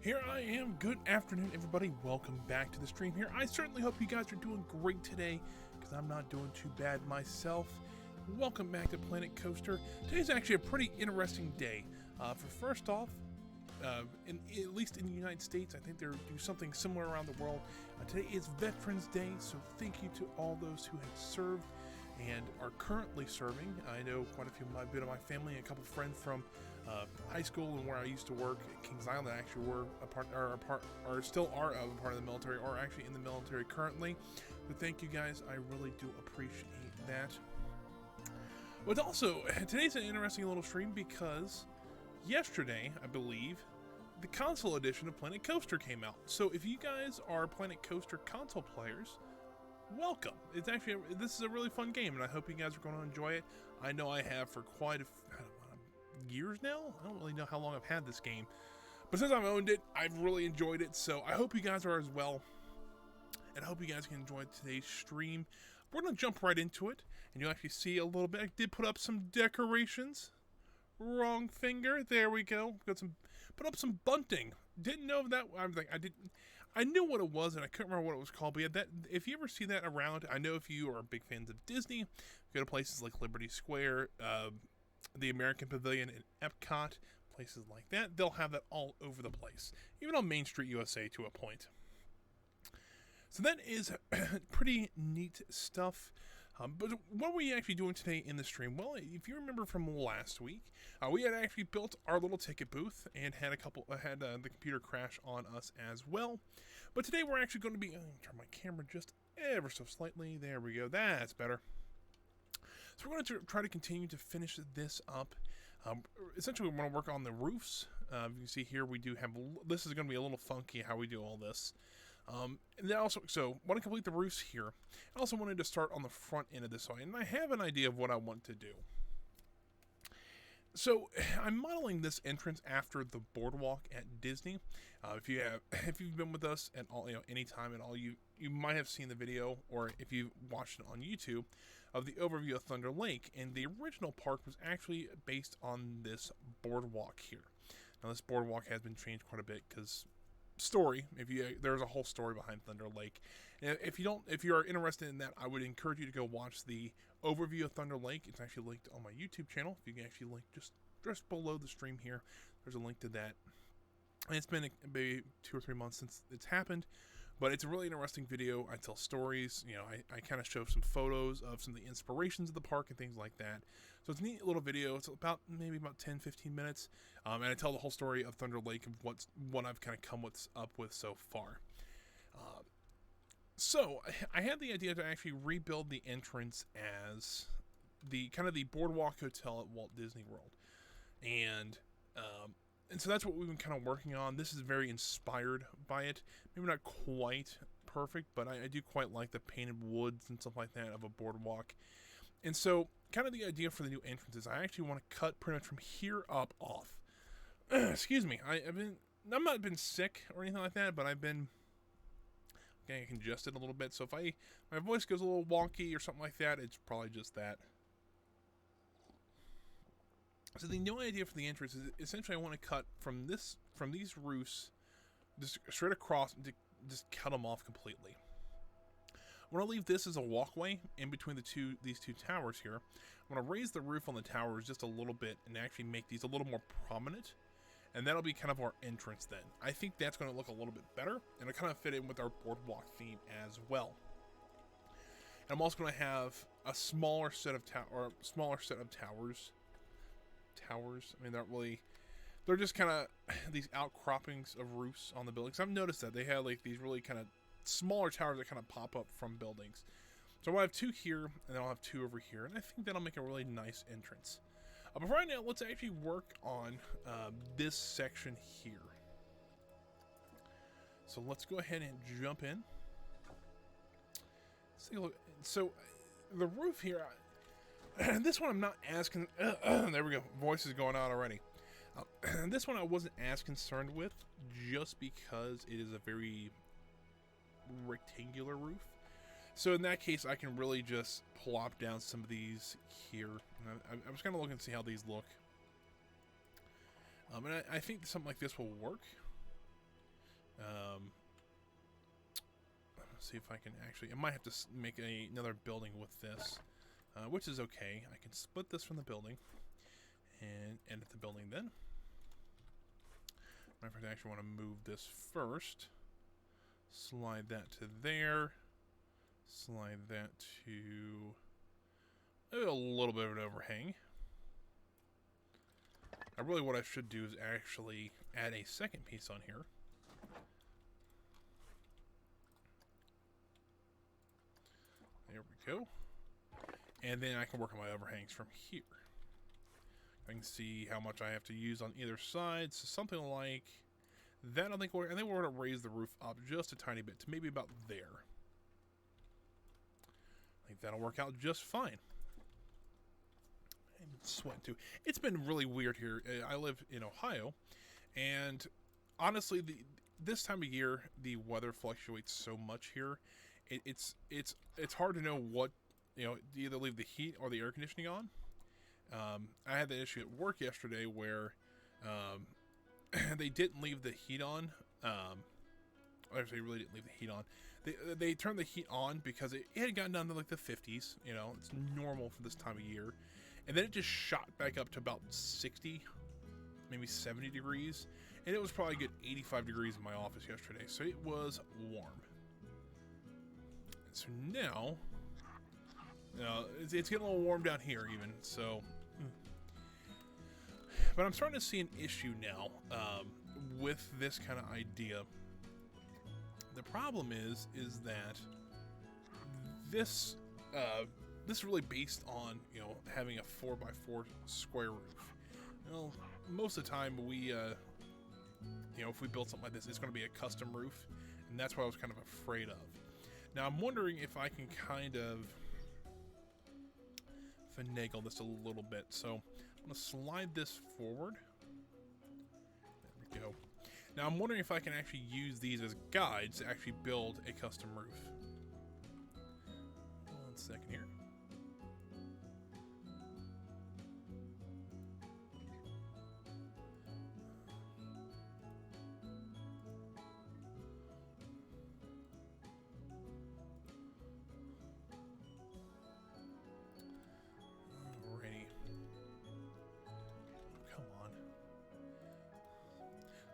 Here I am. Good afternoon, everybody. Welcome back to the stream here. I certainly hope you guys are doing great today, because I'm not doing too bad myself. Welcome back to Planet Coaster. Today's actually a pretty interesting day. For first off, at least in the United States, I think they do something similar around the world. Today is Veterans Day, so thank you to all those who have served and are currently serving. I know quite a few of my family and a couple friends from high school and where I used to work at Kings Island actually were still are a part of the military, or actually in the military currently. But thank you guys, I really do appreciate that. But also, today's an interesting little stream because yesterday, I believe, the console edition of Planet Coaster came out. So if you guys are Planet Coaster console players, welcome. This is a really fun game, and I hope you guys are going to enjoy it. I know I have for quite years now. I don't really know how long I've had this game, but since I've owned it, I've really enjoyed it. So I hope you guys are as well, and I hope you guys can enjoy today's stream. We're going to jump right into it, and you'll actually see a little bit. I did put up some decorations. Wrong finger. There we go. Put up some bunting. Didn't know that. I knew what it was, and I couldn't remember what it was called. But yeah, if you ever see that around, I know if you are big fans of Disney, go to places like Liberty Square, the American Pavilion, and Epcot, places like that, they'll have that all over the place, even on Main Street USA to a point. So that is pretty neat stuff. But what were we actually doing today in the stream? Well, if you remember from last week, we had actually built our little ticket booth and had the computer crash on us as well. But today we're actually going to be turn my camera just ever so slightly. There we go. That's better. So we're going to try to continue to finish this up. Essentially, we're going to work on the roofs. You can see here we do have. This is going to be a little funky how we do all this. And then also, so want to complete the roofs here. I also wanted to start on the front end of this side, and I have an idea of what I want to do. So I'm modeling this entrance after the boardwalk at Disney. If you've been with us at all, any time at all, you might have seen the video, or if you've watched it on YouTube, of the overview of Thunder Lake. And the original park was actually based on this boardwalk here. Now this boardwalk has been changed quite a bit because there's a whole story behind Thunder Lake. And if you are interested in that, I would encourage you to go watch the overview of Thunder Lake. It's actually linked on my YouTube channel. If you can actually link just below the stream here, there's a link to that. And it's been maybe 2 or 3 months since it's happened, but it's a really interesting video. I tell stories, I kind of show some photos of some of the inspirations of the park and things like that. So it's a neat little video. It's maybe about 10-15 minutes, and I tell the whole story of Thunder Lake and what I've kind of come up with so far. So I had the idea to actually rebuild the entrance as the Boardwalk Hotel at Walt Disney World, and so that's what we've been kind of working on. This is very inspired by it. Maybe not quite perfect, but I do quite like the painted woods and stuff like that of a boardwalk. And so kind of the idea for the new entrance is I actually want to cut pretty much from here up off. Excuse me. I've not been sick or anything like that, but I've been getting congested a little bit. So if my voice goes a little wonky or something like that, it's probably just that. So the new idea for the entrance is essentially I want to cut from these roofs just straight across and just cut them off completely. I want to leave this as a walkway in between these two towers here. I want to raise the roof on the towers just a little bit and actually make these a little more prominent, and that'll be kind of our entrance then. I think that's going to look a little bit better, and it'll kind of fit in with our boardwalk theme as well. And I'm also going to have a smaller set of towers. I mean, they're just kind of these outcroppings of roofs on the buildings. I've noticed that they have like these really kind of smaller towers that kind of pop up from buildings. So I'll have 2 here, and then I'll have 2 over here, and I think that'll make a really nice entrance. But right now, let's actually work on this section here. So let's go ahead and jump in. Let's take a look. So the roof here. This one I'm not as there we go. Voice is going out already. This one I wasn't as concerned with, just because it is a very rectangular roof. So in that case, I can really just plop down some of these here. And I'm just gonna look and see how these look. And I think something like this will work. See if I can actually... I might have to make another building with this, which is okay. I can split this from the building and edit the building then. Matter of fact, I actually want to move this first. Slide that to there. Slide that to a little bit of an overhang. Really what I should do is actually add a second piece on here. There we go. And then I can work on my overhangs from here. I can see how much I have to use on either side. So something like that. I think we're going to raise the roof up just a tiny bit to maybe about there. I think that'll work out just fine. I'm sweating too. It's been really weird here. I live in Ohio, and honestly, this time of year the weather fluctuates so much here. It's hard to know what, to either leave the heat or the air conditioning on. I had the issue at work yesterday where they didn't leave the heat on. Actually, really didn't leave the heat on. They turned the heat on because it had gotten down to like the 50s. It's normal for this time of year. And then it just shot back up to about 60, maybe 70 degrees. And it was probably a good 85 degrees in my office yesterday. So it was warm. And so now, it's getting a little warm down here even. So, but I'm starting to see an issue now with this kind of idea. The problem is that this is really based on having a 4x4 square roof. Most of the time we if we build something like this, it's going to be a custom roof, and that's what I was kind of afraid of. Now I'm wondering if I can kind of finagle this a little bit. So I'm going to slide this forward. There we go. Now I'm wondering if I can actually use these as guides to actually build a custom roof. 1 second here.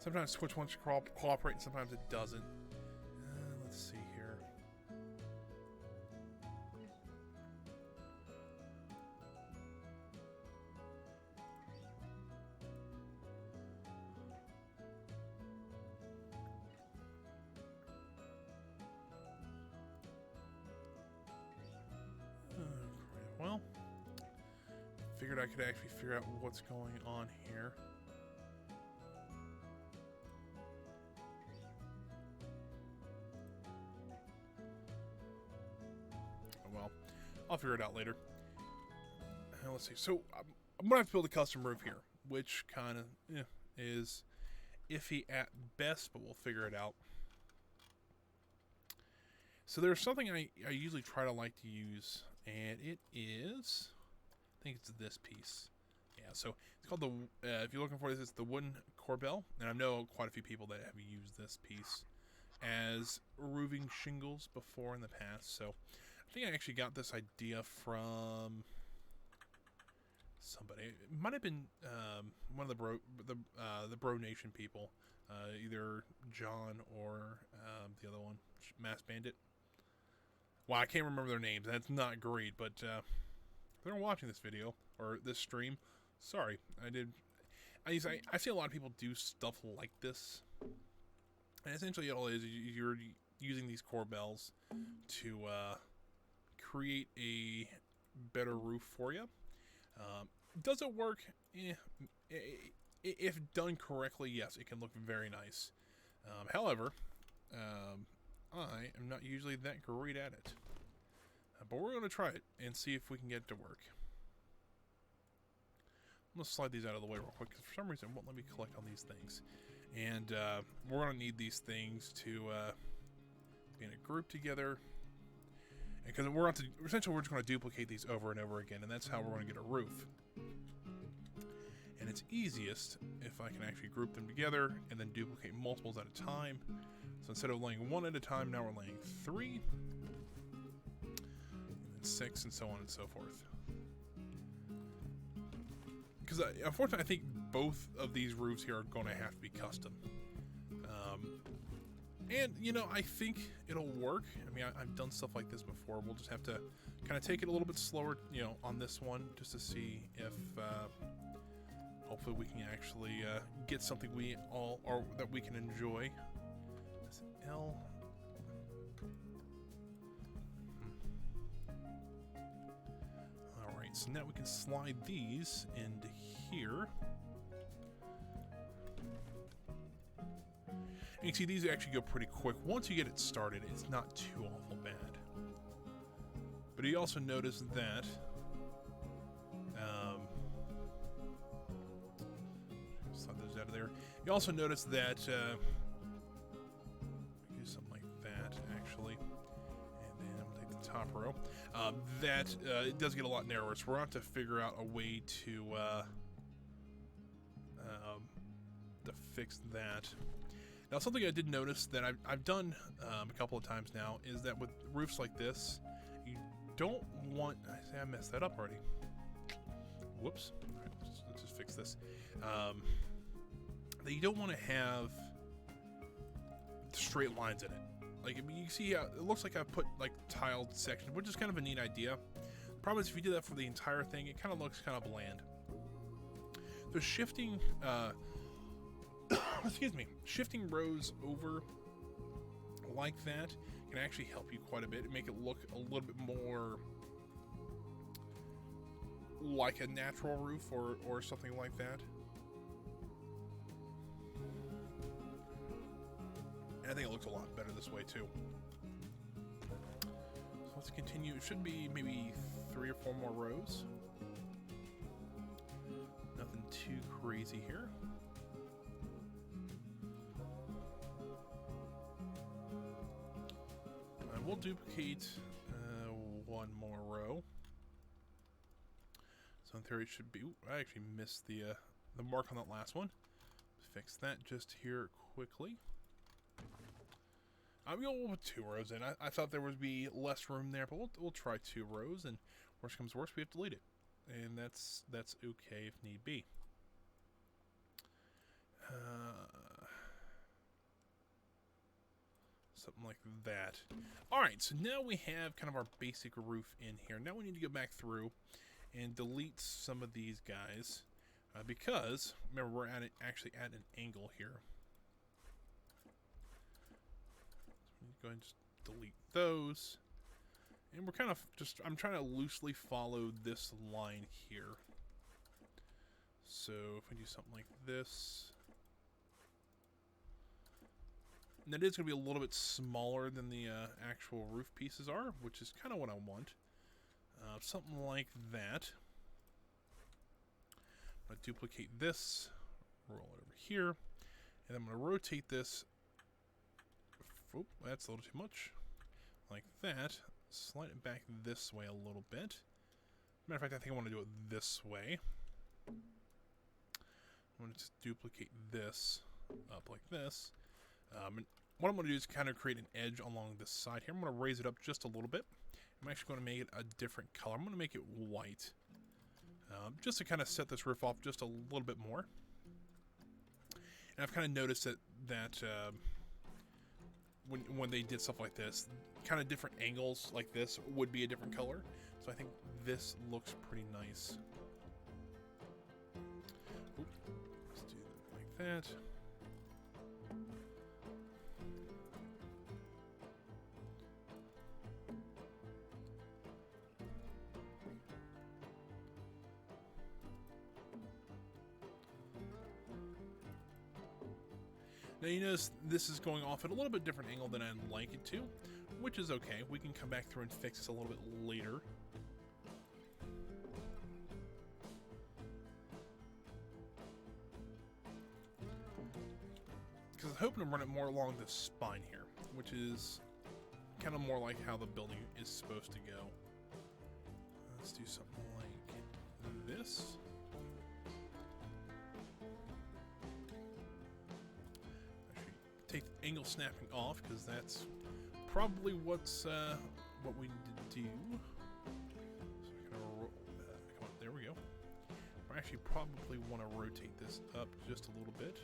Sometimes Switch wants to cooperate, and sometimes it doesn't. Let's see here. Well, figured I could actually figure out what's going on here. I'll figure it out later. Let's see. So I'm gonna have to build a custom roof here, which kind of is iffy at best, but we'll figure it out. So there's something I usually try to like to use, and it is, I think it's this piece. Yeah. So it's called if you're looking for this, it's the wooden corbel, and I know quite a few people that have used this piece as roofing shingles before in the past. So I think I actually got this idea from somebody. It might have been one of the Bro Nation people, either John or the other one, Mass Bandit. Wow, I can't remember their names. That's not great, but if they're watching this video or this stream, sorry. I see a lot of people do stuff like this, and essentially all it is you're using these corbels to create a better roof for you. Does it work? If done correctly, yes, it can look very nice. However, I am not usually that great at it. But we're going to try it and see if we can get it to work. I'm going to slide these out of the way real quick, because for some reason it won't let me collect on these things. And we're going to need these things to be in a group together. Because essentially we're just going to duplicate these over and over again, and that's how we're going to get a roof. And it's easiest if I can actually group them together and then duplicate multiples at a time. So instead of laying one at a time, now we're laying 3, and then 6, and so on and so forth. Because unfortunately, I think both of these roofs here are going to have to be custom. And, you know, I think it'll work. I mean, I've done stuff like this before. We'll just have to kind of take it a little bit slower, you know, on this one, just to see if hopefully we can actually get something we all or that we can enjoy. That's L. All right, so now we can slide these into here. And you can see these actually go pretty quick. Once you get it started, it's not too awful bad. But you also notice that slide those out of there. You also notice that do something like that actually, and then I'm gonna take the top row. That it does get a lot narrower, so we're gonna have to figure out a way to fix that. Now, something I did notice that I've done a couple of times now is that with roofs like this, you don't want... I messed that up already. Whoops. All right, let's just fix this. That you don't want to have straight lines in it. Like, I mean, you see how it looks like I put like tiled sections, which is kind of a neat idea. The problem is if you do that for the entire thing, it kind of looks kind of bland. The shifting... excuse me, shifting rows over like that can actually help you quite a bit and make it look a little bit more like a natural roof or something like that. And I think it looks a lot better this way too. So let's continue. It should be maybe 3 or 4 more rows. Nothing too crazy here. We'll duplicate 1 more row. So in theory it should be... Ooh, I actually missed the mark on that last one. Fix that just here quickly. We'll put 2 rows in. I thought there would be less room there, but we'll try 2 rows, and worst comes to worst, we have to delete it. And that's okay if need be. Something like that. Alright, so now we have kind of our basic roof in here. Now we need to go back through and delete some of these guys. Because, remember, we're actually at an angle here. So go ahead and just delete those. And we're kind of just, I'm trying to loosely follow this line here. So if we do something like this... And that is going to be a little bit smaller than the actual roof pieces are, which is kind of what I want. Something like that. I'm going to duplicate this, roll it over here, and I'm going to rotate this. Oop, that's a little too much. Like that. Slide it back this way a little bit. Matter of fact, I think I want to do it this way. I'm going to just duplicate this up like this. And what I'm going to do is kind of create an edge along this side here. I'm going to raise it up just a little bit. I'm actually going to make it a different color. I'm going to make it white. Just to kind of set this roof off just a little bit more. And I've kind of noticed that when they did stuff like this, kind of different angles like this would be a different color. So I think this looks pretty nice. Oop, let's do that like that. Now you notice this is going off at a little bit different angle than I'd like it to, which is okay. We can come back through and fix this a little bit later. Because I'm hoping to run it more along the spine here, which is kind of more like how the building is supposed to go. Let's do something like this. take the angle snapping off, because that's probably what's what we need to do. So we're gonna come on, there we go. I actually probably want to rotate this up just a little bit.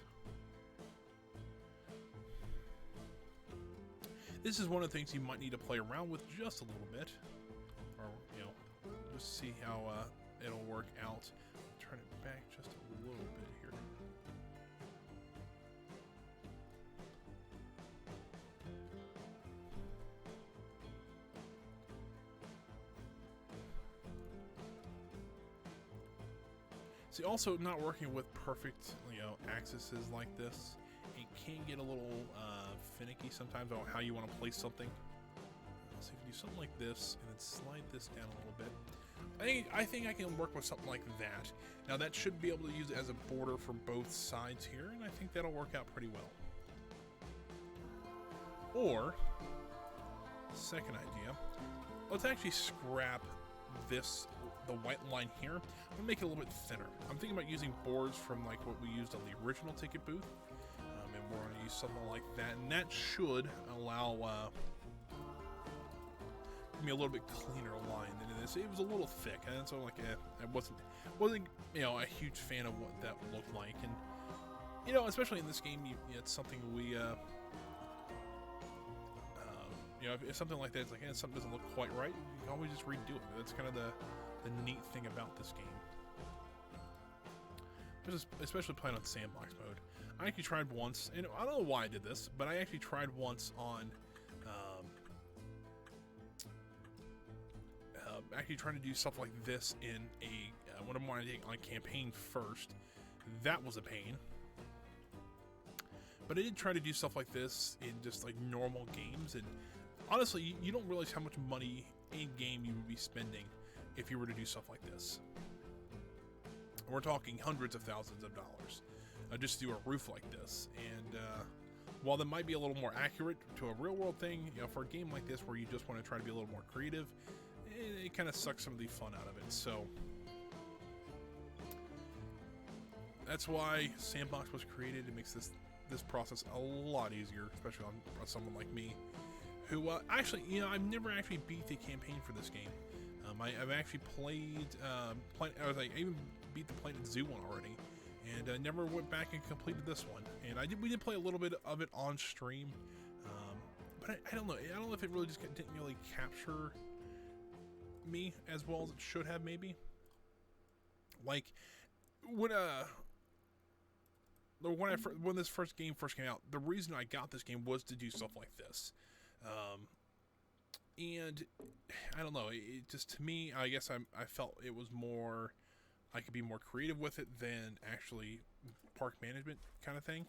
This is one of the things you might need to play around with just a little bit, or just see how it'll work out. Turn it back just a little bit here. See, also not working with perfect, axes like this, it can get a little finicky sometimes on how you want to place something. So if you do something like this and then slide this down a little bit, I think I can work with something like that. Now that should be able to use it as a border for both sides here, and I think that'll work out pretty well. Or, second idea, let's actually scrap this, the white line here. I'm gonna make it a little bit thinner. I'm thinking about using boards from like what we used on the original ticket booth, and we're gonna use something like that, and that should allow me a little bit cleaner line than this. It was a little thick, and so like I wasn't a huge fan of what that looked like, and especially in this game, it's something we if something like that is like, something doesn't look quite right, you can always just redo it. That's kind of the neat thing about this game. Especially playing on sandbox mode. I actually tried once, and I don't know why I did this, but I actually tried once on actually trying to do stuff like this in a when I'm wanting to take on campaign first. That was a pain. But I did try to do stuff like this in just like normal games, and honestly, you don't realize how much money in game you would be spending if you were to do stuff like this. We're talking hundreds of thousands of dollars just to do a roof like this. And while that might be a little more accurate to a real world thing, for a game like this where you just want to try to be a little more creative, it kind of sucks some of the fun out of it. So that's why Sandbox was created. It makes this process a lot easier, especially on someone like me, who actually, I've never actually beat the campaign for this game. I've actually played, I even beat the Planet Zoo one already, and I never went back and completed this one. And we did play a little bit of it on stream, but I don't know. I don't know if it really just didn't really capture me as well as it should have, maybe. Like when this first game came out, the reason I got this game was to do stuff like this, and I don't know. It just, to me, I guess I felt it was more, I could be more creative with it than actually park management kind of thing.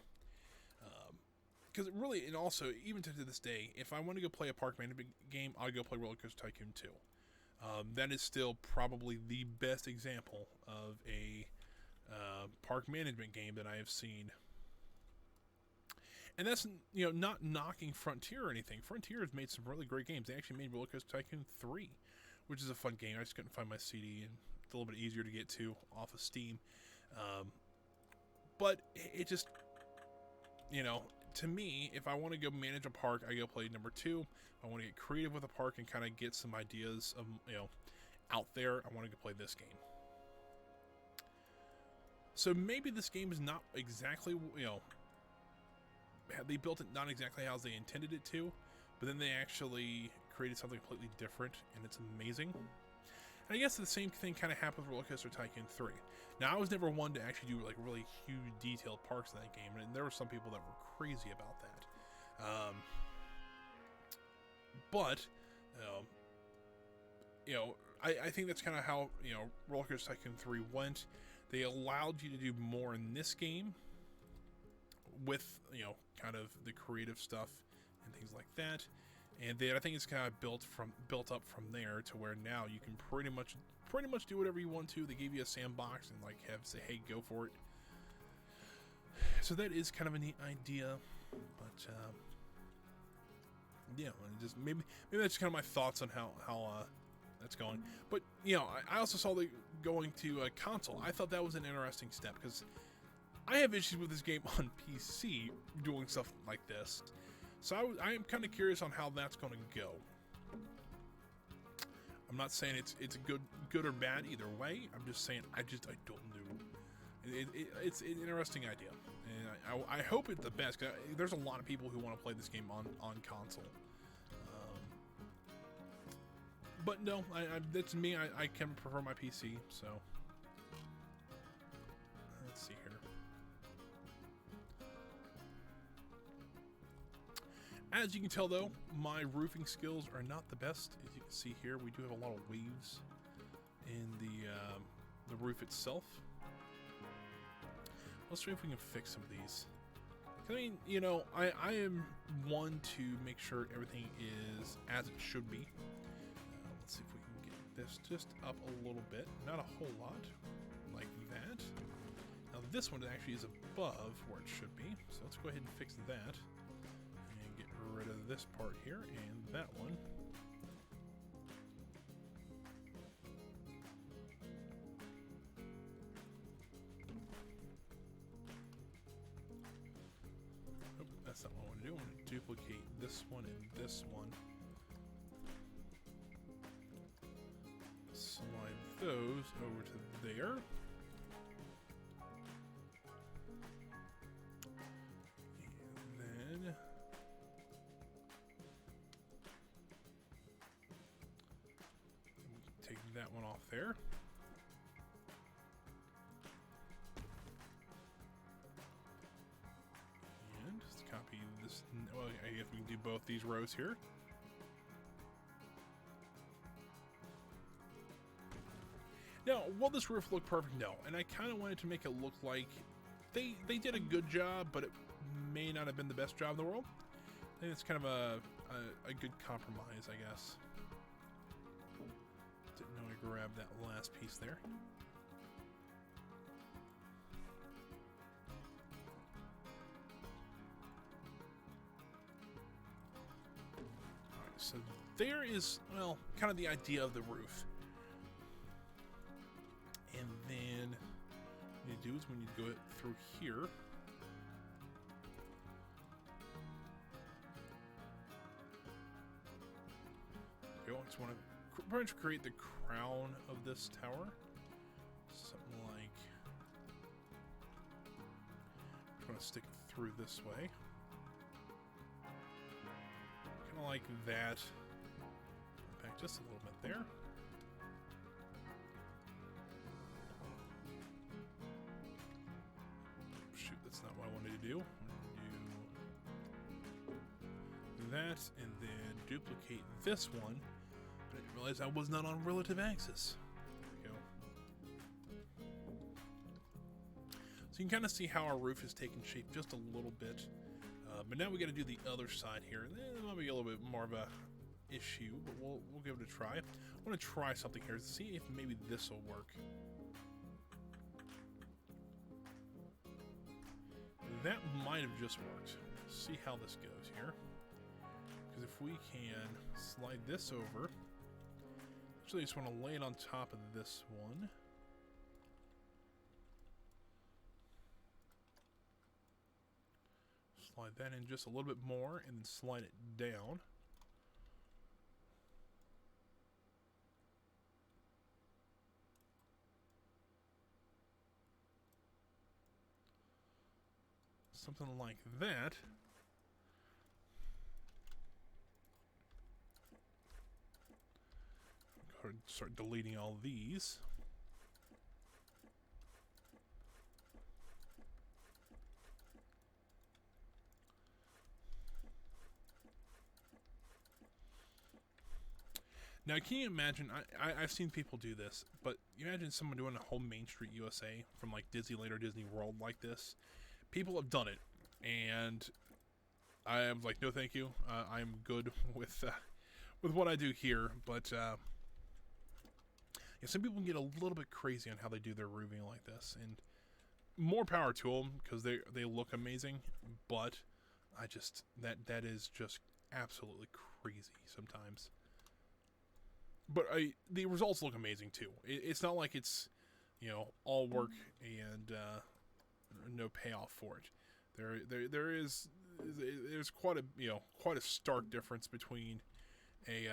Because it really, and also even to this day, if I want to go play a park management game, I'll go play Roller Coaster Tycoon 2. That is still probably the best example of a park management game that I have seen. And that's, not knocking Frontier or anything. Frontier has made some really great games. They actually made Roller Coaster Tycoon 3, which is a fun game. I just couldn't find my CD, and it's a little bit easier to get to off of Steam. But it just, to me, if I want to go manage a park, I go play number 2. I want to get creative with a park and kind of get some ideas of, out there, I want to go play this game. So maybe this game is not exactly, they built it not exactly how they intended it to, but then they actually created something completely different, and it's amazing. And I guess the same thing kind of happened with Roller Coaster Tycoon 3. Now, I was never one to actually do like really huge detailed parks in that game, and there were some people that were crazy about that. But I think that's kind of how, Roller Coaster Tycoon 3 went. They allowed you to do more in this game with, kind of the creative stuff and things like that. And then I think it's kind of built up from there to where now you can pretty much do whatever you want to. They give you a sandbox and like say, hey, go for it. So that is kind of a neat idea, but yeah, just maybe that's kind of my thoughts on how that's going. But I also saw the going to a console. I thought that was an interesting step because I have issues with this game on PC doing stuff like this. So I am kind of curious on how that's going to go. I'm not saying it's good or bad either way. I'm just saying I don't know. It's an interesting idea, and I hope it's the best. 'Cause there's a lot of people who want to play this game on console. But no, that's me. I can prefer my PC. So let's see here. As you can tell, though, my roofing skills are not the best. As you can see here, we do have a lot of waves in the roof itself. Let's see if we can fix some of these. I mean, you know, I am one to make sure everything is as it should be. Let's see if we can get this just up a little bit. Not a whole lot, like that. Now this one actually is above where it should be, so let's go ahead and fix that. And get rid of this part here and that one. That's not what I want to do. I want to duplicate this one and this one. Slide those over to there. And then take that one off there. Copy this. Well, I guess we can do both these rows here. Now, will this roof look perfect? No. And I kind of wanted to make it look like they did a good job, but it may not have been the best job in the world. I think it's kind of a good compromise, I guess. Didn't know I grabbed that last piece there. So there is, well, kind of the idea of the roof. And then what you do is when you go through here, you just want to pretty much create the crown of this tower. Something like, I'm going to stick it through this way. Like that. Back just a little bit there. Shoot, that's not what I wanted to do. Do that and then duplicate this one. I didn't realize I was not on relative axis. There we go. So you can kind of see how our roof is taking shape just a little bit. But now we got to do the other side here. That might be a little bit more of a issue, but we'll give it a try. I want to try something here to see if maybe this will work. That might have just worked. Let's see how this goes here. Because if we can slide this over, actually I just want to lay it on top of this one. Slide that in just a little bit more and then slide it down. Something like that. Go ahead and start deleting all these. Now, can you imagine, I've seen people do this, but you imagine someone doing a whole Main Street USA from like Disneyland or Disney World like this. People have done it, and I am like, no thank you. I'm good with what I do here, but yeah, some people can get a little bit crazy on how they do their roofing like this, and more power to them because they look amazing, but that is just absolutely crazy sometimes. But the results look amazing too. It's not like it's, you know, all work and no payoff for it. There's quite a stark difference between a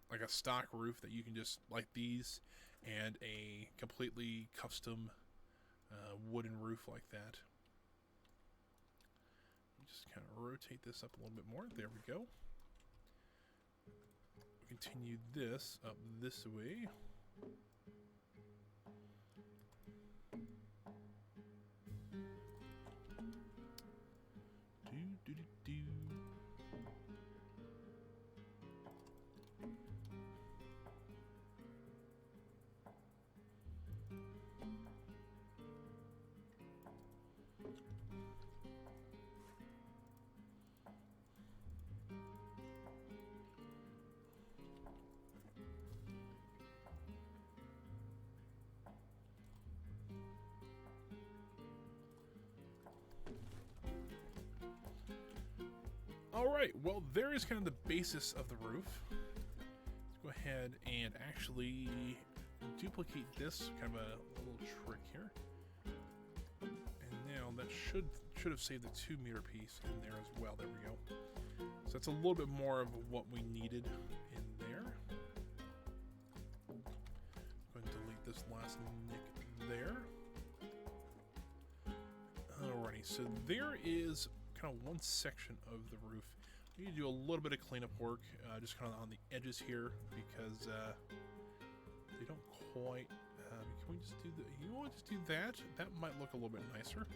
like a stock roof that you can just like these and a completely custom wooden roof like that. Just kind of rotate this up a little bit more. There we go. Continue this up this way. Do. Alright, well, there is kind of the basis of the roof. Let's go ahead and actually duplicate this, kind of a little trick here. And now that should have saved the 2 meter piece in there as well. There we go. So that's a little bit more of what we needed in there. Go ahead and delete this last nick there. Alrighty, so there is kind of one section of the roof. We need to do a little bit of cleanup work, just kind of on the edges here, because they don't quite. Can we just do the? You want to just do that? That might look a little bit nicer.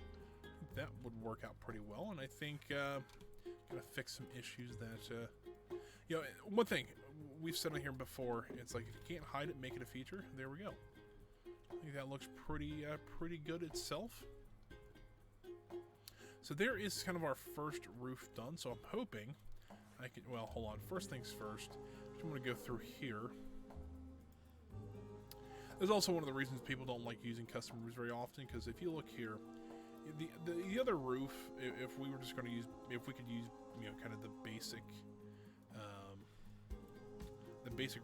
I think that would work out pretty well, and I think gonna fix some issues that. One thing we've said on here before, it's like if you can't hide it, make it a feature. There we go. I think that looks pretty good itself. So there is kind of our first roof done, so I'm hoping I can, well, hold on, first things first, I'm going to go through here. There's also one of the reasons people don't like using custom roofs very often, because if you look here, the other roof, if we were just going to use, if we could use, kind of the basic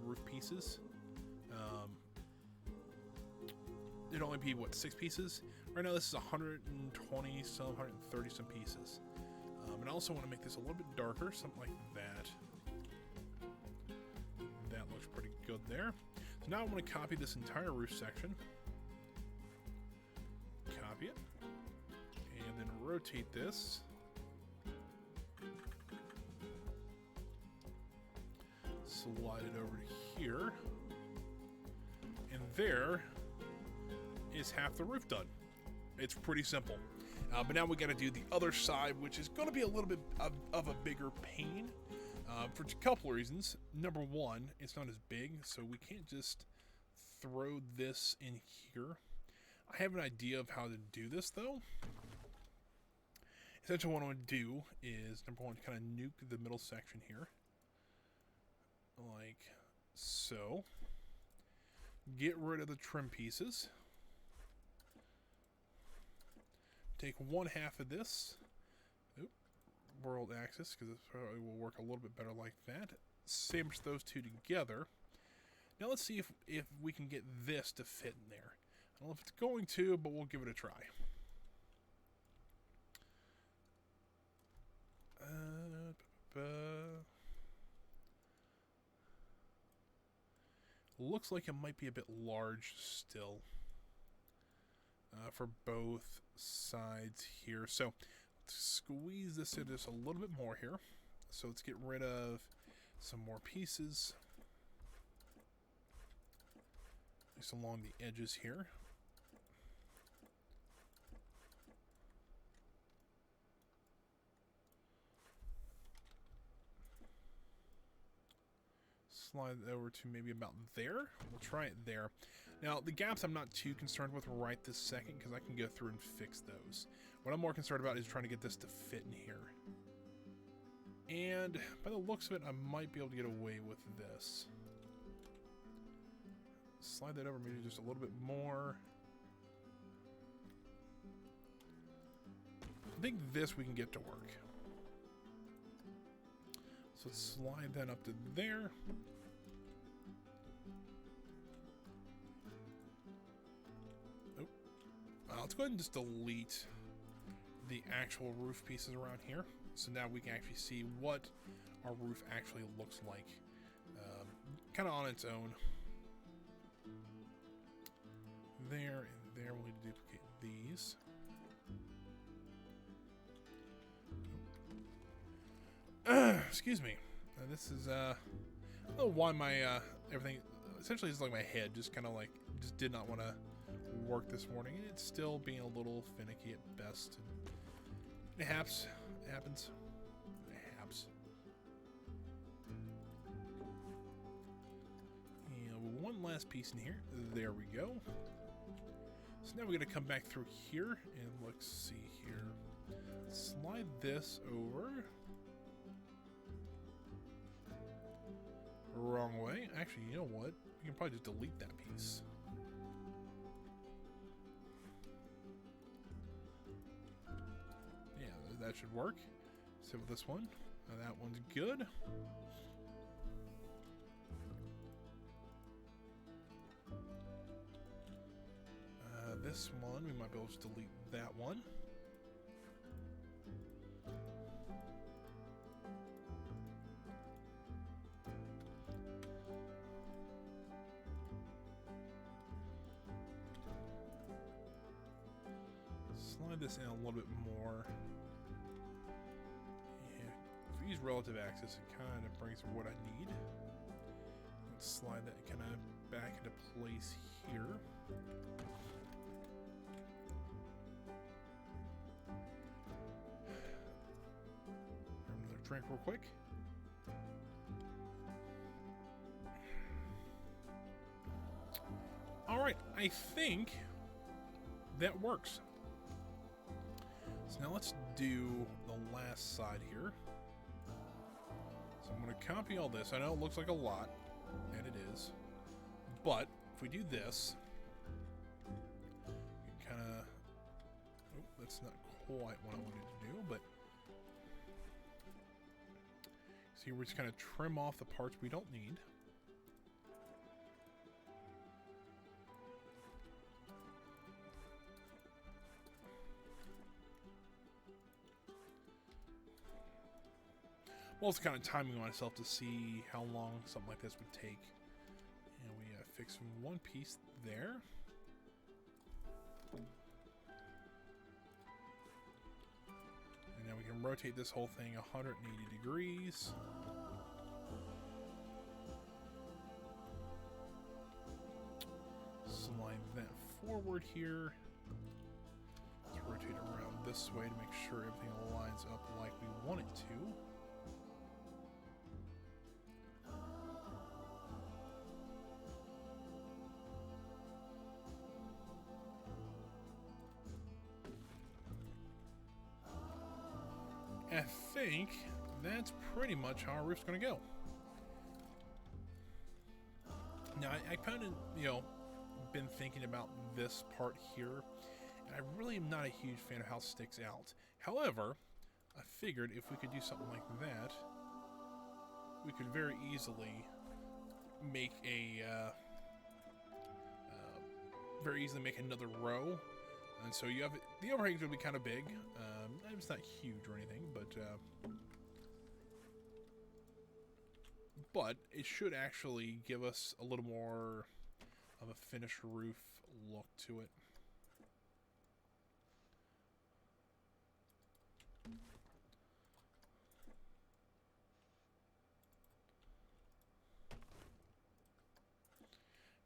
roof pieces, it'd only be, what, 6 pieces? Right now this is 120 some, 130 some pieces. And I also want to make this a little bit darker, something like that. That looks pretty good there. So now I want to copy this entire roof section. Copy it. And then rotate this. Slide it over to here. And there is half the roof done. It's pretty simple. But now we got to do the other side, which is going to be a little bit of a bigger pain for a couple of reasons. Number one, it's not as big, so we can't just throw this in here. I have an idea of how to do this, though. Essentially what I want to do is, number one, kind of nuke the middle section here. Like so. Get rid of the trim pieces. Take 1/2 of this. World axis, because it probably will work a little bit better like that. Sandwich those two together. Now let's see if we can get this to fit in there. I don't know if it's going to, but we'll give it a try. Looks like it might be a bit large still. For both sides here. So let's squeeze this in just a little bit more here. So let's get rid of some more pieces. Just along the edges here. Slide it over to maybe about there. We'll try it there. Now, the gaps I'm not too concerned with right this second, because I can go through and fix those. What I'm more concerned about is trying to get this to fit in here. And by the looks of it, I might be able to get away with this. Slide that over maybe just a little bit more. I think this we can get to work. So let's slide that up to there. Oh. Let's go ahead and just delete the actual roof pieces around here. So now we can actually see what our roof actually looks like, kind of on its own. There and there, we'll need to duplicate these. Excuse me. This is, I don't know why my, everything, essentially it's like my head just kind of like, just did not want to work this morning. It's still being a little finicky at best. It happens. It happens. It happens. And one last piece in here. There we go. So now we're going to come back through here and let's see here. Slide this over. Wrong way. Actually, you know what? We can probably just delete that piece. Yeah, that should work. Same with this one. Now that one's good. This one, we might be able to delete that one. Slide this in a little bit more. Yeah, if we use relative axis, it kind of brings what I need. Let's slide that kind of back into place here. Another drink real quick. All right, I think that works. So now let's do the last side here. So I'm going to copy all this. I know it looks like a lot, and it is. But if we do this, you can kind of... Oh, that's not quite what I wanted to do, but... See, we're just kind of trim off the parts we don't need. Well, it's kind of timing myself to see how long something like this would take. And we fix one piece there. And now we can rotate this whole thing 180 degrees. Slide that forward here. Let's rotate around this way to make sure everything lines up like we want it to. I think that's pretty much how our roof's going to go. Now, I kind of, been thinking about this part here, and I really am not a huge fan of how it sticks out. However, I figured if we could do something like that, we could very easily make another row. And so you have the overhang's going to be kind of big. It's not huge or anything, but it should actually give us a little more of a finished roof look to it.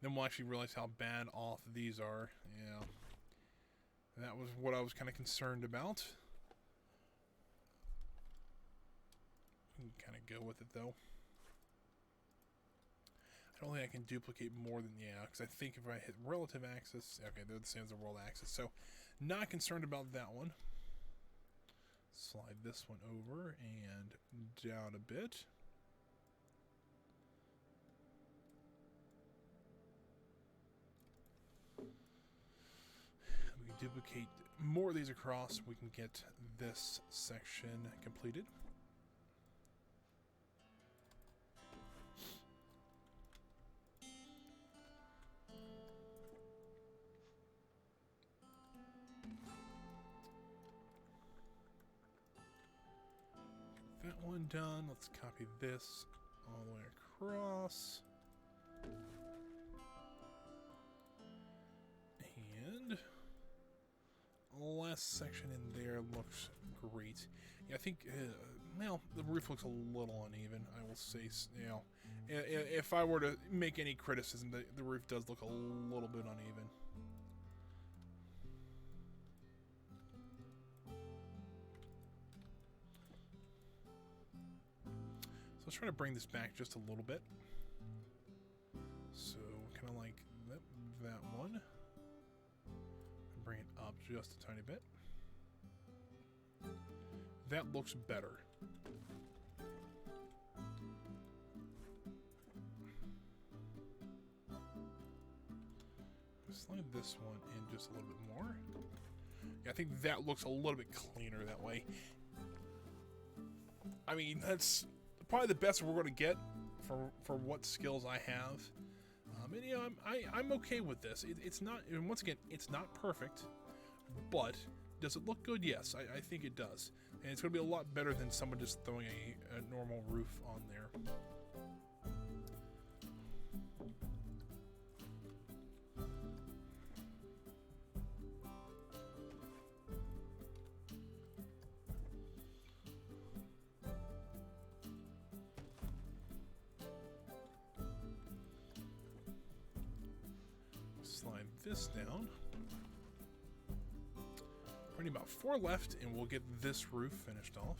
Then we'll actually realize how bad off these are. Yeah. That was what I was kind of concerned about. We can kind of go with it, though. I don't think I can duplicate more than, because I think if I hit relative axis, okay, they're the same as the world axis, so not concerned about that one. Slide this one over and down a bit. Duplicate more of these across, we can get this section completed. one done. Let's copy this all the way across. And last section in there looks great. Yeah, I think, well, the roof looks a little uneven, I will say. You know, if I were to make any criticism, the roof does look a little bit uneven. So let's try to bring this back just a little bit. So kind of like that one. Bring it up just a tiny bit. That looks better. Slide this one in just a little bit more. Yeah, I think that looks a little bit cleaner that way. I mean, that's probably the best we're going to get for what skills I have. And you know, I'm okay with this. It's not, and once again, it's not perfect, but does it look good? Yes, I think it does. And it's going to be a lot better than someone just throwing a normal roof on there. Slide this down. We're about 4 left, and we'll get this roof finished off.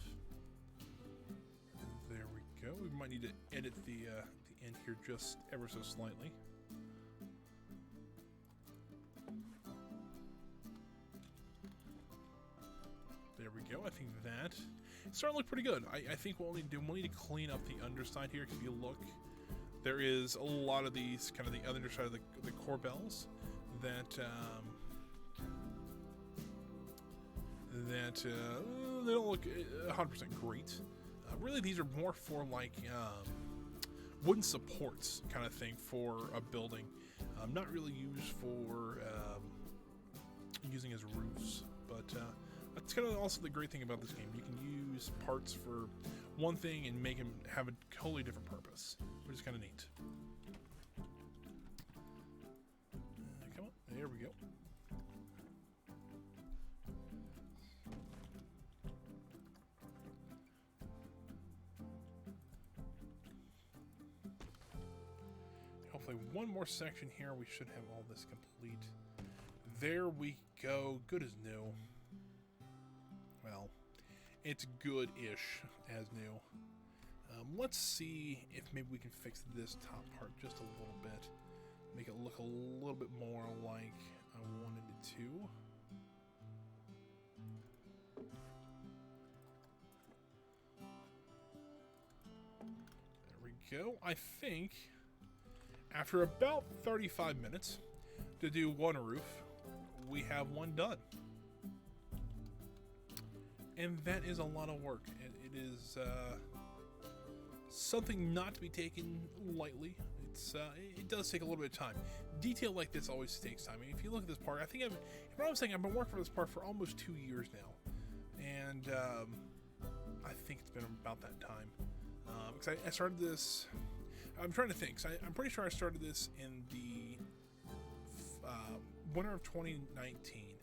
There we go. We might need to edit the end here just ever so slightly. There we go. I think that it's starting to look pretty good. I think what we'll need to do, we'll need to clean up the underside here. Because if you look, there is a lot of these kind of the underside of the corbels that they don't look 100% great. Really, these are more for like wooden supports kind of thing for a building. Not really used for using as roofs, but that's kind of also the great thing about this game. You can use parts for one thing and make them have a totally different purpose, which is kind of neat. Come on, there we go. Hopefully one more section here, we should have all this complete. There we go, good as new. Well, it's good-ish as new. Let's see if maybe we can fix this top part just a little bit. Make it look a little bit more like I wanted it to. There we go. I think after about 35 minutes to do one roof, we have one done. And that is a lot of work. It is something not to be taken lightly. It does take a little bit of time. Detail like this always takes time. I mean, if you look at this part, I think if I was saying, I've been working for this part for almost 2 years now, and I think it's been about that time. Because I started this. I'm trying to think. I'm pretty sure I started this in the winter of 2019,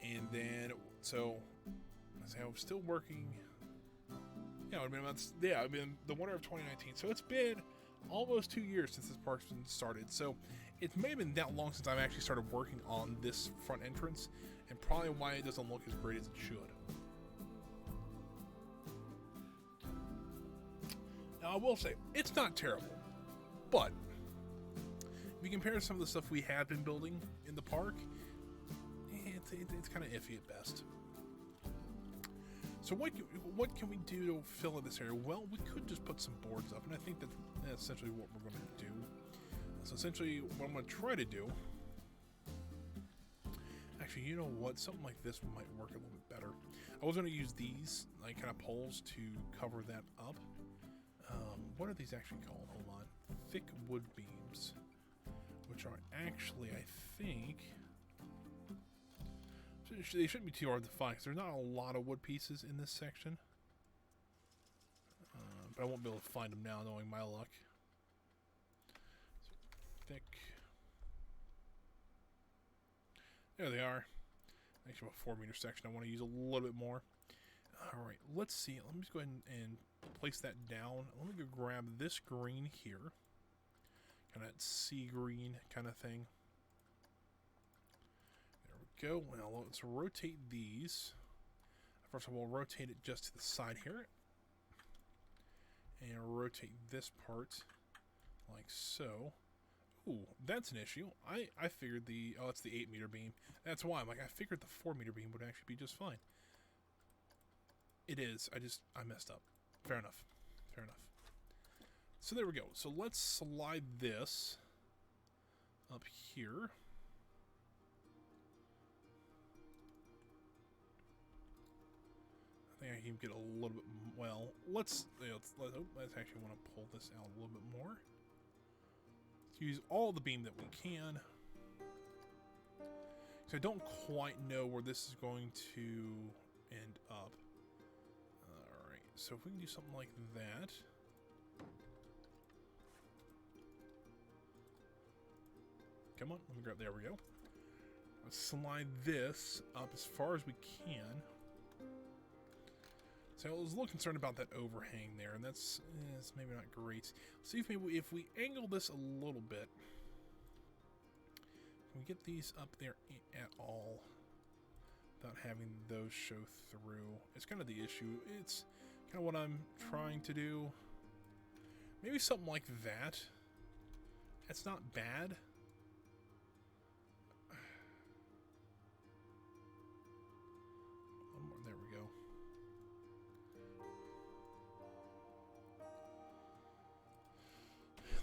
and then I was still working. Yeah, I mean the winter of 2019. So it's been almost 2 years since this park's been started. So it may have been that long since I've actually started working on this front entrance, and probably why it doesn't look as great as it should. Now I will say it's not terrible, but if you compare some of the stuff we have been building in the park, it's kind of iffy at best. So what can we do to fill in this area? Well, we could just put some boards up, and I think that's essentially what we're going to do. So essentially, what I'm going to try to do... Actually, you know what? Something like this might work a little bit better. I was going to use these like kind of poles to cover that up. What are these actually called? Hold on. Thick wood beams, which are actually, I think... They shouldn't be too hard to find, because there's not a lot of wood pieces in this section. but I won't be able to find them now, knowing my luck. So, thick. There they are. Actually, a 4 meter section. I want to use a little bit more. Alright, let's see. Let me just go ahead and place that down. Let me go grab this green here. Kind of sea green kind of thing. There we go. Now let's rotate these. First of all, rotate it just to the side here. And rotate this part like so. Ooh, that's an issue. I figured oh, it's the 8 meter beam. That's why. I'm like, I figured the 4 meter beam would actually be just fine. It is. I messed up. Fair enough. Fair enough. So there we go. So let's slide this up here. I think I can get a little bit, well, let's actually want to pull this out a little bit more. Let's use all the beam that we can. So I don't quite know where this is going to end up. Alright, so if we can do something like that. Come on, let me grab, there we go. Let's slide this up as far as we can. So I was a little concerned about that overhang there, and that's maybe not great. See if maybe if we angle this a little bit, can we get these up there at all without having those show through? It's kind of the issue. It's kind of what I'm trying to do. Maybe something like that. It's not bad. One more, there we go.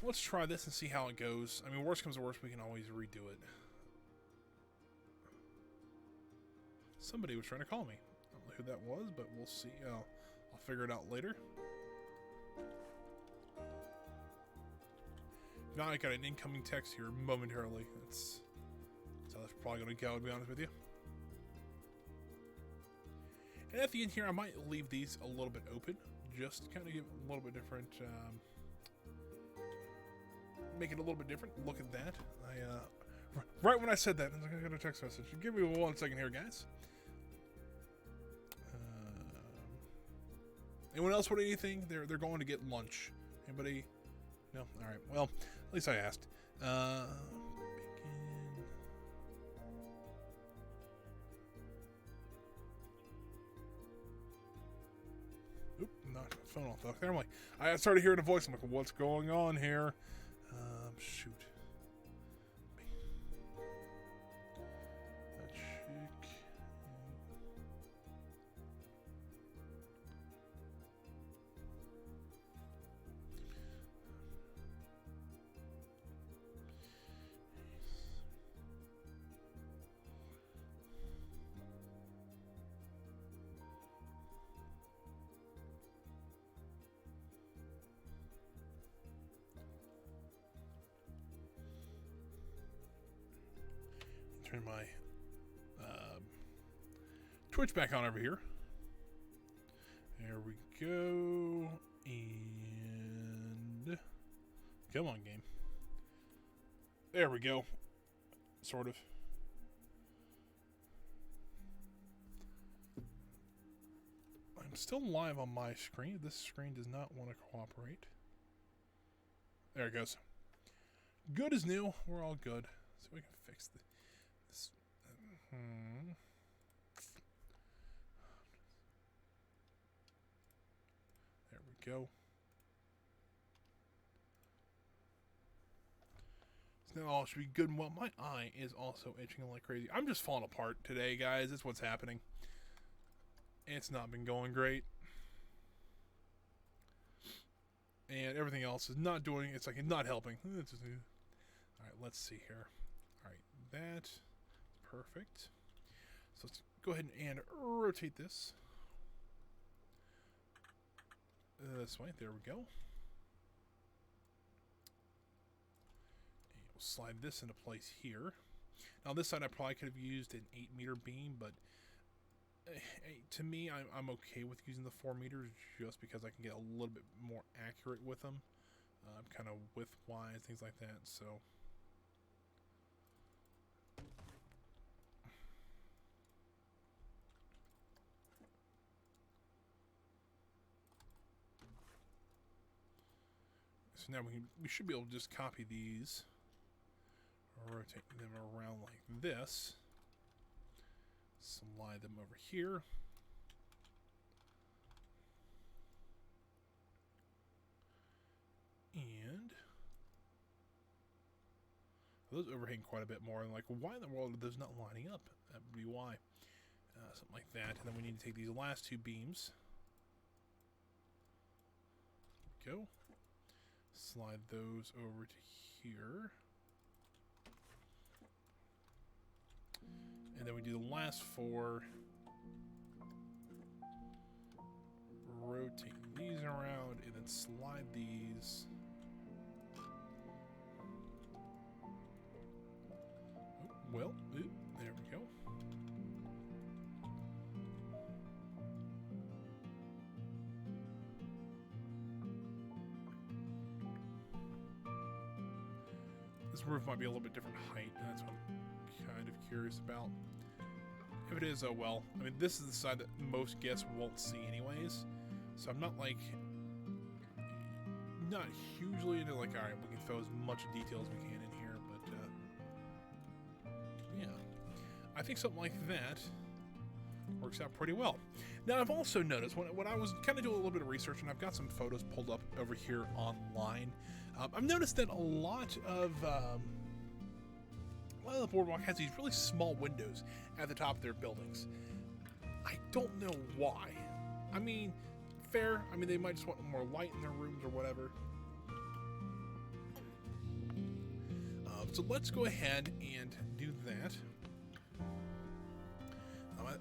Let's try this and see how it goes. I mean, worst comes to worst, we can always redo it. Somebody was trying to call me. I don't know who that was, but we'll see. I'll figure it out later. Now I got an incoming text here momentarily. That's how that's probably going to go, to be honest with you. And at the end here, I might leave these a little bit open, just to kind of give it a little bit different... make it a little bit different. Look at that. Right when I said that, I got a text message. Give me 1 second here, guys. Anyone else want anything? They're going to get lunch. Anybody? No? All right. Well, at least I asked. Bacon. Oop, knocked my phone off the hook there. I'm like, I started hearing a voice. I'm like, what's going on here? Shoot. A chick. Turn my Twitch back on over here. There we go. And come on, game. There we go. Sort of. I'm still live on my screen. This screen does not want to cooperate. There it goes. Good as new. We're all good. So we can fix this. There we go. So now all should be good and well. My eye is also itching like crazy. I'm just falling apart today, guys. That's what's happening. It's not been going great. And everything else is not doing, it's like not helping. Alright, let's see here. Alright, that's perfect. So let's go ahead and rotate this. This way, there we go. And we'll slide this into place here. Now this side I probably could have used an 8 meter beam, but to me, I'm okay with using the 4 meters just because I can get a little bit more accurate with them, kind of width-wise, things like that. So now we should be able to just copy these, rotate them around like this, slide them over here. And those overhang quite a bit more. And like, why in the world are those not lining up? That would be why. Something like that. And then we need to take these last 2 beams. There we go. Slide those over to here. And then we do the last 4. Rotate these around and then slide these. Well, there we go. This roof might be a little bit different height, and that's what I'm kind of curious about. If it is, oh well. I mean, this is the side that most guests won't see anyways. So I'm not like, not hugely into like, alright, we can throw as much detail as we can in here, but yeah. I think something like that works out pretty well. Now, I've also noticed, when I was kind of doing a little bit of research, and I've got some photos pulled up over here online, I've noticed that a lot of the boardwalk has these really small windows at the top of their buildings. I don't know why. I mean, fair. I mean, they might just want more light in their rooms or whatever. So let's go ahead and do that.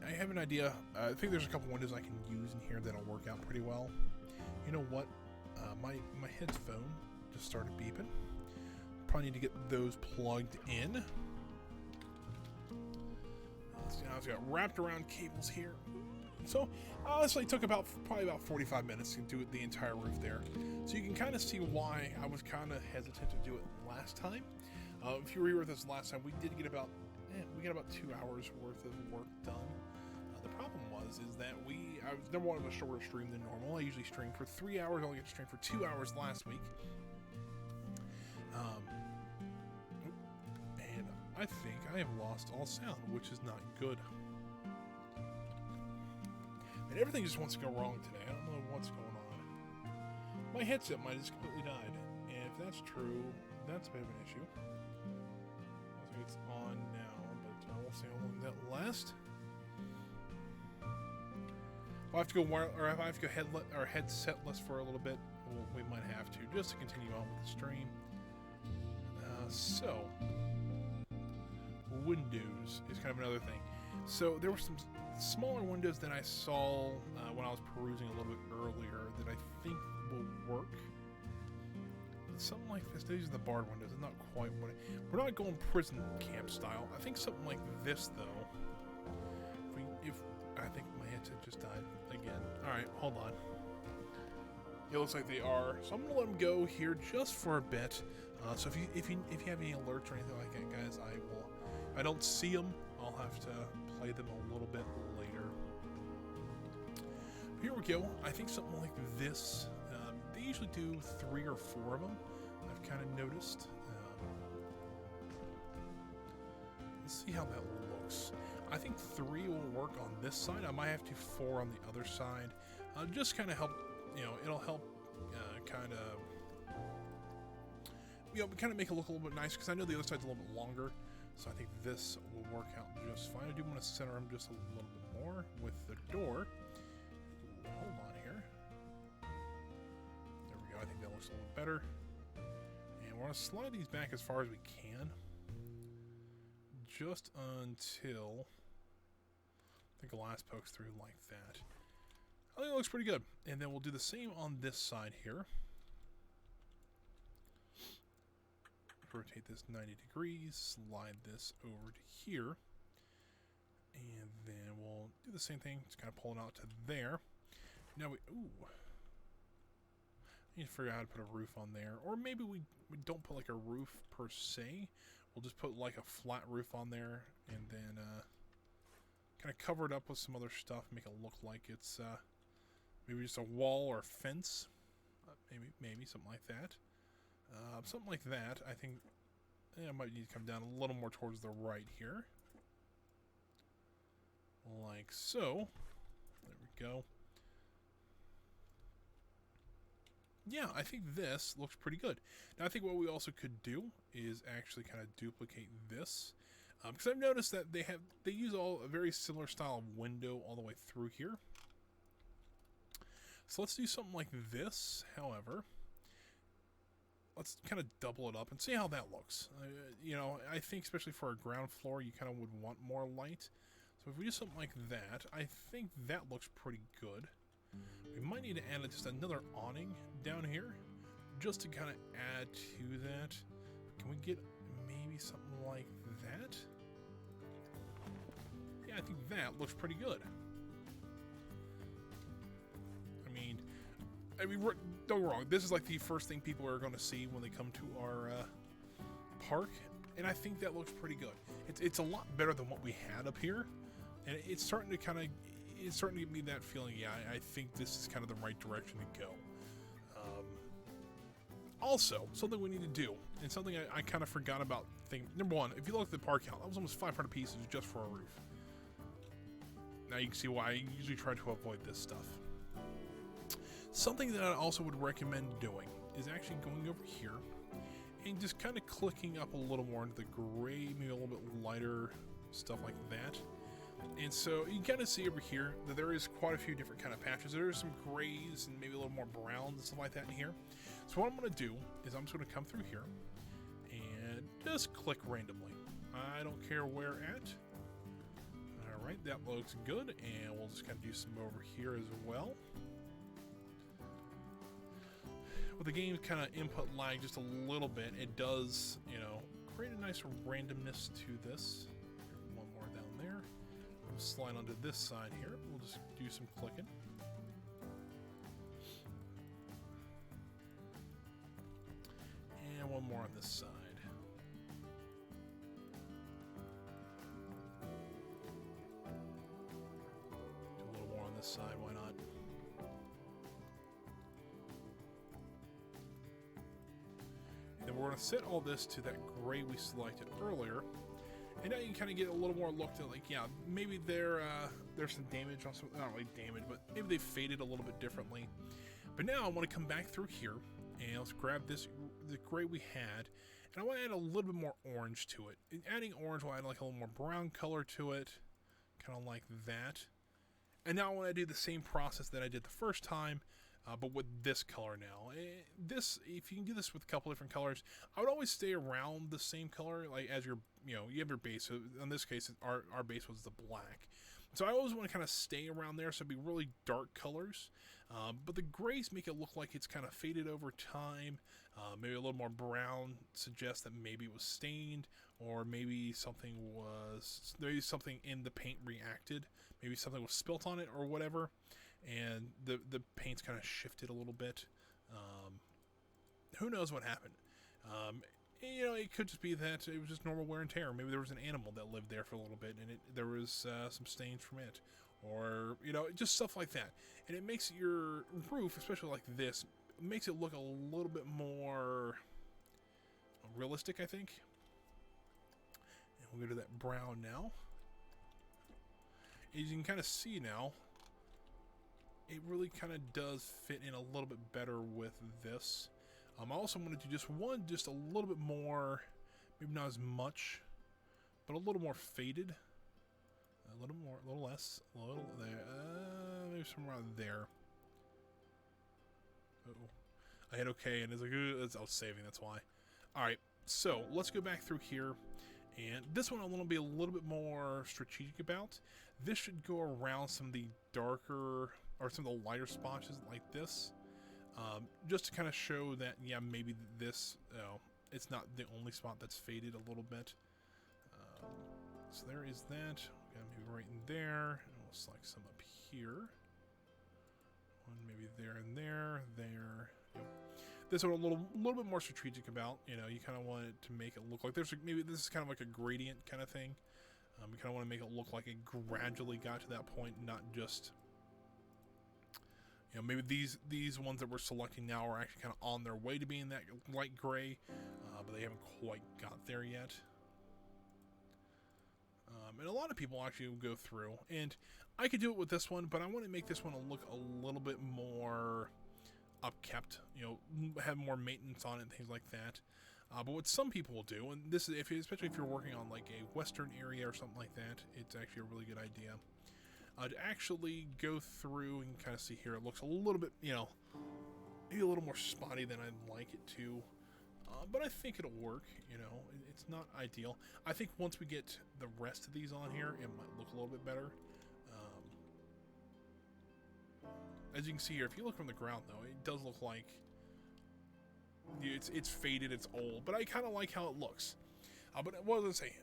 I have an idea. I think there's a couple windows I can use in here that'll work out pretty well. You know what? My headphone just started beeping. Probably need to get those plugged in. I've got wrapped around cables here. So honestly, it took probably about 45 minutes to do it the entire roof there. So you can kind of see why I was kind of hesitant to do it last time. If you were here with us last time, we did get about 2 hours worth of work done. The problem is that I was number one, of a shorter stream than normal. I usually stream for 3 hours. I only get to stream for 2 hours last week. And I think I have lost all sound, which is not good. And everything just wants to go wrong today. I don't know what's going on. My headset might have just completely died. And if that's true, that's a bit of an issue. I think it's on now, but we'll see how long that lasts. If I have to go if I have to go headsetless for a little bit, we might have to, just to continue on with the stream. So, windows is kind of another thing. So there were some smaller windows that I saw when I was perusing a little bit earlier that I think will work. Something like this. These are the barred windows. It's not quite what we're not going prison camp style. I think something like this though. If I think my headset just died again. All right, hold on. It looks like they are. So I'm gonna let them go here just for a bit. So if you have any alerts or anything like that, guys, if I don't see them, I'll have to play them a little bit later. But here we go. I think something like this. They usually do 3 or 4 of them. I've kind of noticed. Let's see how that looks. I think 3 will work on this side. I might have to 4 on the other side. Just kind of help. It'll help. Kind of. Kind of make it look a little bit nice because I know the other side's a little bit longer. So I think this will work out just fine. I do want to center them just a little bit more with the door. Hold on here. There we go. I think that looks a little better. And we're going to slide these back as far as we can. Just until the glass pokes through like that. I think it looks pretty good. And then we'll do the same on this side here. Rotate this 90 degrees, slide this over to here. And then we'll do the same thing, just kind of pull it out to there. Now we, ooh. I need to figure out how to put a roof on there. Or maybe we don't put like a roof per se. We'll just put like a flat roof on there and then kind of cover it up with some other stuff, make it look like it's maybe just a wall or a fence. Maybe something like that. Something like that. I think I might need to come down a little more towards the right here. Like so. There we go. Yeah, I think this looks pretty good. Now, I think what we also could do is actually kind of duplicate this. Because I've noticed that they use a very similar style of window all the way through here. So let's do something like this, however. Let's kind of double it up and see how that looks. You know, I think especially for a ground floor, you kind of would want more light. So if we do something like that, I think that looks pretty good. We might need to add just another awning down here, just to kind of add to that. Can we get maybe something like that? Yeah, I think that looks pretty good. I mean, don't get me wrong. This is like the first thing people are going to see when they come to our park, and I think that looks pretty good. It's a lot better than what we had up here, and it's starting to kind of. It's starting to give me that feeling, yeah, I think this is kind of the right direction to go. Also, something we need to do, and something I kind of forgot about thinking. Number one, if you look at the park count, that was almost 500 pieces just for a roof. Now you can see why I usually try to avoid this stuff. Something that I also would recommend doing is actually going over here and just kind of clicking up a little more into the gray, maybe a little bit lighter stuff like that. And so you kind of see over here that there is quite a few different kind of patches. There are some grays and maybe a little more browns and stuff like that in here. So what I'm going to do is I'm just going to come through here and just click randomly. I don't care where at. All right, that looks good. And we'll just kind of do some over here as well. With the game kind of input lag just a little bit, it does, you know, create a nice randomness to this. One more down there. We'll slide onto this side here. We'll just do some clicking. And one more on this side. Do a little more on this side, why not? And then we're going to set all this to that gray we selected earlier. And now you can kind of get a little more look at, like, yeah, maybe there's some damage on some, not really damage, but maybe they faded a little bit differently. But now I want to come back through here and let's grab the gray we had, and I want to add a little bit more orange to it. And adding orange will add like a little more brown color to it, kind of like that. And now I want to do the same process that I did the first time, but with this color now. This, if you can do this with a couple different colors, I would always stay around the same color, like as your, you know, you have your base. So in this case, our base was the black. So I always want to kind of stay around there, so it'd be really dark colors. But the grays make it look like it's kind of faded over time. Maybe a little more brown suggests that maybe it was stained, or maybe something in the paint reacted. Maybe something was spilt on it or whatever, and the paint's kind of shifted a little bit. Who knows what happened? You know, it could just be that it was just normal wear and tear. Maybe there was an animal that lived there for a little bit, and there was some stains from it. Or, you know, just stuff like that. And it makes your roof, especially like this, makes it look a little bit more realistic, I think. And we'll go to that brown now. As you can kind of see now, it really kind of does fit in a little bit better with this. I also wanted to just a little bit more, maybe not as much, but a little more faded. A little more, a little less, a little there, maybe somewhere around there. Uh-oh. I hit OK, and it's like, I was saving, that's why. Alright, so let's go back through here. And this one I want to be a little bit more strategic about. This should go around some of the darker, or some of the lighter spots like this. Just to kind of show that, yeah, maybe this, it's not the only spot that's faded a little bit. So there is that. maybe right in there, and we'll select some up here. One maybe there and there, there. Yep. This one a little bit more strategic about. You know, you kind of want it to make it look like there's maybe this is kind of like a gradient kind of thing. You kind of want to make it look like it gradually got to that point, not just. You know, maybe these ones that we're selecting now are actually kind of on their way to being that light gray, but they haven't quite got there yet. And a lot of people actually go through, and I could do it with this one, but I want to make this one look a little bit more upkept, you know, have more maintenance on it and things like that. But what some people will do, and this is especially if you're working on like a western area or something like that, it's actually a really good idea to actually go through and kind of see here. It looks a little bit, you know, maybe a little more spotty than I'd like it to. But I think it'll work, you know. It's not ideal. I think once we get the rest of these on here, it might look a little bit better. As you can see here, if you look from the ground, though, it does look like it's faded, it's old. But I kind of like how it looks. But what was I saying?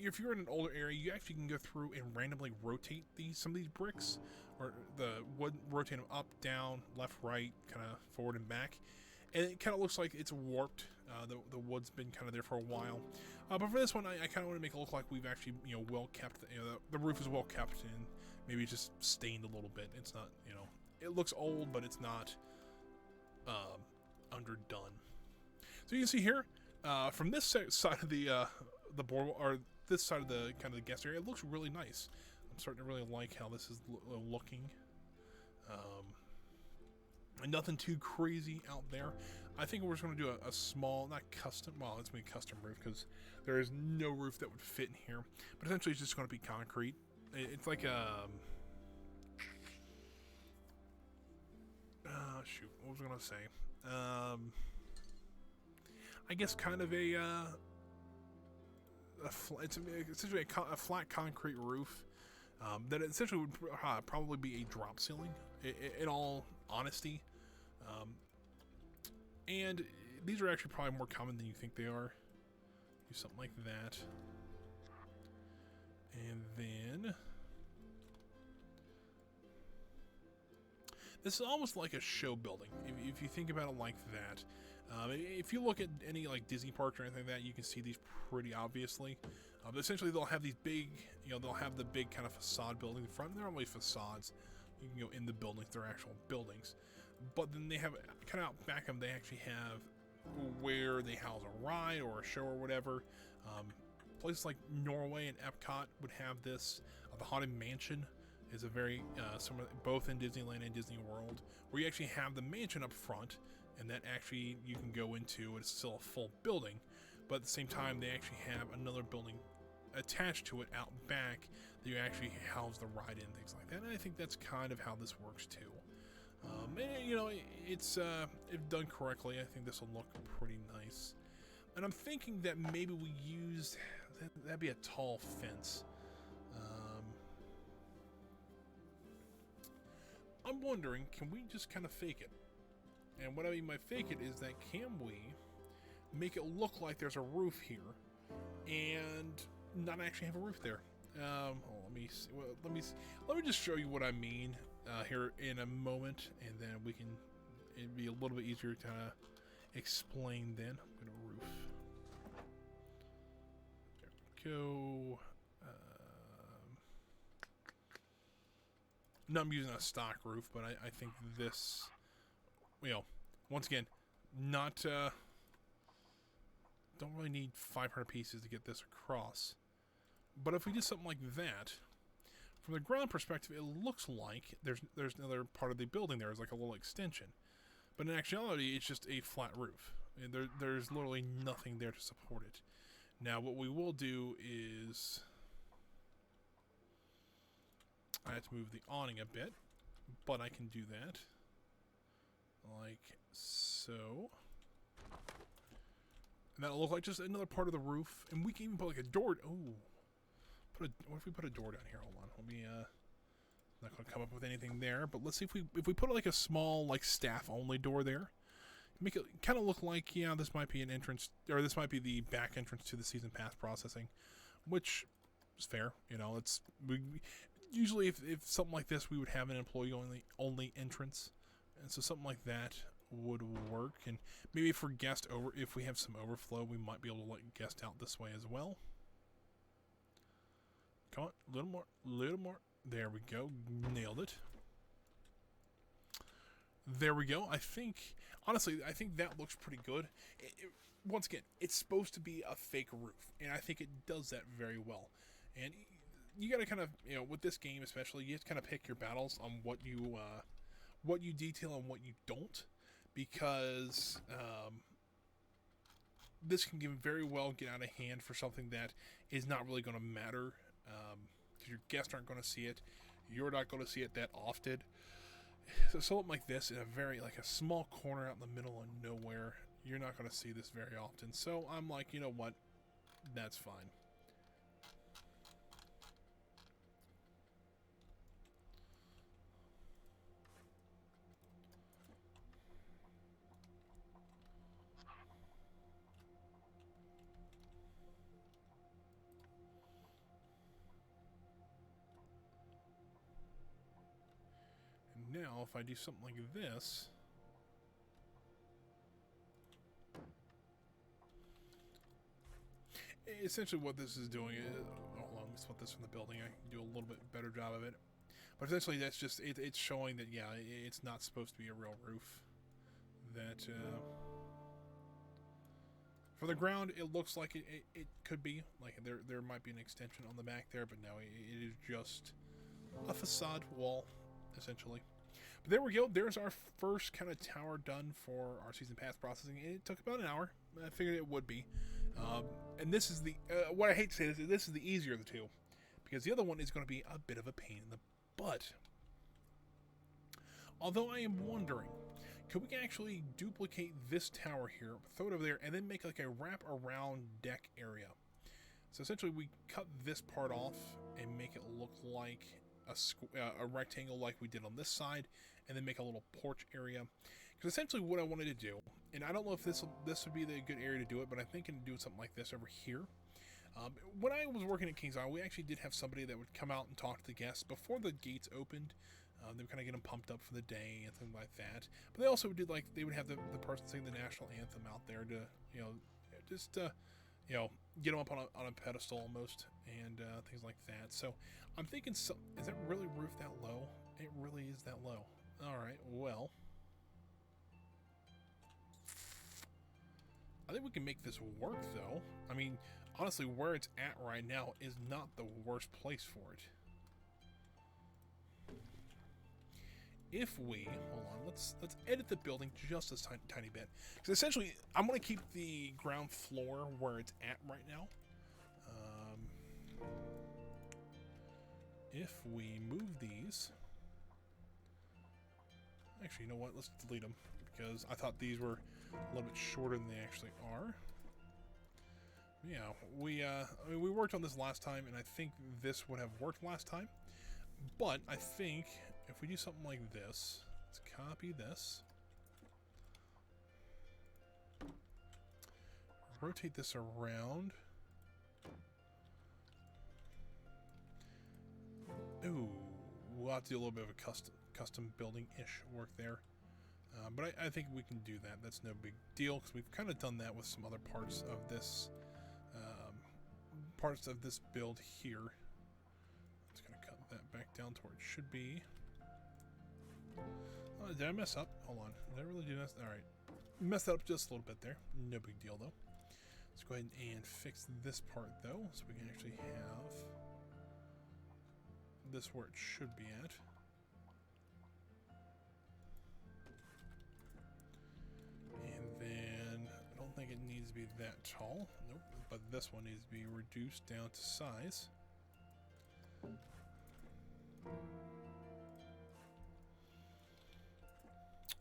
If you're in an older area, you actually can go through and randomly rotate some of these bricks, or the wood, rotate them up, down, left, right, kind of forward and back. And it kind of looks like it's warped. The wood's been kind of there for a while. But for this one, I kind of want to make it look like we've actually, you know, well kept. You know, the roof is well kept, and maybe just stained a little bit. It's not, you know, it looks old, but it's not underdone. So you can see here, from this side of the board, or this side of the kind of the guest area, it looks really nice. I'm starting to really like how this is looking. And nothing too crazy out there. I think we're just going to do a small, not custom, well, it's going to be a custom roof because there is no roof that would fit in here. But essentially it's just going to be concrete. It's like a... shoot, what was I going to say? I guess kind of it's essentially a flat concrete roof that essentially would probably be a drop ceiling, in all honesty. And these are actually probably more common than you think they are. Do something like that. And then this is almost like a show building, if you think about it like that. If you look at any like Disney parks or anything like that, you can see these pretty obviously. But essentially, they'll have these big, you know, they'll have the big kind of facade building in front. They're not really facades. You can go in the buildings; they're actual buildings. But then they have kind of out back of them. They actually have where they house a ride or a show or whatever. Places like Norway and Epcot would have this. The Haunted Mansion is a very similar, both in Disneyland and Disney World, where you actually have the mansion up front, and that actually you can go into. It's still a full building, but at the same time, they actually have another building attached to it out back that you actually house the ride in, things like that. And I think that's kind of how this works too. And, you know, it's if done correctly, I think this will look pretty nice. And I'm thinking that maybe we use that'd be a tall fence. I'm wondering, can we just kind of fake it? And what I mean by fake it is that can we make it look like there's a roof here and not actually have a roof there? Let me see. Well, let me just show you what I mean here in a moment, and then we can. It'd be a little bit easier to kind of explain then. I'm gonna roof. There we go. No, I'm using a stock roof, but I think this, you know, once again, not, don't really need 500 pieces to get this across. But if we do something like that, from the ground perspective, it looks like there's another part of the building there is like a little extension. But in actuality, it's just a flat roof. And there's literally nothing there to support it. Now, what we will do is... I have to move the awning a bit, but I can do that. Like so. And that'll look like just another part of the roof. And we can even put like a door... Oh. What if we put a door down here? Hold on. Let me, not going to come up with anything there, but let's see if we put like a small, like, staff-only door there. Make it kind of look like, yeah, this might be an entrance, or this might be the back entrance to the season pass processing, which fair. You know, usually if something like this, we would have an employee only entrance, and so something like that would work. And maybe for if we have some overflow, we might be able to let guest out this way as well. Come on, a little more. There we go, nailed it. There we go. Honestly, I think that looks pretty good. Once again, it's supposed to be a fake roof, and I think it does that very well. And you got to kind of, with this game especially, you have to kind of pick your battles on what you detail and what you don't, because this can very well get out of hand for something that is not really going to matter, because your guests aren't going to see it. You're not going to see it that often. So something like this in a small corner out in the middle of nowhere, you're not going to see this very often. So I'm like, you know what? That's fine. Now, if I do something like this, essentially what this is doing is, hold on, let me split this from the building. I can do a little bit better job of it. But essentially, that's just it's showing that it's not supposed to be a real roof. That for the ground, it looks like it could be like there might be an extension on the back there, but no, it is just a facade wall, essentially. But there we go. There's our first kind of tower done for our season pass processing. It took about an hour. I figured it would be. And this is what I hate to say is this is the easier of the two, because the other one is going to be a bit of a pain in the butt. Although I am wondering, could we actually duplicate this tower here, throw it over there, and then make like a wrap around deck area? So essentially we cut this part off and make it look like a rectangle like we did on this side, and then make a little porch area. Because essentially what I wanted to do, and I don't know if this would be the good area to do it, but I'm thinking of doing something like this over here. When I was working at Kings Isle, we actually did have somebody that would come out and talk to the guests before the gates opened. They would kind of get them pumped up for the day and things like that. But they also did they would have the person sing the national anthem out there to just get them up on a pedestal almost, and things like that. So I'm thinking, is that really roofed that low? It really is that low. All right, well, I think we can make this work, though. I mean, honestly, where it's at right now is not the worst place for it. If we, hold on, let's edit the building just a tiny bit. Because essentially, I'm going to keep the ground floor where it's at right now. If we move these, actually, you know what? Let's delete them, because I thought these were a little bit shorter than they actually are. Yeah, I mean, we worked on this last time, and I think this would have worked last time. But I think if we do something like this, let's copy this, rotate this around. Ooh, we'll have to do a little bit of a custom building-ish work there. But I think we can do that. That's no big deal, because we've kind of done that with some other parts of this build here. Just gonna cut that back down to where it should be. Oh, did I mess up? Hold on. Did I really do this? All right, messed that up just a little bit there. No big deal though. Let's go ahead and fix this part though, so we can actually have this where it should be at. And then I don't think it needs to be that tall. Nope. But this one needs to be reduced down to size.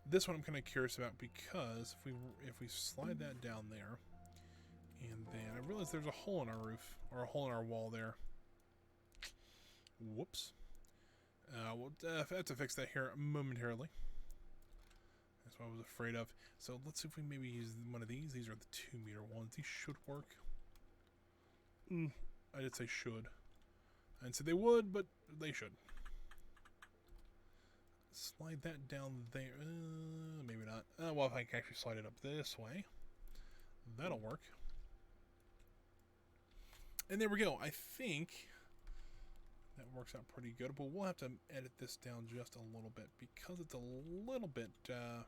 This one I'm kind of curious about, because if we slide that down there, and then I realize there's a hole in our roof, or a hole in our wall there. Whoops. We'll have to fix that here momentarily. That's what I was afraid of. So let's see if we maybe use one of these. These are the 2-meter ones. These should work. I did say should. And so they would, but they should. Slide that down there. Maybe not. Well, if I can actually slide it up this way, that'll work. And there we go. I think that works out pretty good, but we'll have to edit this down just a little bit because it's a little bit, there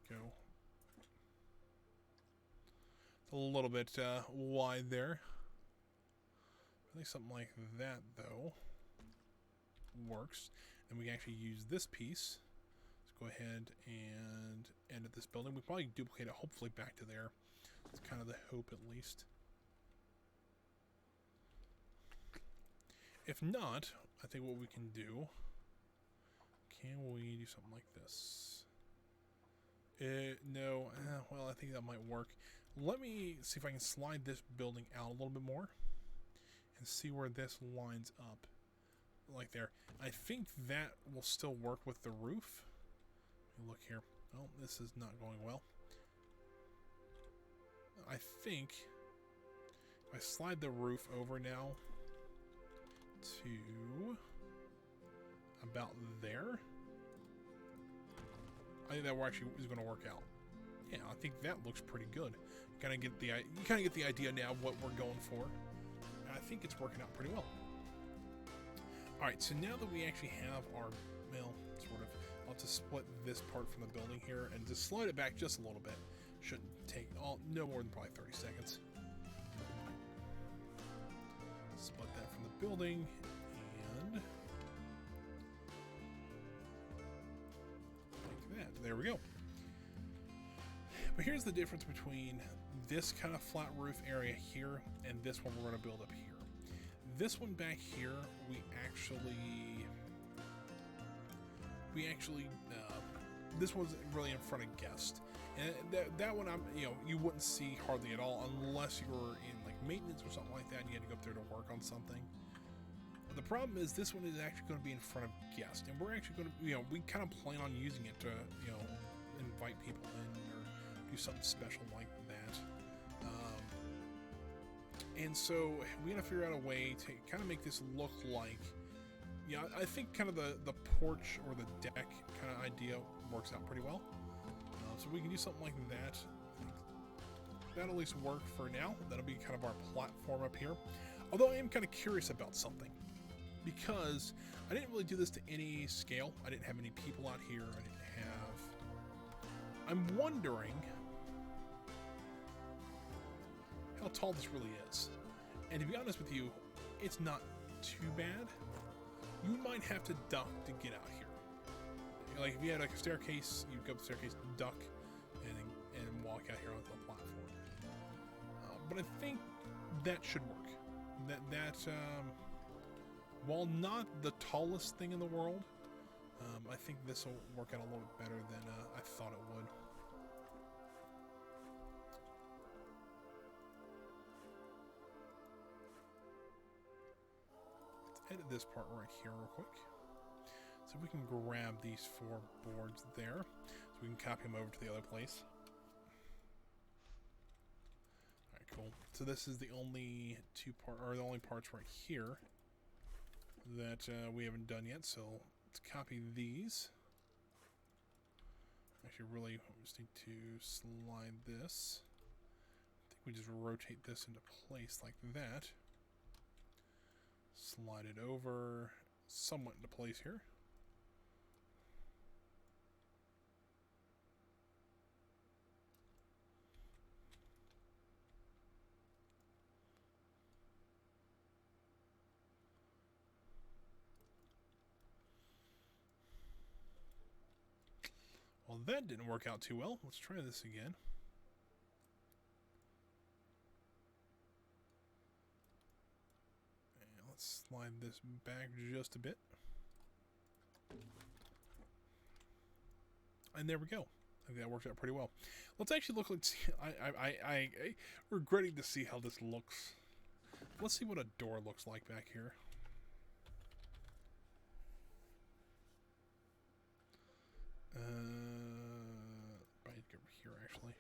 we go. It's a little bit wide there. I think something like that, though, works. And we can actually use this piece. Let's go ahead and edit this building. We probably duplicate it, hopefully, back to there. It's kind of the hope, at least. If not, I think what we can do... Can we do something like this? No. Well, I think that might work. Let me see if I can slide this building out a little bit more. And see where this lines up. Like there. I think that will still work with the roof. Let me look here. Oh, this is not going well. I think if I slide the roof over now to about there, I think that actually is going to work out. Yeah, I think that looks pretty good. You kind of get the idea now of what we're going for. I think it's working out pretty well. Alright, so now that we actually have our, well, sort of, I'll have to split this part from the building here and just slide it back just a little bit. Shouldn't take no more than probably 30 seconds. Split that from the building, and like that. There we go. But here's the difference between this kind of flat roof area here and this one we're going to build up here. This one back here, we actually, this one's really in front of guests, and that one you wouldn't see hardly at all unless you were in like maintenance or something like that, and you had to go up there to work on something. But the problem is this one is actually going to be in front of guests, and we're actually going to, we kind of plan on using it to, invite people in or do something special like that. And so we gotta figure out a way to kind of make this look like, I think kind of the porch or the deck kind of idea works out pretty well. So we can do something like that. I think that'll at least work for now. That'll be kind of our platform up here. Although I am kind of curious about something, because I didn't really do this to any scale. I didn't have any people out here. I'm wondering how tall this really is. And to be honest with you, it's not too bad. You might have to duck to get out here. Like if you had like a staircase, you'd go up the staircase, duck, and walk out here onto the platform. But I think that should work. That while not the tallest thing in the world, I think this will work out a little bit better than I thought it would. Edit this part right here real quick. So we can grab these 4 boards there, so we can copy them over to the other place. Alright, cool. So this is the only the only parts right here that we haven't done yet. So let's copy these. Actually, really, we just need to slide this. I think we just rotate this into place like that. Slide it over somewhat into place here. Well, that didn't work out too well. Let's try this again. Slide this back just a bit. And there we go. I think that works out pretty well. Let's actually look. Let's see. I regretting to see how this looks. Let's see what a door looks like back here. Right over here, actually.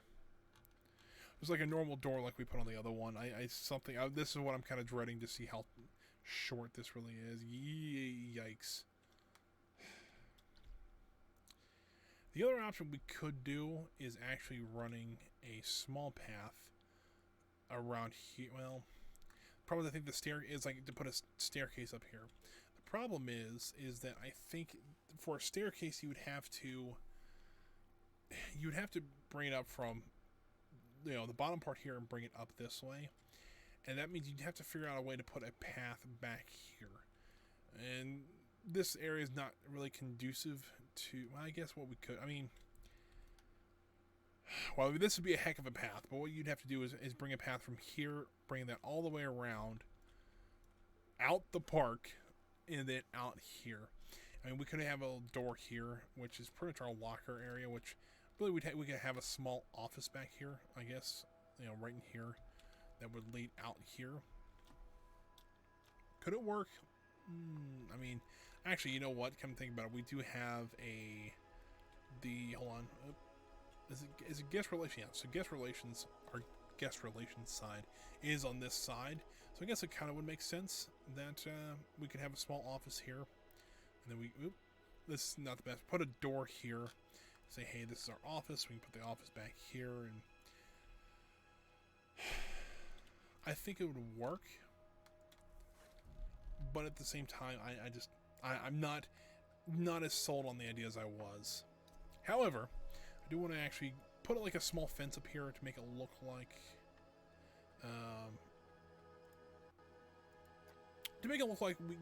There's like a normal door like we put on the other one. This is what I'm kind of dreading to see how short this really is. Yikes. The other option we could do is actually running a small path around here. Well, probably I think the stair is like to put a staircase up here. The problem is that I think for a staircase you would have to bring it up from, you know, the bottom part here and bring it up this way, and that means you'd have to figure out a way to put a path back here, and this area is not really conducive to, well, I guess what we could, I mean, well, this would be a heck of a path, but what you'd have to do is bring a path from here, bring that all the way around, out the park, and then out here. I mean, we could have a door here, which is pretty much our locker area, which really we could have a small office back here, I guess, you know, right in here, that would lead out here. Could it work? I mean, actually, you know what? Come think about it, we do have hold on. Is it guest relations? Yeah, so guest relations, our guest relations side is on this side. So I guess it kind of would make sense that we could have a small office here. And then this is not the best. Put a door here. Say, hey, this is our office. We can put the office back here. And I think it would work. But at the same time, I'm not as sold on the idea as I was. However, I do want to actually put like a small fence up here to make it look like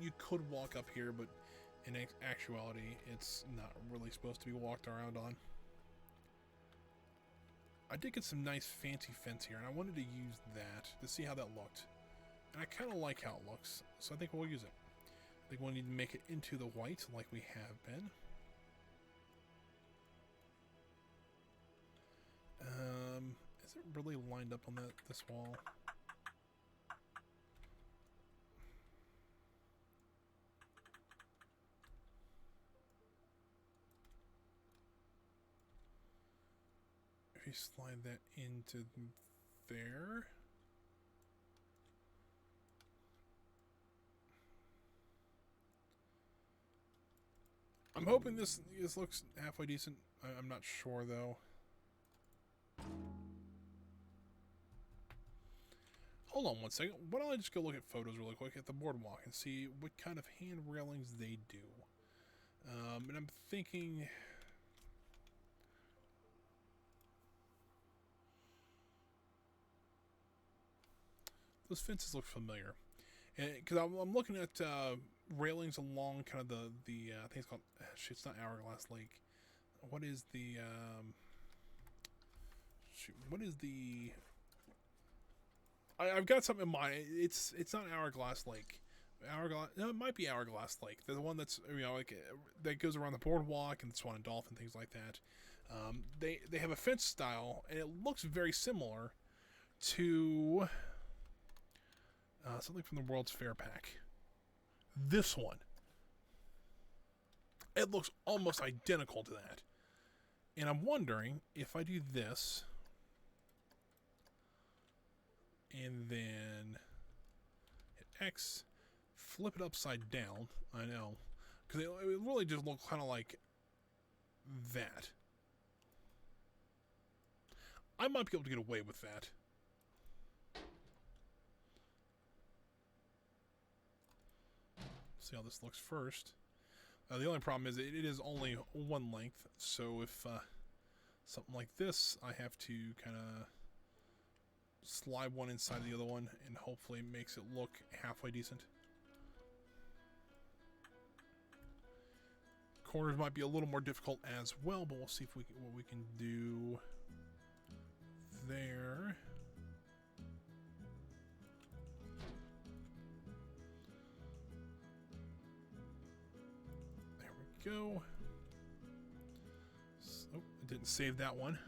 you could walk up here, but in actuality it's not really supposed to be walked around on. I did get some nice fancy fence here, and I wanted to use that to see how that looked, and I kind of like how it looks, so I think we'll use it. I think we'll need to make it into the white like we have been. Is it really lined up on this wall? If you slide that into there. I'm hoping this looks halfway decent. I'm not sure though. Hold on one second. Why don't I just go look at photos really quick at the boardwalk and see what kind of hand railings they do. And I'm thinking, those fences look familiar, because I'm looking at railings along kind of the I think it's called, it's not Hourglass Lake. What is the what is the? I've got something in mind. It's not Hourglass Lake. No, it might be Hourglass Lake. The one that's, you know, like that goes around the boardwalk and the Swan and Dolphin, things like that. They have a fence style, and it looks very similar to something from the World's Fair pack. This one. It looks almost identical to that. And I'm wondering if I do this, and then hit X, flip it upside down. I know, because it really just looks kind of like that. I might be able to get away with that. See how this looks first. The only problem is it is only one length, so if something like this, I have to kind of slide one inside the other one, and hopefully it makes it look halfway decent. Corners might be a little more difficult as well, but we'll see if what we can do there. There we go. Oh, I didn't save that one.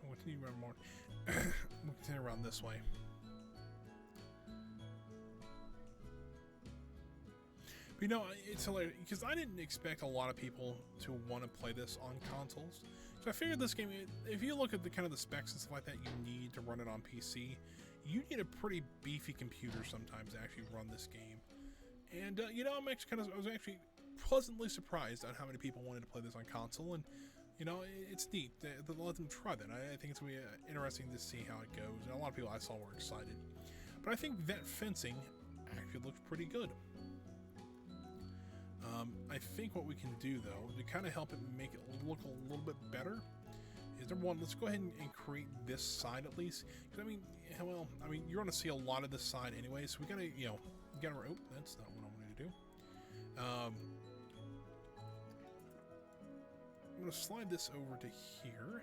We'll continue around more. We'll continue around this way. But you know, it's hilarious because I didn't expect a lot of people to want to play this on consoles. So I figured this game, if you look at the kind of the specs and stuff like that you need to run it on PC, you need a pretty beefy computer sometimes to actually run this game. And you know, I was actually pleasantly surprised at how many people wanted to play this on console, and you know, it's neat to let them try that. I think it's going to be interesting to see how it goes, and a lot of people I saw were excited. But I think that fencing actually looks pretty good. I think what we can do, though, to kind of help it make it look a little bit better, is number one, let's go ahead and create this side at least. Because I mean, well, you're going to see a lot of this side anyway, so we got to, you know, oh, that's not what I wanted to do. I'm going to slide this over to here.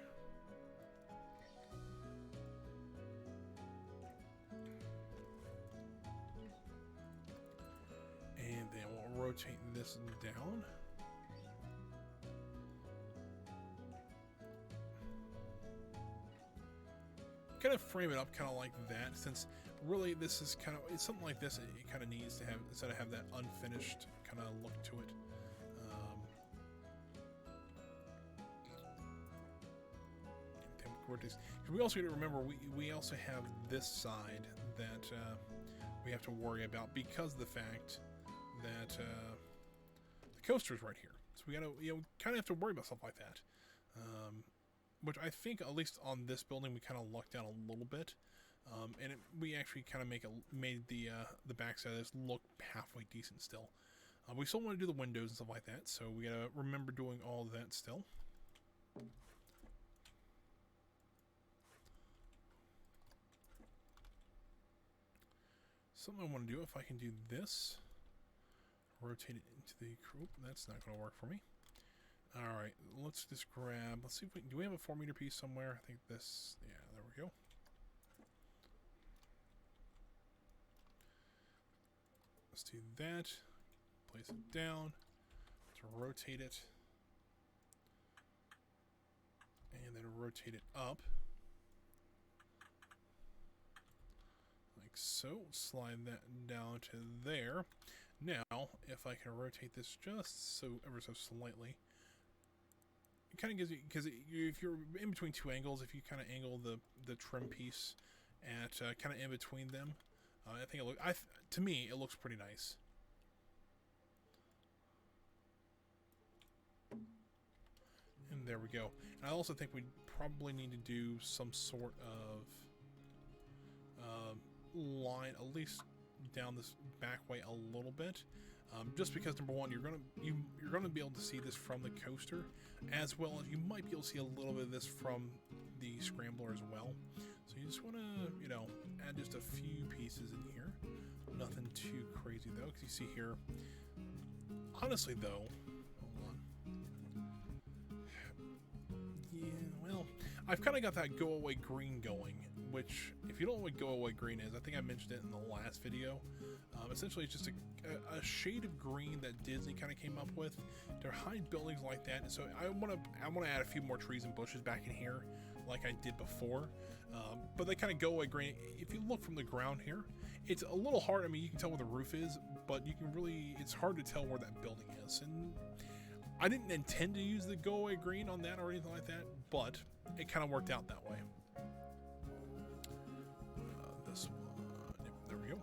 And then we'll rotate this down. Kind of frame it up kind of like that, since really this is kind of, it's something like this, it kind of needs to have, instead of have that unfinished kind of look to it. We also need to remember we also have this side that we have to worry about because of the fact that the coaster's right here. So we gotta, you know, kind of have to worry about stuff like that. Which I think, at least on this building, we kind of lucked out a little bit, and we actually kind of made the backside of this look halfway decent still. We still want to do the windows and stuff like that, so we gotta remember doing all of that still. Something I want to do, if I can do this, rotate it into the, oh, that's not going to work for me. All right, let's just grab, let's see if we, do we have a 4-meter piece somewhere? I think this, yeah, there we go. Let's do that, place it down, let's rotate it, and then rotate it up. So, slide that down to there. Now, if I can rotate this just so ever so slightly, it kind of gives you, because if you're in between two angles, if you kind of angle the trim piece at kind of in between them, I think to me it looks pretty nice. And there we go. And I also think we probably need to do some sort of line, at least down this back way a little bit, just because number one, you're gonna be able to see this from the coaster, as well as you might be able to see a little bit of this from the scrambler as well. So you just want to, you know, add just a few pieces in here. Nothing too crazy though, because you see here. Honestly though, hold on. Yeah, well, I've kind of got that go away green going, which, if you don't know what go away green is, I think I mentioned it in the last video. Essentially, it's just a shade of green that Disney kind of came up with to hide buildings like that. And so I want to add a few more trees and bushes back in here, like I did before. But they kind of go away green. If you look from the ground here, it's a little hard. I mean, you can tell where the roof is, but you can really, it's hard to tell where that building is. And I didn't intend to use the go away green on that or anything like that, but it kind of worked out that way. This one, yep, there we go.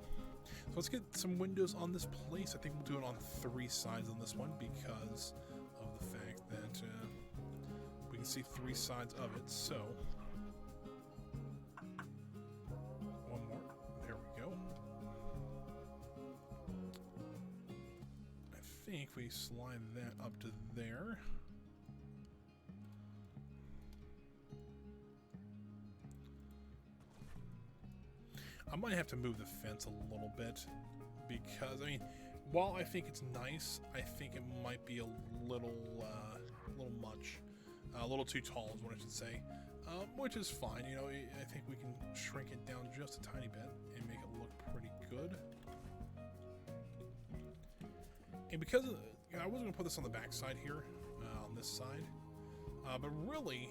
So let's get some windows on this place. I think we'll do it on 3 sides on this one because of the fact that we can see 3 sides of it. So one more. There we go. I think we slide that up to there. I might have to move the fence a little bit because, I mean, while I think it's nice, I think it might be a little much, a little too tall is what I should say, which is fine. You know, I think we can shrink it down just a tiny bit and make it look pretty good. And because of, you know, I wasn't going to put this on the back side here, on this side, but really,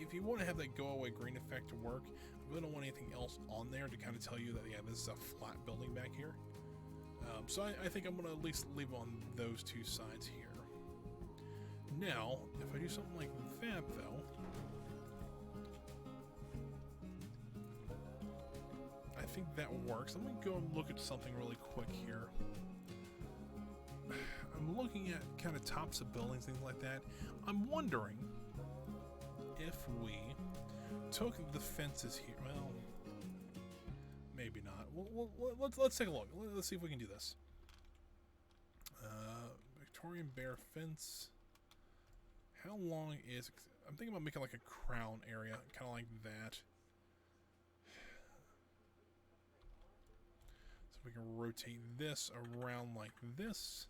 if you want to have that go away green effect to work, I really don't want anything else on there to kind of tell you that, yeah, this is a flat building back here. So I think I'm going to at least leave on those two sides here. Now, if I do something like that, though, I think that works. Let me go and look at something really quick here. I'm looking at kind of tops of buildings, things like that. I'm wondering if we took the fences here. Well, maybe not. Let's take a look. Let's see if we can do this. Victorian bear fence. How long is... I'm thinking about making like a crown area, kind of like that. So we can rotate this around like this.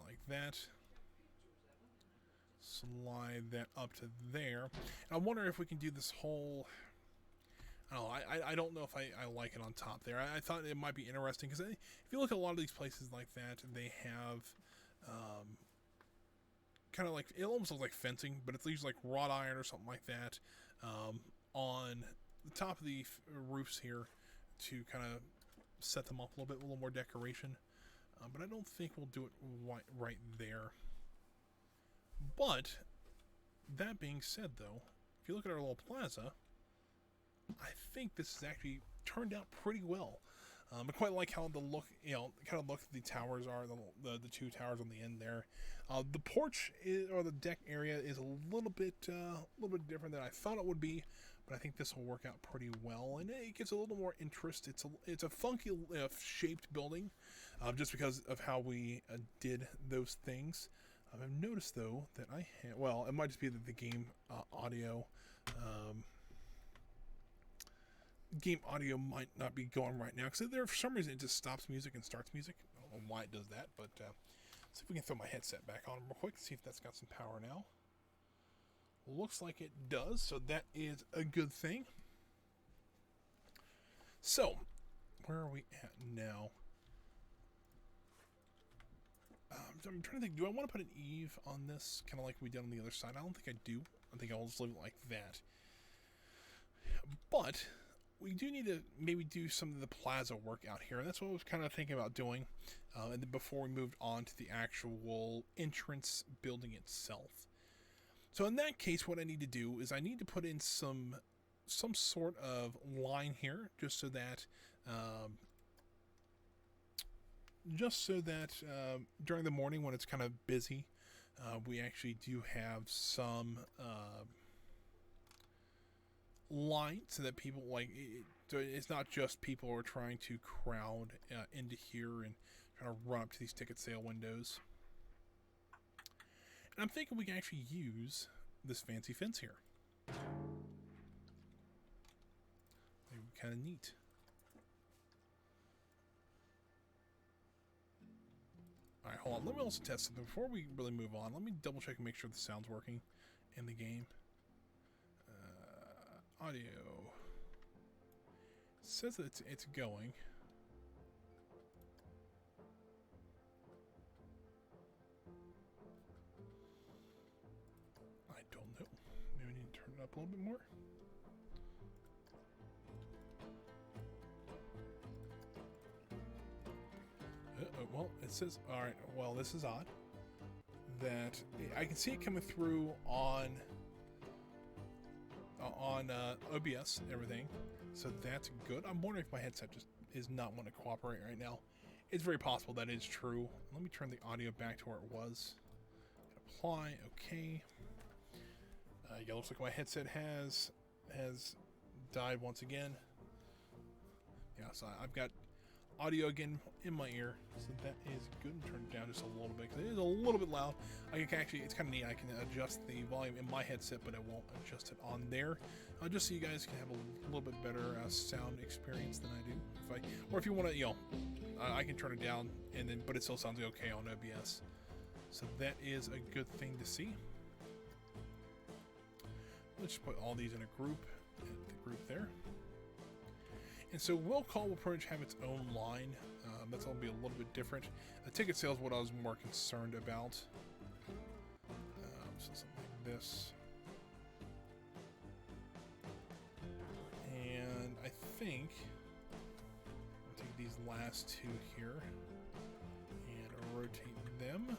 Like that. Slide that up to there. And I wonder if we can do this whole... I don't know, I don't know if I like it on top there. I thought it might be interesting, because if you look at a lot of these places like that, they have... kind of like, it almost looks like fencing, but it's usually like wrought iron or something like that on the top of the roofs here to kind of set them up a little more decoration. But I don't think we'll do it right there. But that being said, though, if you look at our little plaza, I think this has actually turned out pretty well. I quite like how the look, kind of look the towers are, the two towers on the end there. The porch or the deck area is a little bit different than I thought it would be, but I think this will work out pretty well, and it gives a little more interest. It's a funky shaped building, just because of how we did those things. I've noticed though that well, it might just be that the game audio. Game audio might not be going right now, because for some reason it just stops music and starts music. I don't know why it does that, but see if we can throw my headset back on real quick, see if that's got some power now. Looks like it does, so that is a good thing. So, where are we at now? I'm trying to think, do I want to put an eave on this, kind of like we did on the other side? I don't think I do. I think I'll just leave it like that. But we do need to maybe do some of the plaza work out here, and that's what I was kind of thinking about doing, and then before we moved on to the actual entrance building itself. So in that case, what I need to do is I need to put in some sort of line here, just so that during the morning when it's kind of busy, we actually do have some line, so that people it's not just people who are trying to crowd into here and kind of run up to these ticket sale windows. And I'm thinking we can actually use this fancy fence here. Maybe kind of neat. Alright, hold on. Let me also test something before we really move on. Let me double check and make sure the sound's working in the game. Audio. It says that it's going. I don't know. Maybe we need to turn it up a little bit more. Well, it says, alright, well, this is odd. That I can see it coming through on OBS and everything, so that's good. I'm wondering if my headset just is not wanting to cooperate right now. It's very possible that is true. Let me turn the audio back to where it was. Apply, okay. Yeah, looks like my headset has died once again. Yeah, so I've got audio again in my ear, so that is good. And turn it down just a little bit, because it is a little bit loud. I can actually, it's kind of neat, I can adjust the volume in my headset, but I won't adjust it on there, just so you guys can have a little bit better sound experience than I do. Or if you want to, I can turn it down, and then, but it still sounds okay on OBS. So that is a good thing to see. Let's just put all these in a group, the group there. And so Will Call will pretty much have its own line. That's going to be a little bit different. The ticket sales is what I was more concerned about. So something like this. And I think I'll take these last two here and rotate them.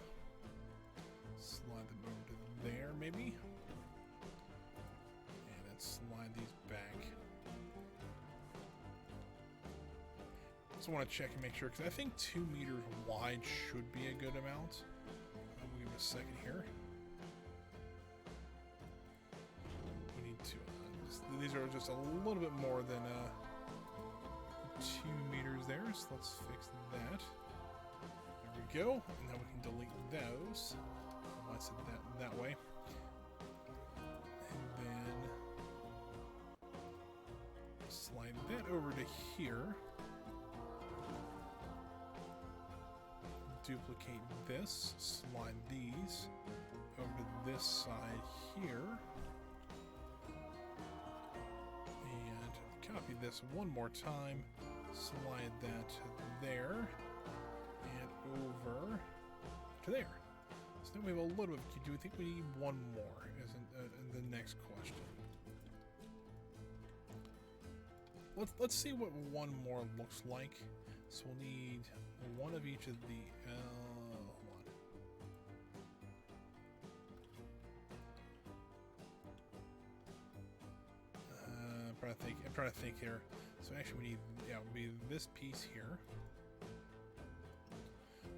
Slide them over to there, maybe. And then slide these back. Also want to check and make sure, because I think 2 meters wide should be a good amount. We'll give it a second here. We need to, these are just a little bit more than 2 meters there, so let's fix that. There we go, and now we can delete those. I said that way. And then slide that over to here. Duplicate this, slide these over to this side here. And copy this one more time. Slide that there. And over to there. So then we have a little bit. Do we think we need one more? Is the next question. Let's see what one more looks like. So we'll need one of each of the. Hold on. I'm trying to think here. So actually, we need it would be this piece here.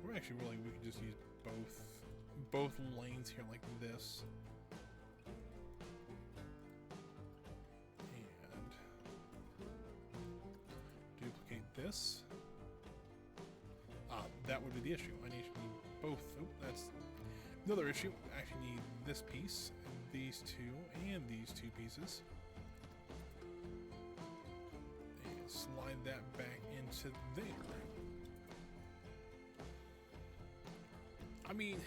Or actually, really, we could just use both lanes here like this. And duplicate this. That would be the issue. I need to need both. Oh, that's another issue. I actually need this piece, these two, and these two pieces. And slide that back into there. I mean,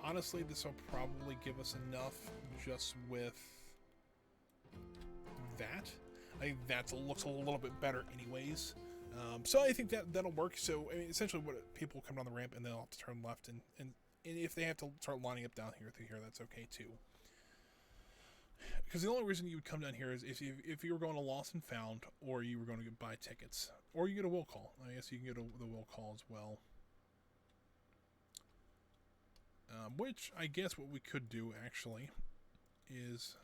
honestly, this will probably give us enough just with that. I think that looks a little bit better anyways. So I think that'll work. So I mean, essentially, what people come down the ramp and they'll have to turn left, and if they have to start lining up down here through here, that's okay too. Because the only reason you would come down here is if you were going to Lost and Found, or you were going to buy tickets, or you get a will call. I guess you can get the will call as well. Which I guess what we could do actually is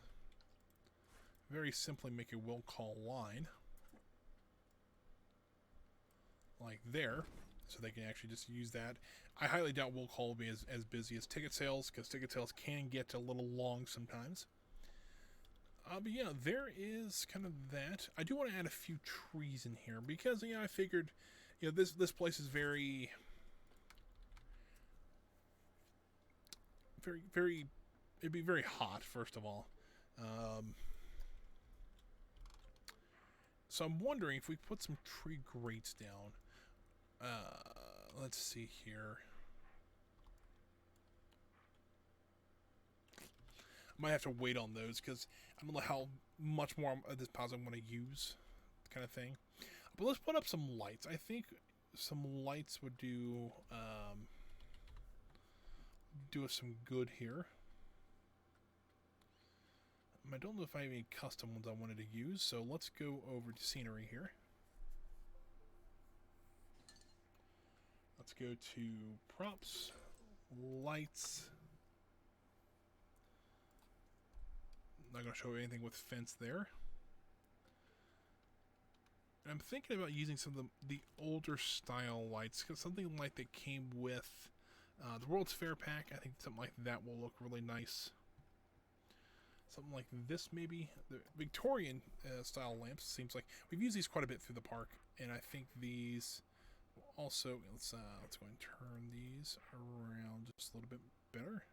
very simply make a will call line. Like there, so they can actually just use that. I highly doubt will call will be as busy as ticket sales, because ticket sales can get a little long sometimes. But yeah, there is kind of that. I do want to add a few trees in here, because I figured, this place is very, very, it'd be very hot, first of all. So I'm wondering if we put some tree grates down. Let's see here. I might have to wait on those because I don't know how much more of this pause I'm going to use, kind of thing. But let's put up some lights. I think some lights would do us some good here. I don't know if I have any custom ones I wanted to use, so let's go over to scenery here. Let's go to props, lights. I'm not going to show anything with fence there. And I'm thinking about using some of the older style lights, because something like that came with the World's Fair pack. I think something like that will look really nice. Something like this, maybe. The Victorian style lamps, seems like we've used these quite a bit through the park, and I think these also, let's go and turn these around just a little bit better.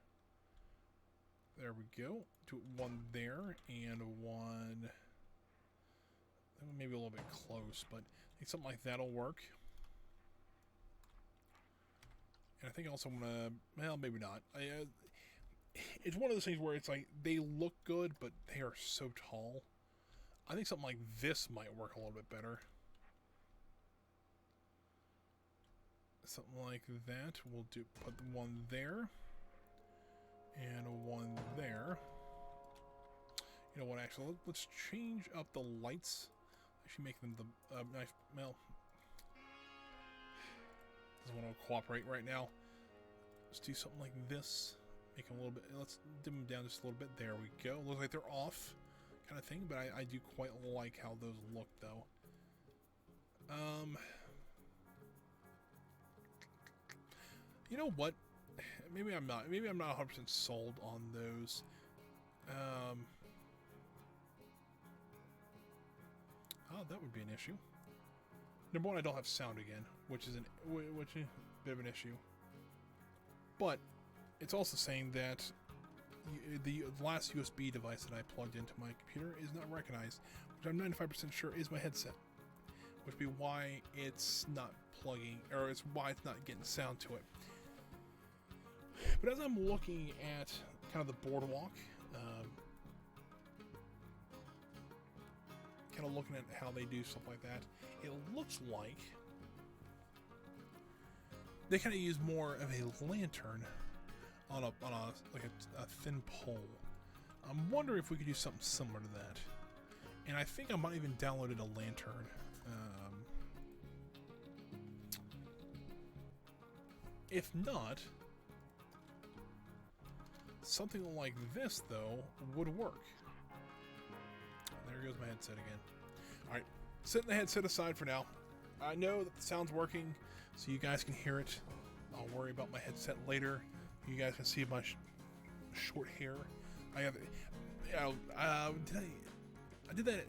There we go. Do one there and one maybe a little bit close, but I think something like that'll work. And I think I also want to, well, maybe not. It's one of those things where it's like they look good, but they are so tall. I think something like this might work a little bit better. Something like that. We'll put one there and one there. You know what? Actually, let's change up the lights. Actually, make them the nice. Well, doesn't want to cooperate right now. Let's do something like this. Make them a little bit. Let's dim them down just a little bit. There we go. Looks like they're off, kind of thing. But I do quite like how those look, though. You know what? Maybe I'm not. Maybe I'm not 100% sold on those. Oh, that would be an issue. Number one, I don't have sound again, which is a bit of an issue. But it's also saying that the last USB device that I plugged into my computer is not recognized, which I'm 95% sure is my headset, which would be why it's not plugging, or it's why it's not getting sound to it. But as I'm looking at kind of the boardwalk, kind of looking at how they do stuff like that, it looks like they kind of use more of a lantern on a thin pole. I'm wondering if we could do something similar to that. And I think I might even downloaded a lantern. If not, something like this, though, would work. There goes my headset again. Alright, setting the headset aside for now. I know that the sound's working, so you guys can hear it. I'll worry about my headset later. You guys can see my short hair. I have... I did that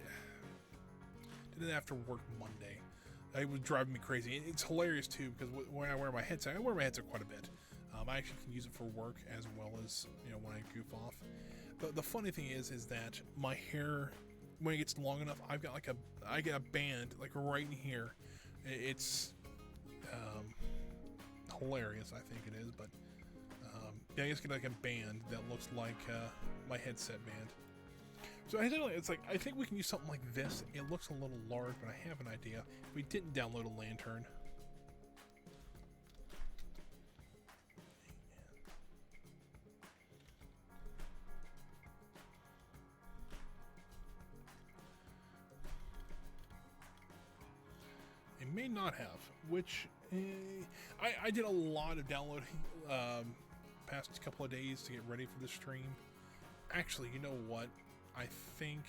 after work Monday. It was driving me crazy. It's hilarious, too, because when I wear my headset, I wear my headset quite a bit. I actually can use it for work as well as, you know, when I goof off. The funny thing is that my hair, when it gets long enough, I get a band like right in here. It's hilarious, I think it is, but yeah, I just get like a band that looks like my headset band. So I think we can use something like this. It looks a little large, but I have an idea. We didn't download a lantern. It may not have, which I did a lot of downloading past couple of days to get ready for the stream. Actually, you know what? I think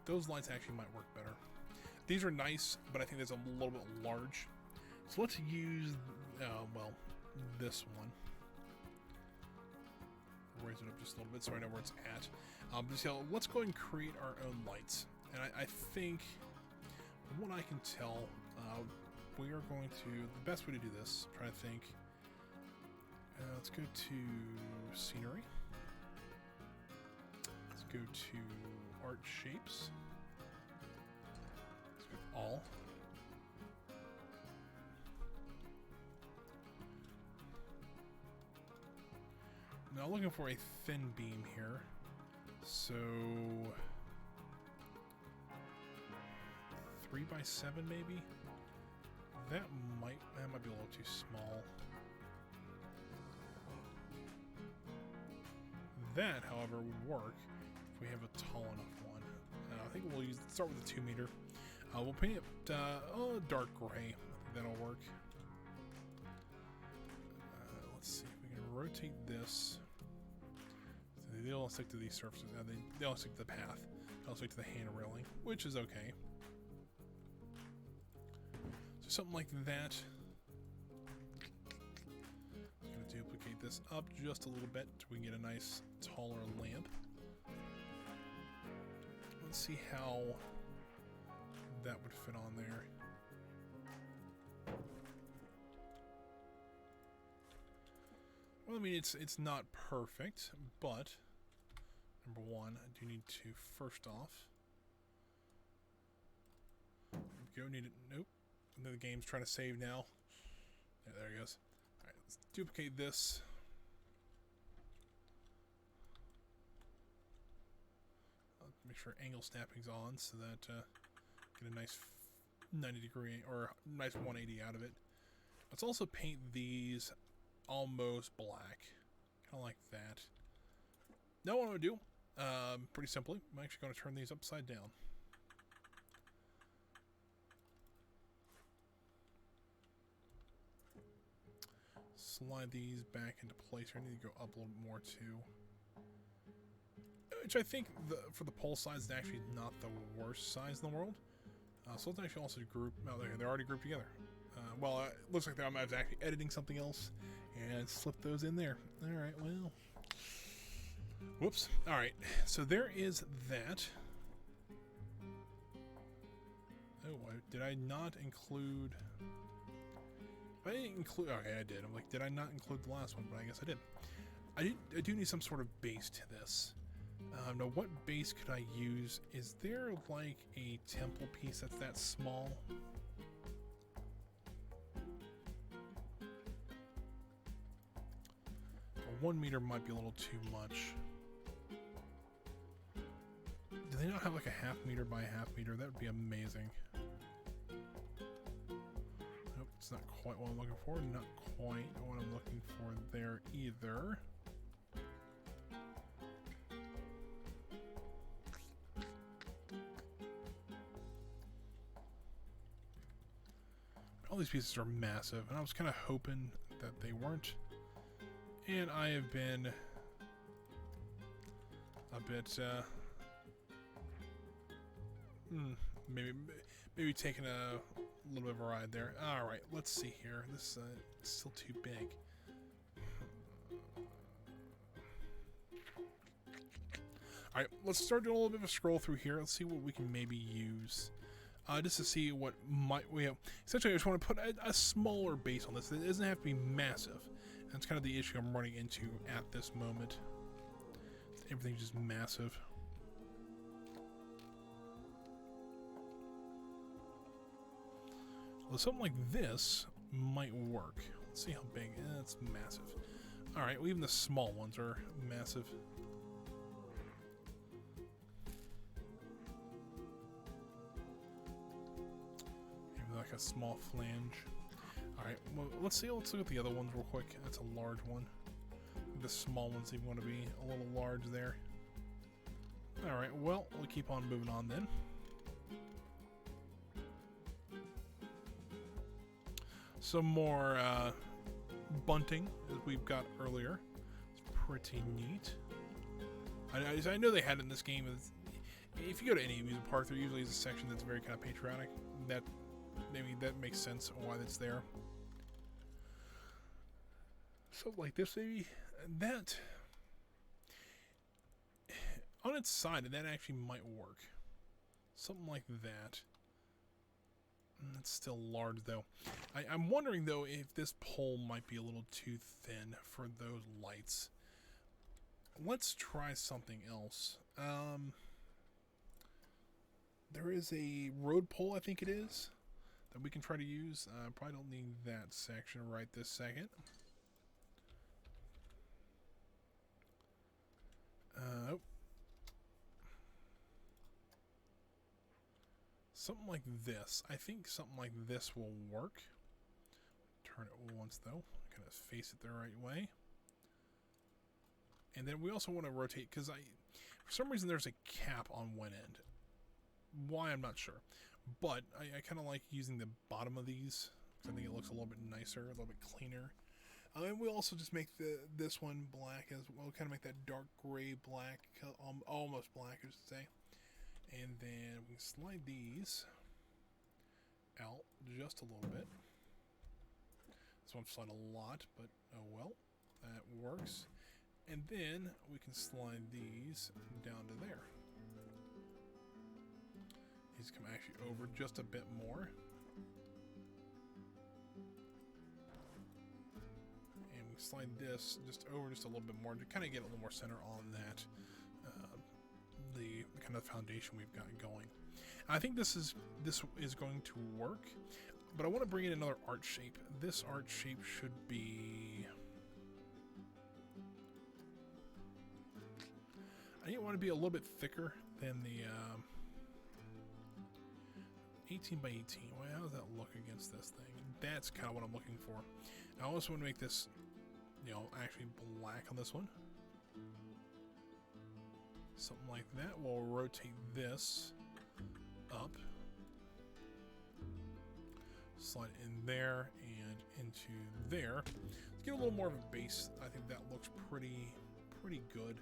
those lights actually might work better. These are nice, but I think that's a little bit large. So let's use, well, this one. Raise it up just a little bit so I know where it's at. So let's go ahead and create our own lights. And I think, from what I can tell, we are going to, the best way to do this, I'm trying to think, let's go to scenery. Let's go to art shapes. Let's go to all. Now looking for a thin beam here. So 3x7 maybe? That might be a little too small. That, however, would work if we have a tall enough one. I think we'll start with a 2 meter. We'll paint it dark gray. I think that'll work. Let's see if we can rotate this. So they don't stick to these surfaces. They don't stick to the path. They don't stick to the hand railing, which is okay. So something like that. I'm going to duplicate this up just a little bit so we can get a nice taller lamp. Let's see how that would fit on there. Well, I mean, it's not perfect, but number one, I do need to first off. There we go. Need it. Nope. And then the game's trying to save now. Yeah, there it goes. All right, let's duplicate this. Make sure angle snapping's on so that get a nice 90 degree or nice 180 out of it. Let's also paint these almost black, kind of like that. Now what I'm going to do, pretty simply, I'm actually going to turn these upside down. slide these back into place here. I need to go up a little bit more too. Which I think for the pole size is actually not the worst size in the world. So let's actually also group. Oh, they're already grouped together. Well, it looks like I was actually editing something else and slipped those in there. All right, well. Whoops. All right, so there is that. Oh, did I not include? I didn't include. Okay, I did. I'm like, did I not include the last one? But I guess I did. I do need some sort of base to this. Now, what base could I use? Is there like a temple piece that's that small? 1 meter might be a little too much. Do they not have like a ½ meter by ½ meter? That would be amazing. Nope, it's not quite what I'm looking for. Not quite what I'm looking for there either. All these pieces are massive, and I was kind of hoping that they weren't. And I have been a bit, maybe taking a little bit of a ride there. All right, let's see here. This is still too big. All right, let's start doing a little bit of a scroll through here. Let's see what we can maybe use. Just to see what might we have. Essentially, I just want to put a smaller base on this. It doesn't have to be massive. That's kind of the issue I'm running into at this moment. Everything's just massive. Well, something like this might work. Let's see how big. It's massive. All right, well, even the small ones are massive. Maybe like a small flange. Alright, well, let's look at the other ones real quick. That's a large one. The small ones even want to be a little large there. Alright, well, we'll keep on moving on then. Some more bunting as we've got earlier. It's pretty neat. I know they had it in this game. If you go to any amusement park, there usually is a section that's very kind of patriotic. Maybe that makes sense why that's there. Something like this, maybe. That on its side, that actually might work. Something like that. It's still large, though. I'm wondering, though, if this pole might be a little too thin for those lights. Let's try something else. There is a road pole, I think it is, that we can try to use. Probably don't need that section right this second. Oh. Something like this. I think something like this will work. Turn it once, though. Kind of face it the right way. And then we also want to rotate, because for some reason there's a cap on one end. Why, I'm not sure. But I kind of like using the bottom of these. I think it looks a little bit nicer, a little bit cleaner. And we also just make this one black as well. Kind of make that dark gray black, almost black, I should say. And then we can slide these out just a little bit. This one slide a lot, but oh well, that works. And then we can slide these down to there. These come actually over just a bit more. And we slide this just over just a little bit more to kind of get a little more center on that, the kind of foundation we've got going. I think this is going to work, but I want to bring in another art shape. This art shape should be... I think I want to be a little bit thicker than the 18 by 18. Well, how does that look against this thing? That's kind of what I'm looking for. I also want to make this, actually black on this one. Something like that. We'll rotate this up. Slide in there and into there. Give a little more of a base. I think that looks pretty good.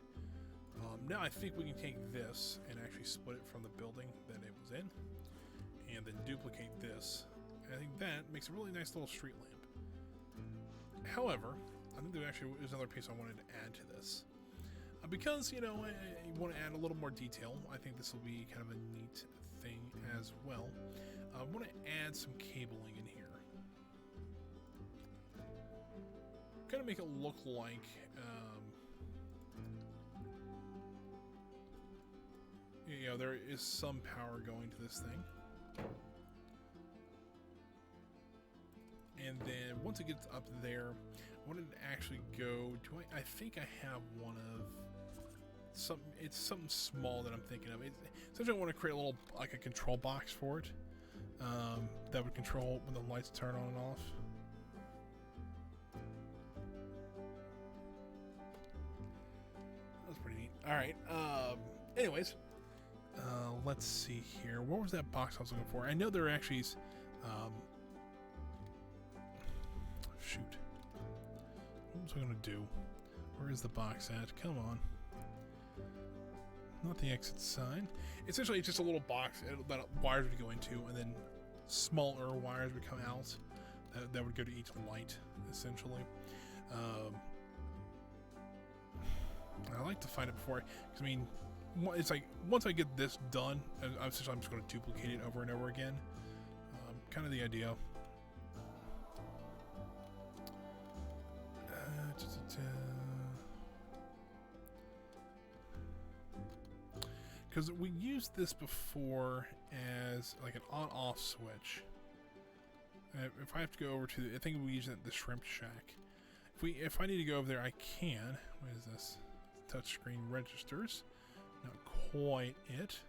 Now I think we can take this and actually split it from the building that it was in, and then duplicate this. And I think that makes a really nice little street lamp. However, I think there actually is another piece I wanted to add to this. Because, you know, I want to add a little more detail. I think this will be kind of a neat thing as well. I want to add some cabling in here. Kind of make it look like you know, there is some power going to this thing. And then once it gets up there, I want it to actually go. I think I have one of something. It's something small that I'm thinking of. Essentially, I want to create a little, like a control box for it that would control when the lights turn on and off. That's pretty neat. All right. Anyways, let's see here. What was that box I was looking for? I know there actually is. Shoot. What was I going to do? Where is the box at? Come on. Not the exit sign. Essentially, it's just a little box that wires would go into, and then smaller wires would come out that would go to each light, essentially. I like to find it before, because I mean, it's like once I get this done, I'm just going to duplicate it over and over again. Kind of the idea. Because we used this before as like an on-off switch. If I have to go over to I think we use it at the shrimp shack. If I need to go over there, I can. What is this? Touchscreen registers. Not quite it.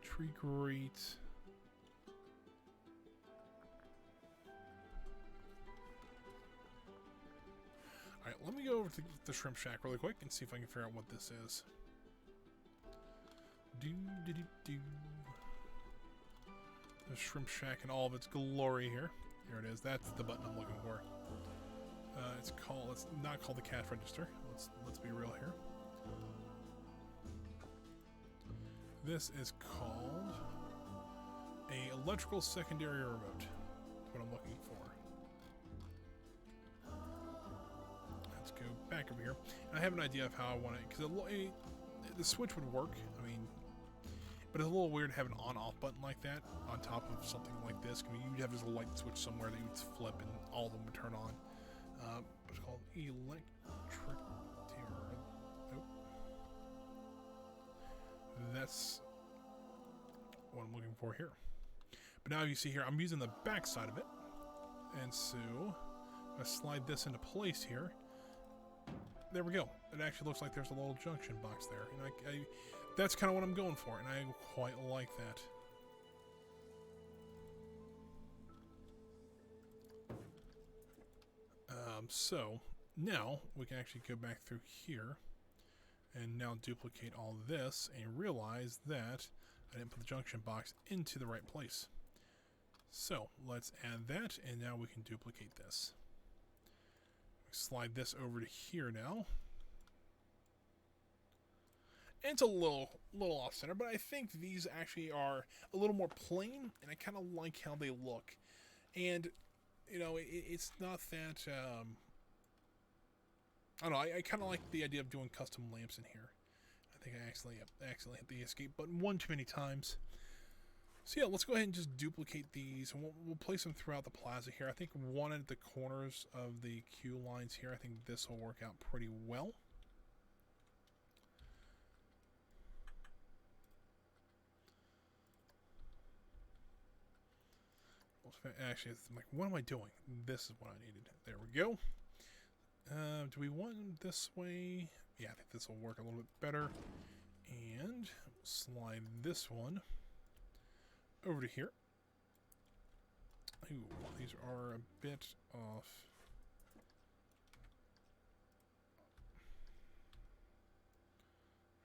Tree grate. Alright, let me go over to the shrimp shack really quick and see if I can figure out what this is. Do. The shrimp shack in all of its glory here. Here it is. That's the button I'm looking for. It's not called the cash register. Let's be real here. This is called a electrical secondary remote. That's what I'm looking for. Let's go back over here. And I have an idea of how I want it, because the switch would work. I mean, but it's a little weird to have an on-off button like that on top of something like this. I mean, you'd have this light switch somewhere that you would flip and all of them would turn on. It's called electric. Nope. That's what I'm looking for here. But now you see here, I'm using the back side of it, and so I slide this into place here. There we go. It actually looks like there's a little junction box there, and that's kind of what I'm going for, and I quite like that. So now we can actually go back through here and now duplicate all this and realize that I didn't put the junction box into the right place. So let's add that, and now we can duplicate this. Slide this over to here now. And it's a little off center, but I think these actually are a little more plain, and I kind of like how they look. And you know, it's not that I don't know. I kind of like the idea of doing custom lamps in here. I think I accidentally hit the escape button one too many times. So yeah, let's go ahead and just duplicate these, and we'll place them throughout the plaza here. I think one at the corners of the queue lines here. I think this will work out pretty well. Actually, it's like, what am I doing? This is what I needed. There we go. Do we want them this way? Yeah, I think this will work a little bit better. And slide this one over to here. Ooh, these are a bit off.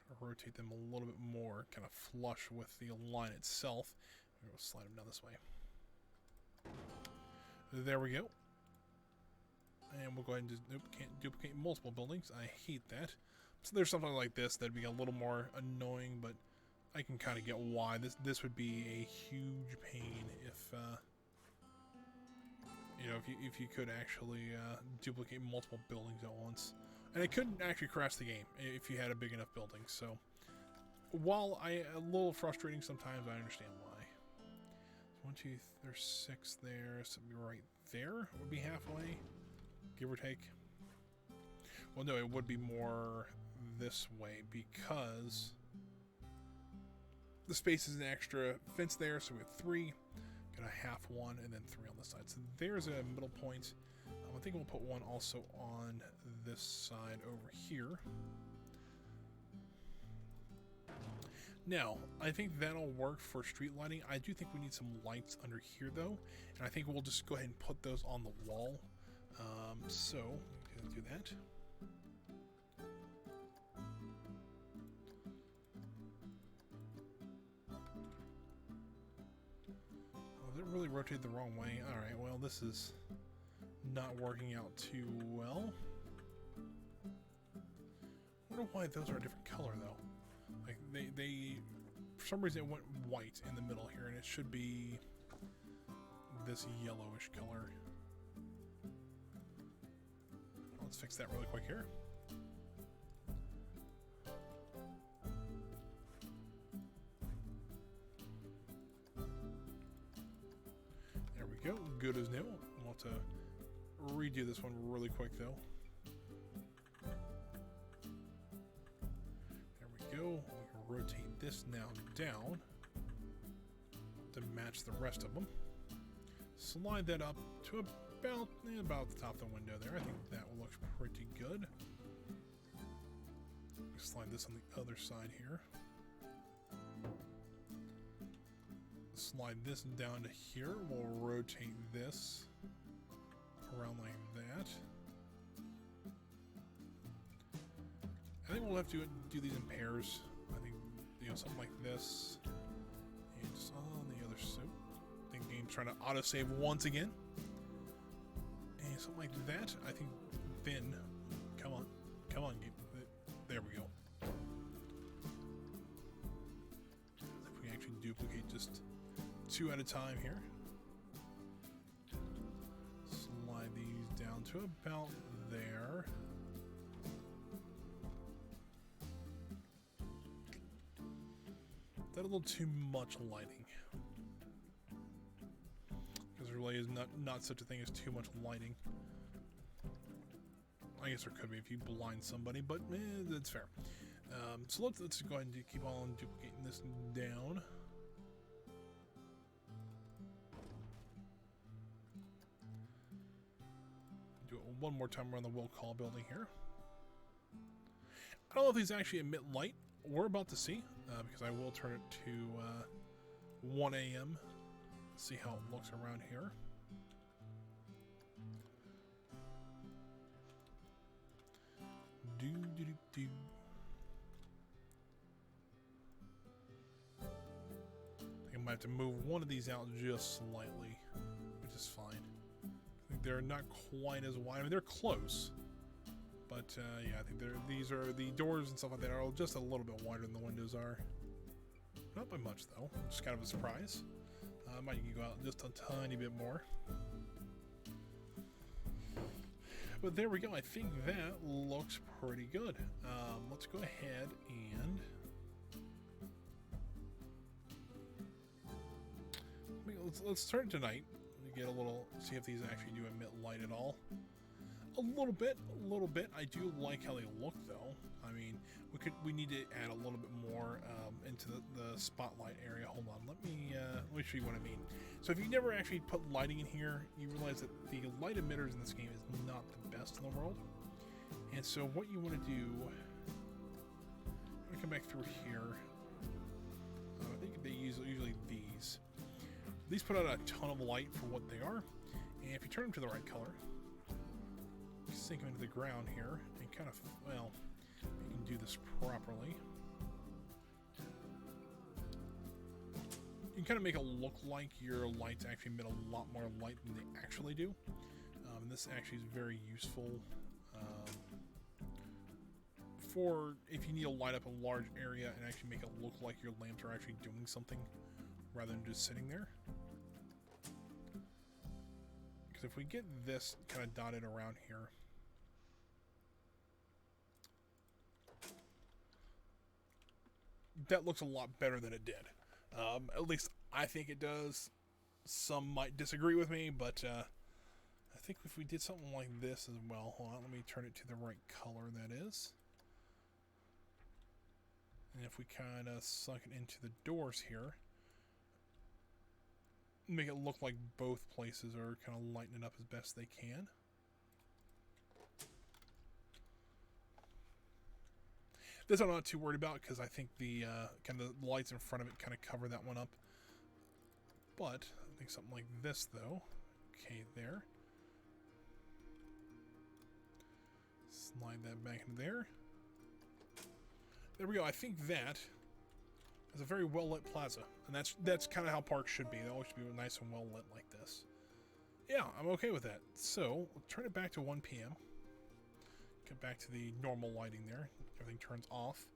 I'll rotate them a little bit more, kind of flush with the line itself. We'll slide them down this way. There we go. And we'll go ahead and just, nope, can't duplicate multiple buildings. I hate that. So there's something like this that'd be a little more annoying, but I can kind of get why. This would be a huge pain if, you know, if you could actually duplicate multiple buildings at once. And it couldn't actually crash the game if you had a big enough building. So while a little frustrating sometimes, I understand why. 1, 2, there's 6 there. So right there would be halfway, give or take. Well, no, it would be more this way because the space is an extra fence there. So we have 3, got a half one, and then 3 on this side. So there's a middle point. I think we'll put one also on this side over here. Now, I think that'll work for street lighting. I do think we need some lights under here, though, and I think we'll just go ahead and put those on the wall. So, let's do that. Oh, that really rotated the wrong way. All right, well, this is not working out too well. I wonder why those are a different color, though. Like, they for some reason it went white in the middle here, and it should be this yellowish color. Let's fix that really quick here. There we go, good as new. We'll have to redo this one really quick, though. There we go. We can rotate this now down to match the rest of them. Slide that up to about the top of the window there. I think that looks pretty good. Slide this on the other side here. Slide this down to here. We'll rotate this around like that. I think we'll have to do these in pairs. I think, you know, something like this. And just on the other side. I think the game's trying to autosave once again. And something like that. I think then. Come on. Come on, game. There we go. If we actually duplicate just 2 at a time here. Slide these down to about there. That a little too much lighting. Because there really is not such a thing as too much lighting. I guess there could be if you blind somebody, but that's fair. So let's go ahead and keep on duplicating this down. Do it one more time around the will call building here. I don't know if these actually emit light. We're about to see, because I will turn it to 1 a.m. See how it looks around here. Do. I think I might have to move one of these out just slightly, which is fine. I think they're not quite as wide. I mean, they're close. But, yeah, I think these are the doors and stuff like that are just a little bit wider than the windows are. Not by much, though. Just kind of a surprise. Might go out just a tiny bit more. But there we go. I think that looks pretty good. Let's go ahead and... Let's start tonight. Get a little... See if these actually do emit light at all. A little bit. I do like how they look, though. I mean, we need to add a little bit more into the spotlight area. Hold on, let me show you what I mean. So if you never actually put lighting in here, you realize that the light emitters in this game is not the best in the world. And so what you want to do, I'm gonna come back through here. I think they use usually these. These put out a ton of light for what they are, and if you turn them to the right color, sink them into the ground here and kind of, well, you can do this properly. You can kind of make it look like your lights actually emit a lot more light than they actually do. And this actually is very useful for if you need to light up a large area and actually make it look like your lamps are actually doing something rather than just sitting there. Because if we get this kind of dotted around here, that looks a lot better than it did. At least I think it does. Some might disagree with me, but I think if we did something like this as well, hold on, let me turn it to the right color that is. And if we kind of suck it into the doors here, make it look like both places are kind of lighting it up as best they can. This I'm not too worried about because I think the kind of the lights in front of it kind of cover that one up. But I think something like this though, okay, there. Slide that back into there. There we go. I think that is a very well lit plaza, and that's kind of how parks should be. They always should be nice and well lit like this. Yeah, I'm okay with that. So we'll turn it back to 1 p.m. Get back to the normal lighting there. Everything turns off.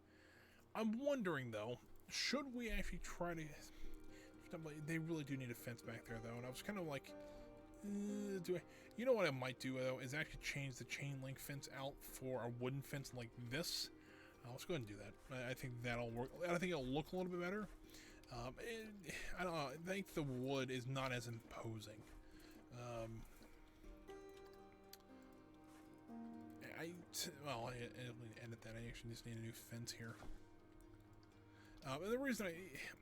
I'm wondering though, should we actually try to? They really do need a fence back there though, and I was kind of like, do I? You know what I might do though is actually change the chain link fence out for a wooden fence like this. Let's go ahead and do that. I think that'll work. I think it'll look a little bit better. I don't know. I think the wood is not as imposing. Well, I edit that. I actually just need a new fence here. And the reason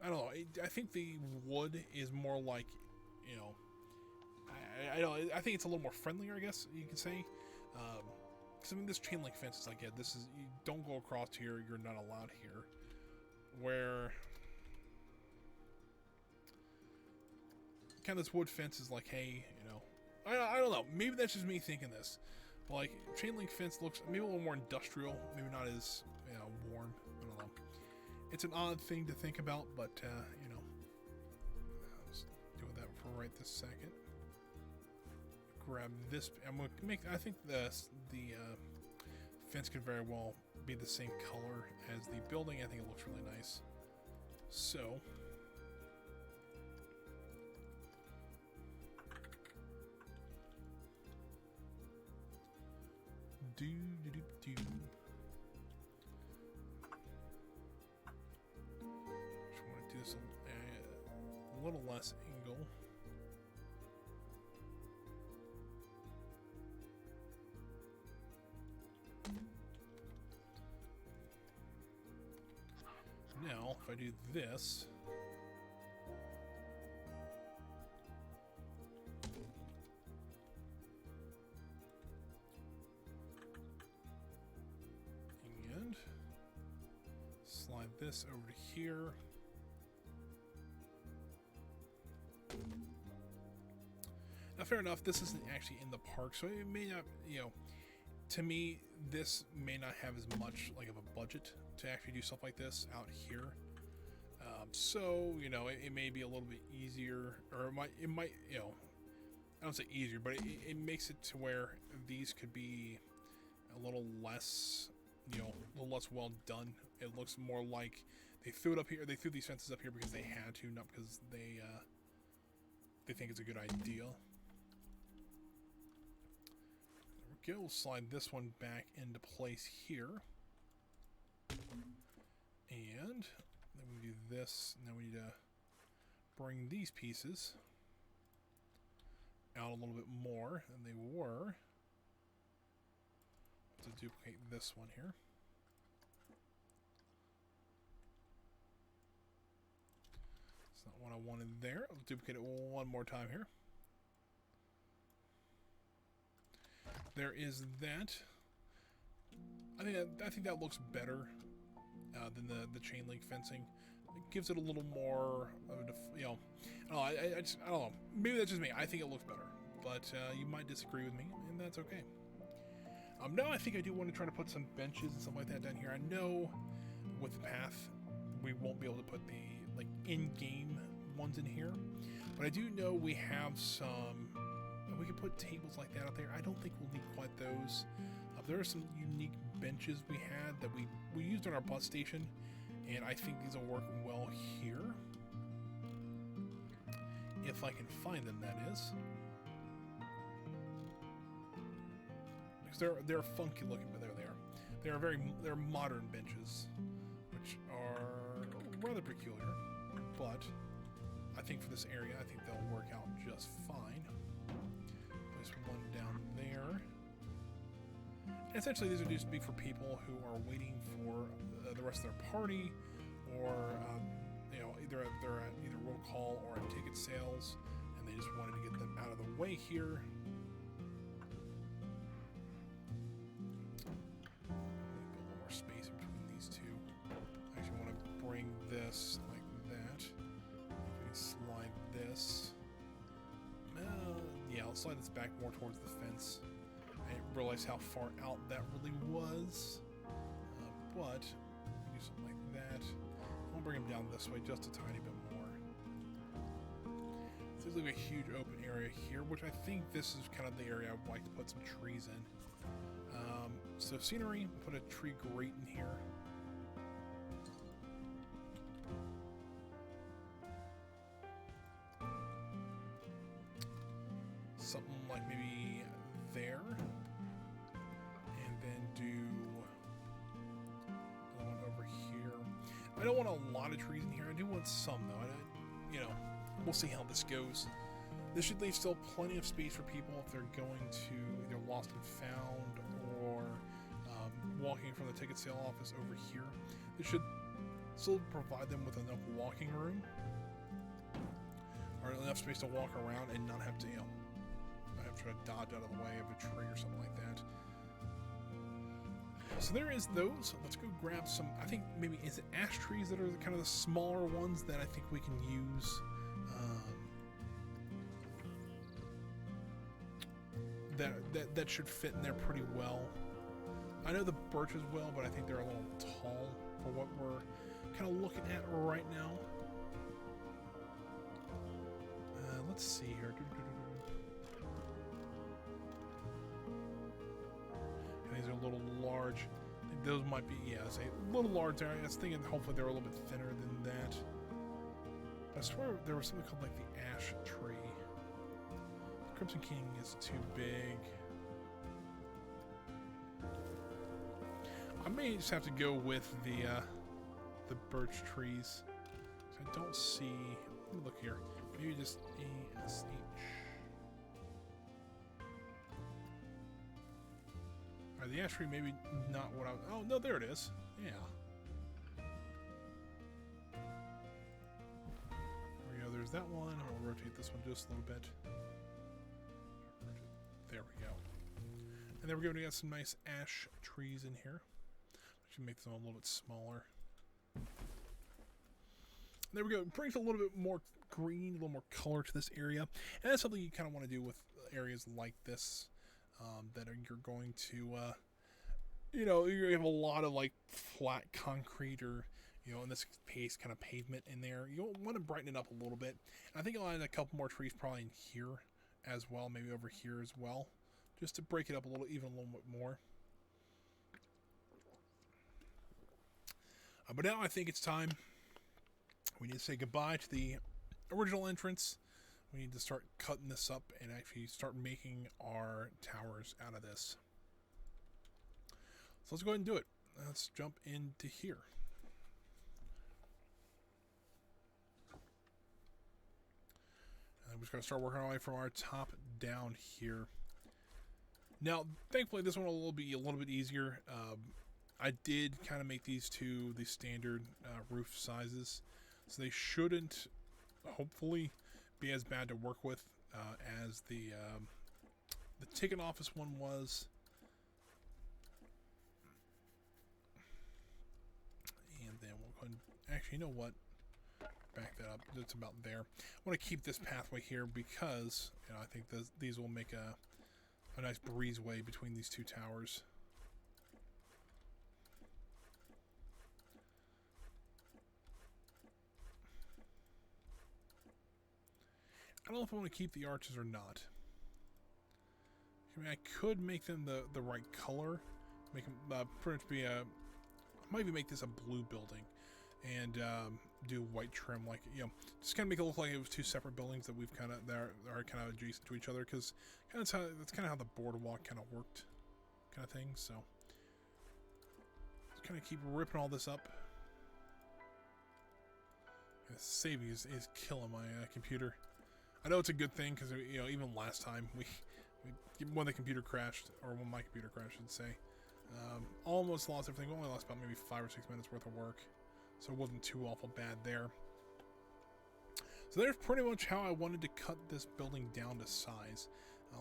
I don't know. I think the wood is more like, you know, I don't. I think it's a little more friendlier, I guess you could say. Because I mean, this chain link fence is like, yeah, this is, you don't go across here, you're not allowed here. Where kind of this wood fence is like, hey, you know, I don't know, maybe that's just me thinking this, but like chain link fence looks maybe a little more industrial, maybe not as, you know, warm. I don't know. It's an odd thing to think about, but you know, let's do that for right this second. Grab this. I'm gonna make. I think the fence could very well be the same color as the building. I think it looks really nice. So do. Just want to do this a little less angle. Now, if I do this, and slide this over to here. Now, fair enough, this isn't actually in the park, so it may not, you know, to me, this may not have as much like of a budget to actually do stuff like this out here. So, you know, it may be a little bit easier, or it might, you know, I don't say easier, but it makes it to where these could be a little less, you know, a little less well done. It looks more like they threw it up here. They threw these fences up here because they had to, not because they think it's a good idea. There we go. We'll slide this one back into place here. And then we do this, and then we need to bring these pieces out a little bit more than they were. To duplicate this one here. It's not what I wanted there. I'll duplicate it one more time here. There is that. I think that looks better than the chain link fencing. It gives it a little more, you know, I don't know. Maybe that's just me. I think it looks better, but you might disagree with me, and that's okay. Now I think I do want to try to put some benches and stuff like that down here. I know with the path we won't be able to put the like in-game ones in here, but I do know we have some we could put tables like that out there. I don't think we'll need quite those. There are some unique benches we had that we used on our bus station, and I think these will work well here. If I can find them, that is. Because they're funky looking, but there they are. They're modern benches, which are rather peculiar, but I think for this area, I think they'll work out just fine. Place one down there. And essentially, these are just be for people who are waiting for the rest of their party, or you know, they're at either roll call or at ticket sales, and they just wanted to get them out of the way here. A little more space in between these two. I actually want to bring this like that. We can slide this. Yeah, I'll slide this back more towards the fence. I didn't realize how far out that really was, but we do something like that. I'll bring them down this way just a tiny bit more. So there's like a huge open area here, which I think this is kind of the area I'd like to put some trees in. So scenery, put a tree grate in here. Something like maybe there. And then do another one over here. I don't want a lot of trees in here. I do want some, though. You know, we'll see how this goes. This should leave still plenty of space for people if they're going to either lost and found or walking from the ticket sale office over here. This should still provide them with enough walking room or enough space to walk around and not have to, you know, not have to try to dodge out of the way of a tree or something like that. So there is those. Let's go grab some. I think maybe is it ash trees that are kind of the smaller ones that I think we can use. That should fit in there pretty well. I know the birches will, but I think they're a little tall for what we're kind of looking at right now. Let's see here. These are a little large. I think those might be, yeah, say a little large there. I was thinking hopefully they're a little bit thinner than that. I swear there was something called like the ash tree. The Crimson King is too big. I may just have to go with the birch trees. So I don't see. Let me look here. Maybe just ASH. Alright, the ash tree maybe not what I was. Oh no, there it is. Yeah. There we go. There's that one. I'll rotate this one just a little bit. There we go. And there we go. We got some nice ash trees in here. Actually, make them a little bit smaller. There we go. It brings a little bit more green, a little more color to this area, and that's something you kind of want to do with areas like this. You're going to, you know, you have a lot of like flat concrete or, you know, in this case, kind of pavement in there. You'll want to brighten it up a little bit. And I think I'll add a couple more trees probably in here as well, maybe over here as well, just to break it up a little, even a little bit more. But now I think it's time. We need to say goodbye to the original entrance. We need to start cutting this up and actually start making our towers out of this. So let's go ahead and do it. Let's jump into here. And we're just going to start working our way from our top down here. Now, thankfully, this one will be a little bit easier. I did kind of make these two the standard roof sizes, so they shouldn't, hopefully, be as bad to work with as the ticket office one was. And then we'll go ahead and, actually, you know what? Back that up. It's about there. I want to keep this pathway here because, you know, I think these will make a nice breezeway between these two towers. I don't know if I want to keep the arches or not. I mean, I could make them the right color, make them pretty much be a. I might even make this a blue building, and do white trim, like, you know, just kind of make it look like it was two separate buildings that we've kind of that are kind of adjacent to each other, because that's kind of how the boardwalk kind of worked, kind of thing. So just kind of keep ripping all this up. Yeah, saving is killing my computer. I know it's a good thing because, you know, even last time when the computer crashed, or when my computer crashed, I should say, almost lost everything. We only lost about maybe 5 or 6 minutes worth of work, so it wasn't too awful bad there. So there's pretty much how I wanted to cut this building down to size.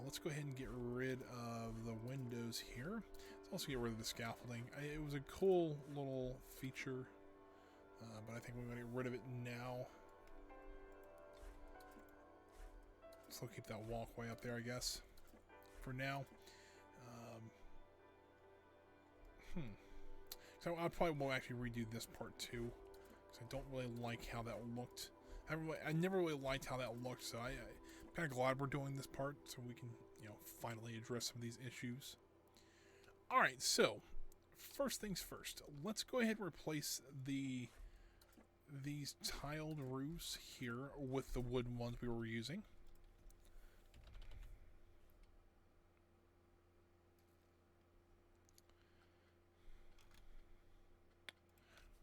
Let's go ahead and get rid of the windows here. Let's also get rid of the scaffolding. It was a cool little feature, but I think we're going to get rid of it now. Still keep that walkway up there, I guess, for now. So I probably won't actually redo this part too, because I don't really like how that looked. I never really liked how that looked, so I'm kind of glad we're doing this part so we can, you know, finally address some of these issues. All right, so first things first, let's go ahead and replace these tiled roofs here with the wooden ones we were using.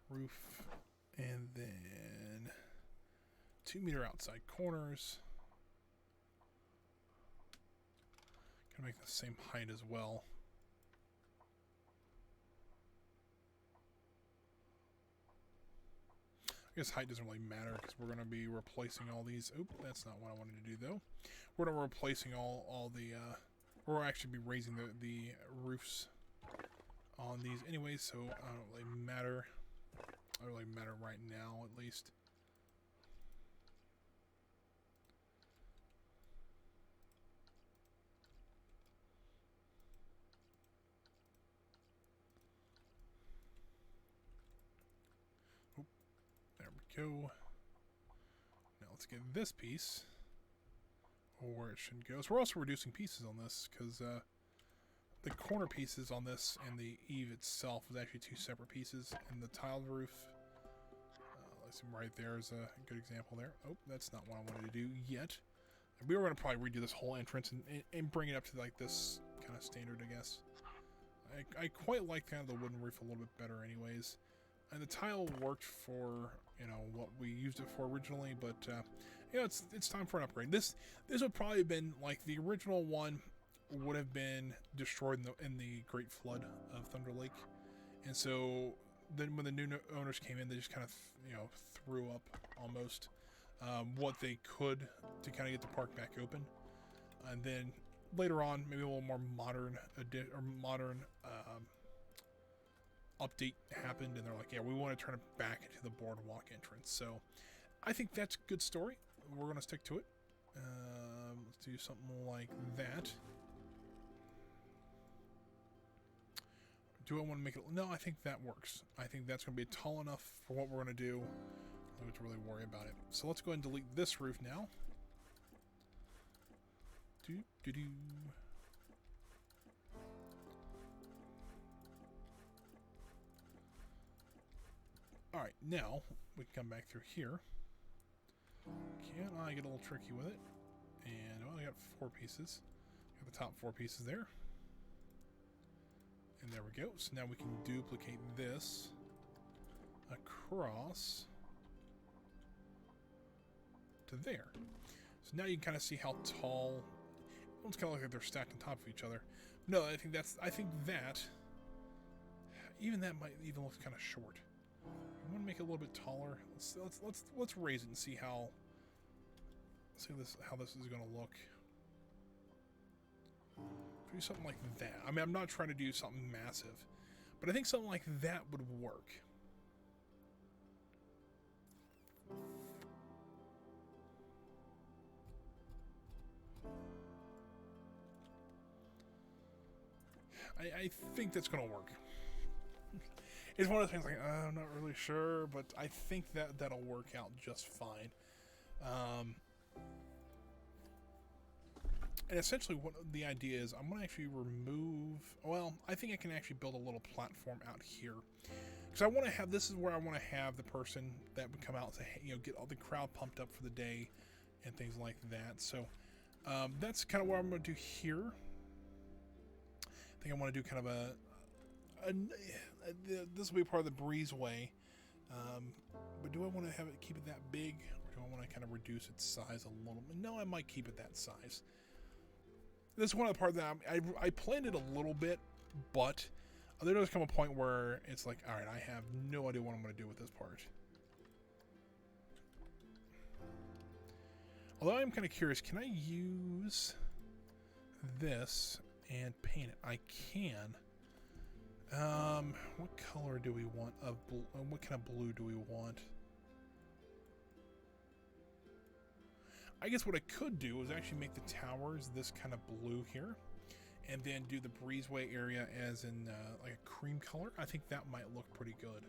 Roof, and then 2-meter outside corners. Gonna make the same height as well. I guess height doesn't really matter because we're gonna be replacing all these. Oop, that's not what I wanted to do though. We're gonna be replacing all the. We'll actually be raising the roofs on these anyways, so I don't really matter. I don't really matter right now, at least. Oop, there we go. Now let's get this piece where it should go. So we're also reducing pieces on this because the corner pieces on this and the eave itself was actually 2 separate pieces, and the tiled roof, let's see, right there is a good example there. Oh, that's not what I wanted to do yet. And we were going to probably redo this whole entrance and bring it up to like this kind of standard, I guess. I quite like kind of the wooden roof a little bit better anyways. And the tile worked for, you know, what we used it for originally, but you know, it's time for an upgrade. This would probably have been like the original one would have been destroyed in the Great Flood of Thunder Lake, and so then when the new owners came in, they just kind of you know, threw up almost what they could to kind of get the park back open, and then later on maybe a little more modern update happened, and they're like, yeah, we want to turn it back into the boardwalk entrance. So I think that's a good story. We're gonna stick to it. Let's do something like that. Do I want to make it? No, I think that works. I think that's going to be tall enough for what we're going to do. I don't have to really worry about it. So let's go ahead and delete this roof now. Alright, now we can come back through here. Can I get a little tricky with it? And well, I got 4 pieces. Got the top 4 pieces there. And there we go. So now we can duplicate this across to there. So now you can kind of see how tall. It's kind of like they're stacked on top of each other. No, I think that even that might even look kind of short. I want to make it a little bit taller. Let's raise it and see how this is going to look. Do something like that. I mean, I'm not trying to do something massive, but I think something like that would work. I think that's going to work. It's one of the things like, I'm not really sure, but I think that'll work out just fine. And essentially what the idea is, I'm going to actually remove, well, I think I can actually build a little platform out here. Because I want to have, this is where I want to have the person that would come out to, get all the crowd pumped up for the day and things like that. So that's kind of what I'm going to do here. I think I want to do kind of this will be part of the breezeway. But do I want to have it, keep it that big? Or do I want to kind of reduce its size a little bit? No, I might keep it that size. This is one of the parts that I planned it a little bit, but there does come a point where it's like, all right, I have no idea what I'm going to do with this part. Although I'm kind of curious, can I use this and paint it? I can. What color do we want of blue? What kind of blue do we want? I guess what I could do is actually make the towers this kind of blue here, and then do the breezeway area as in like a cream color. I think that might look pretty good.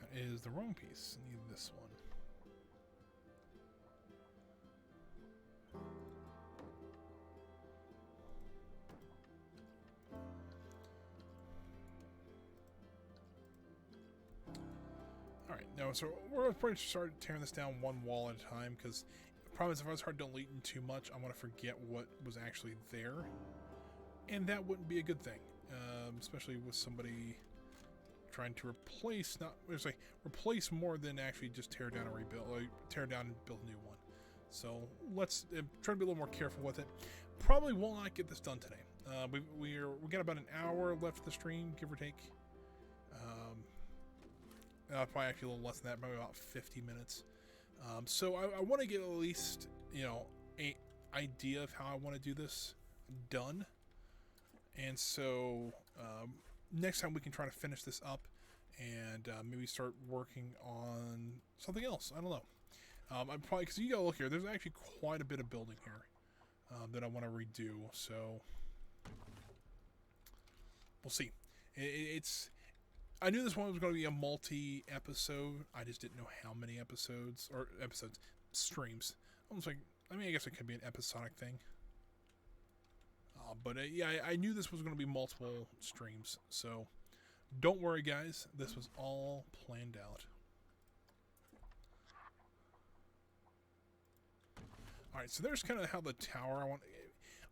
That is the wrong piece. I need this one. Alright, now so we're going to start tearing this down one wall at a time, because the problem is if I start deleting too much, I'm going to forget what was actually there. And that wouldn't be a good thing, especially with somebody trying to replace, replace more than actually just tear down and rebuild, tear down and build a new one. So let's try to be a little more careful with it. Probably will not get this done today. We got about an hour left of the stream, give or take. Probably actually a little less than that, probably about 50 minutes. So I want to get at least, a idea of how I want to do this done. And so next time we can try to finish this up and maybe start working on something else. I don't know. I'm probably, because you gotta look here, there's actually quite a bit of building here that I want to redo. So we'll see. I knew this one was going to be a multi-episode. I just didn't know how many streams. Almost like, I guess it could be an episodic thing. But yeah, I knew this was going to be multiple streams. So don't worry, guys. This was all planned out. All right, so there's kind of how the tower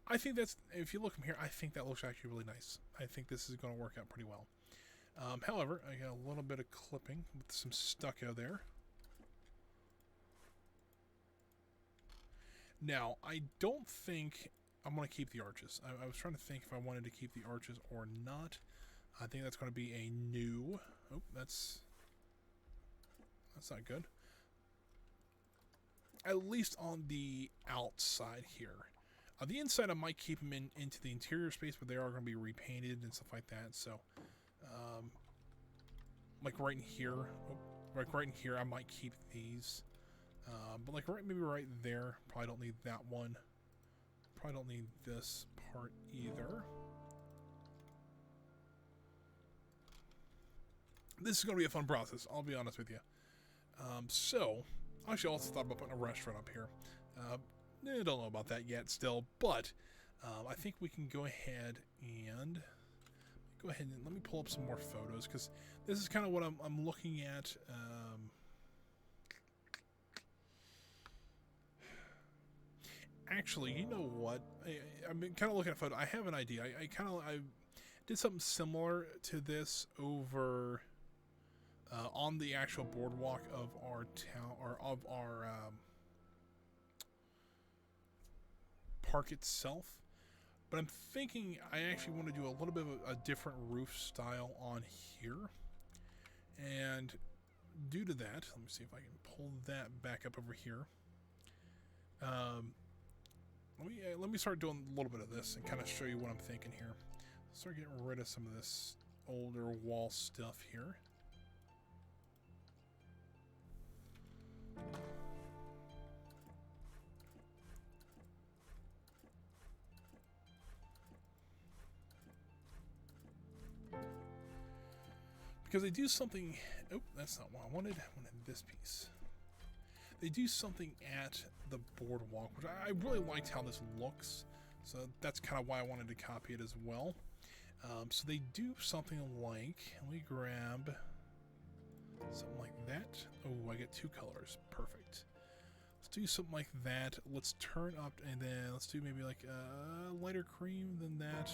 I think that's, if you look from here, I think that looks actually really nice. I think this is going to work out pretty well. However, I got a little bit of clipping with some stucco there. Now, I don't think I'm going to keep the arches. I was trying to think if I wanted to keep the arches or not. I think that's going to be a new... Oh, that's not good. At least on the outside here. The inside, I might keep them into the interior space, but they are going to be repainted and stuff like that. So, like right in here, I might keep these. But like maybe right there, probably don't need that one. Probably don't need this part either. This is going to be a fun process, I'll be honest with you. So, actually I also thought about putting a restaurant up here. I don't know about that yet still, but I think we can go ahead and let me pull up some more photos, because this is kind of what I'm looking at. Actually, you know what? I've been kind of looking at photos. I have an idea. I did something similar to this over on the actual boardwalk of our town, or of our park itself. But I'm thinking I actually want to do a little bit of a different roof style on here. And due to that, let me see if I can pull that back up over here. Let me start doing a little bit of this and kind of show you what I'm thinking here. Start getting rid of some of this older wall stuff here. because they do something. Oh, that's not what I wanted. I wanted this piece. They do something at the boardwalk, which I really liked how this looks. So that's kind of why I wanted to copy it as well. So they do something like, let me grab something like that. Oh, I get 2 colors. Perfect. Let's do something like that. Let's turn up, and then let's do maybe like a lighter cream than that.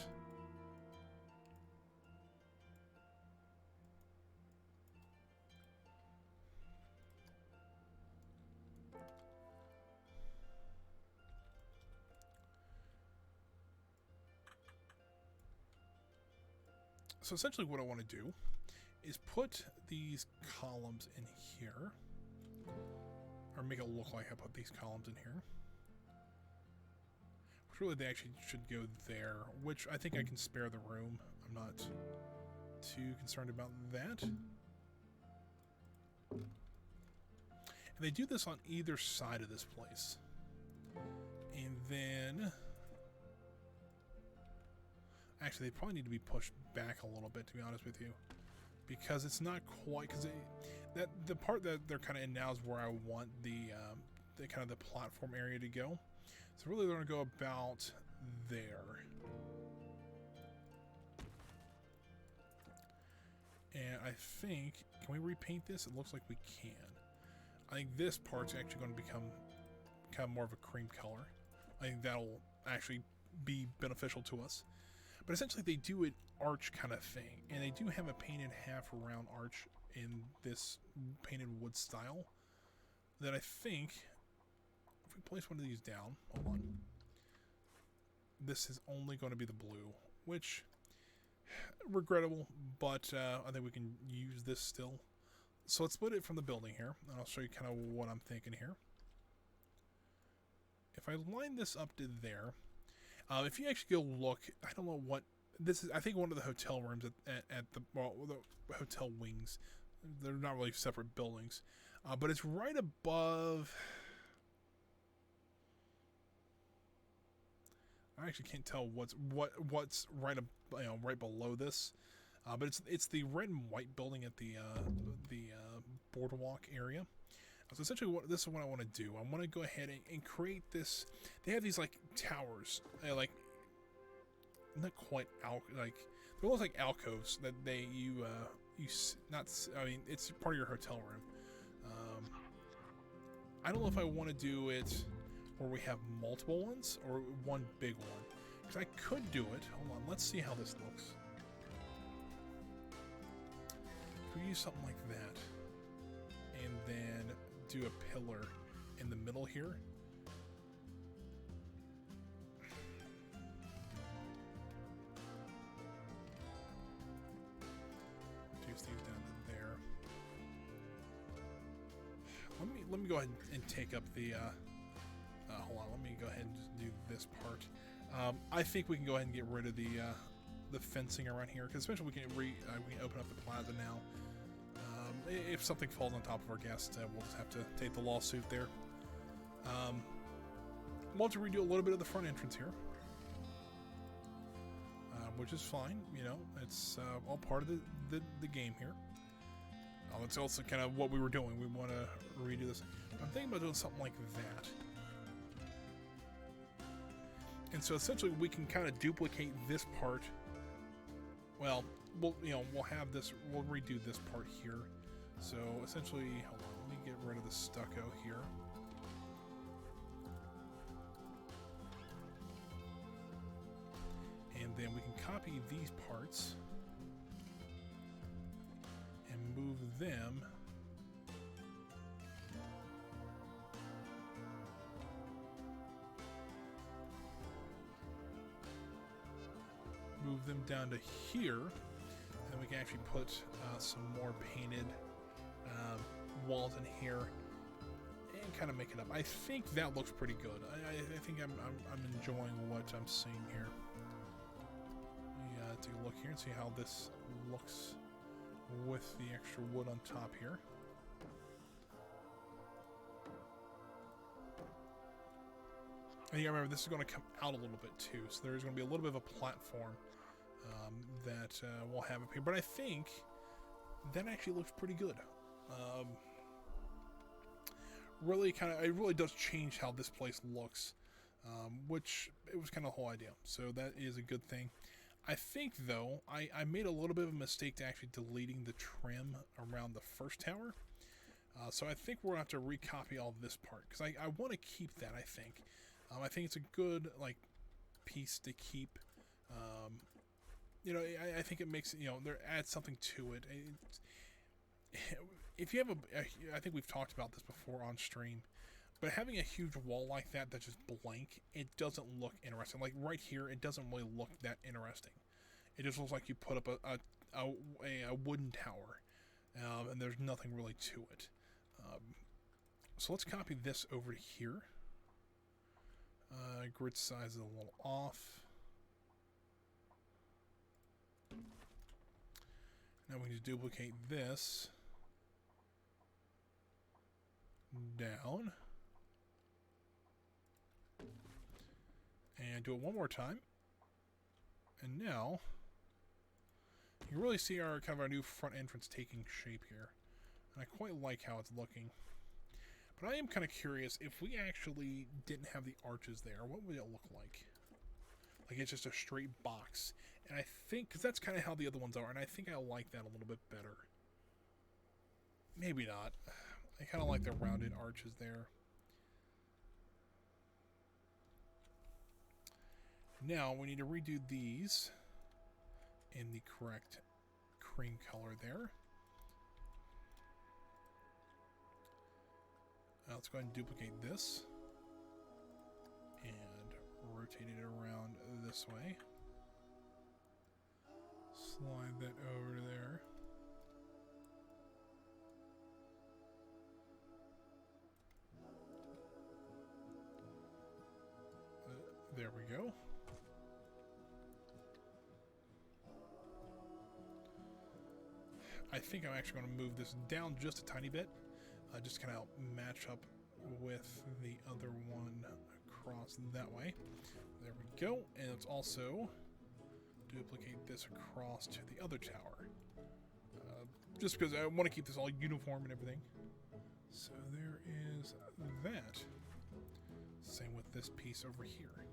So essentially what I want to do is put these columns in here, or make it look like I put these columns in here. Which really they actually should go there, which I think I can spare the room. I'm not too concerned about that. And they do this on either side of this place. And then actually they probably need to be pushed back a little bit, to be honest with you, because it's not quite, because that the part that they're kind of in now is where I want the kind of the platform area to go. So really they're going to go about there. And I think, can we repaint this? It looks like we can. I think this part's actually going to become kind of more of a cream color. I think that'll actually be beneficial to us. But essentially they do an arch kind of thing, and they do have a painted half round arch in this painted wood style that I think, if we place one of these down, hold on, this is only going to be the blue, which, regrettable, but I think we can use this still. So let's split it from the building here, and I'll show you kind of what I'm thinking here. If I line this up to there, if you actually go look, I don't know what this is. I think one of the hotel rooms at the hotel wings. They're not really separate buildings, but it's right above. I actually can't tell what's right right below this, but it's the red and white building at the boardwalk area. So essentially, this is what I want to do. I want to go ahead and create this. They have these like towers, like not quite like they're almost like alcoves that you not. I mean, it's part of your hotel room. I don't know if I want to do it where we have multiple ones or one big one, because I could do it. Hold on, let's see how this looks. If we use something like that, and then do a pillar in the middle here. Reduce these down to there. Let me go ahead and take up the. Hold on. Let me go ahead and just do this part. I think we can go ahead and get rid of the fencing around here, because especially we can open up the plaza now. If something falls on top of our guest, we'll just have to take the lawsuit there. We'll have to redo a little bit of the front entrance here, which is fine. You know, it's all part of the game here. It's also kind of what we were doing. We want to redo this. I'm thinking about doing something like that. And so essentially we can kind of duplicate this part. Well, we'll have this, we'll redo this part here. So essentially, hold on, let me get rid of the stucco here. And then we can copy these parts and move them down to here, and we can actually put some more painted walls in here and kind of make it up. I think that looks pretty good. I think I'm enjoying what I'm seeing here. Let me take a look here and see how this looks with the extra wood on top here. And you gotta remember, this is going to come out a little bit too, so there's going to be a little bit of a platform that we'll have up here. But I think that actually looks pretty good. Really it really does change how this place looks, which it was kind of the whole idea. So that is a good thing. I think, though, I made a little bit of a mistake to actually deleting the trim around the first tower. So I think we're going to have to recopy all this part, because I want to keep that, I think. I think it's a good, like, piece to keep. You know, I think it makes, you know, there adds something to it. If you have I think we've talked about this before on stream, but having a huge wall like that that's just blank, it doesn't look interesting. Like right here, it doesn't really look that interesting. It just looks like you put up a wooden tower, and there's nothing really to it. So let's copy this over to here. Grid size is a little off. Now we can just duplicate this down and do it one more time. And now you can really see our kind of our new front entrance taking shape here. And I quite like how it's looking. But I am kind of curious, if we actually didn't have the arches there, what would it look like? Like it's just a straight box. And I think, because that's kind of how the other ones are, and I think I like that a little bit better. Maybe not. I kind of like the rounded arches there. Now we need to redo these in the correct cream color there. Let's go ahead and duplicate this and rotate it around this way. Slide that over to there. There we go. I think I'm actually going to move this down just a tiny bit. Just kind of match up with the other one across that way. There we go. And let's also duplicate this across to the other tower. Just because I want to keep this all uniform and everything. So there is that. Same with this piece over here.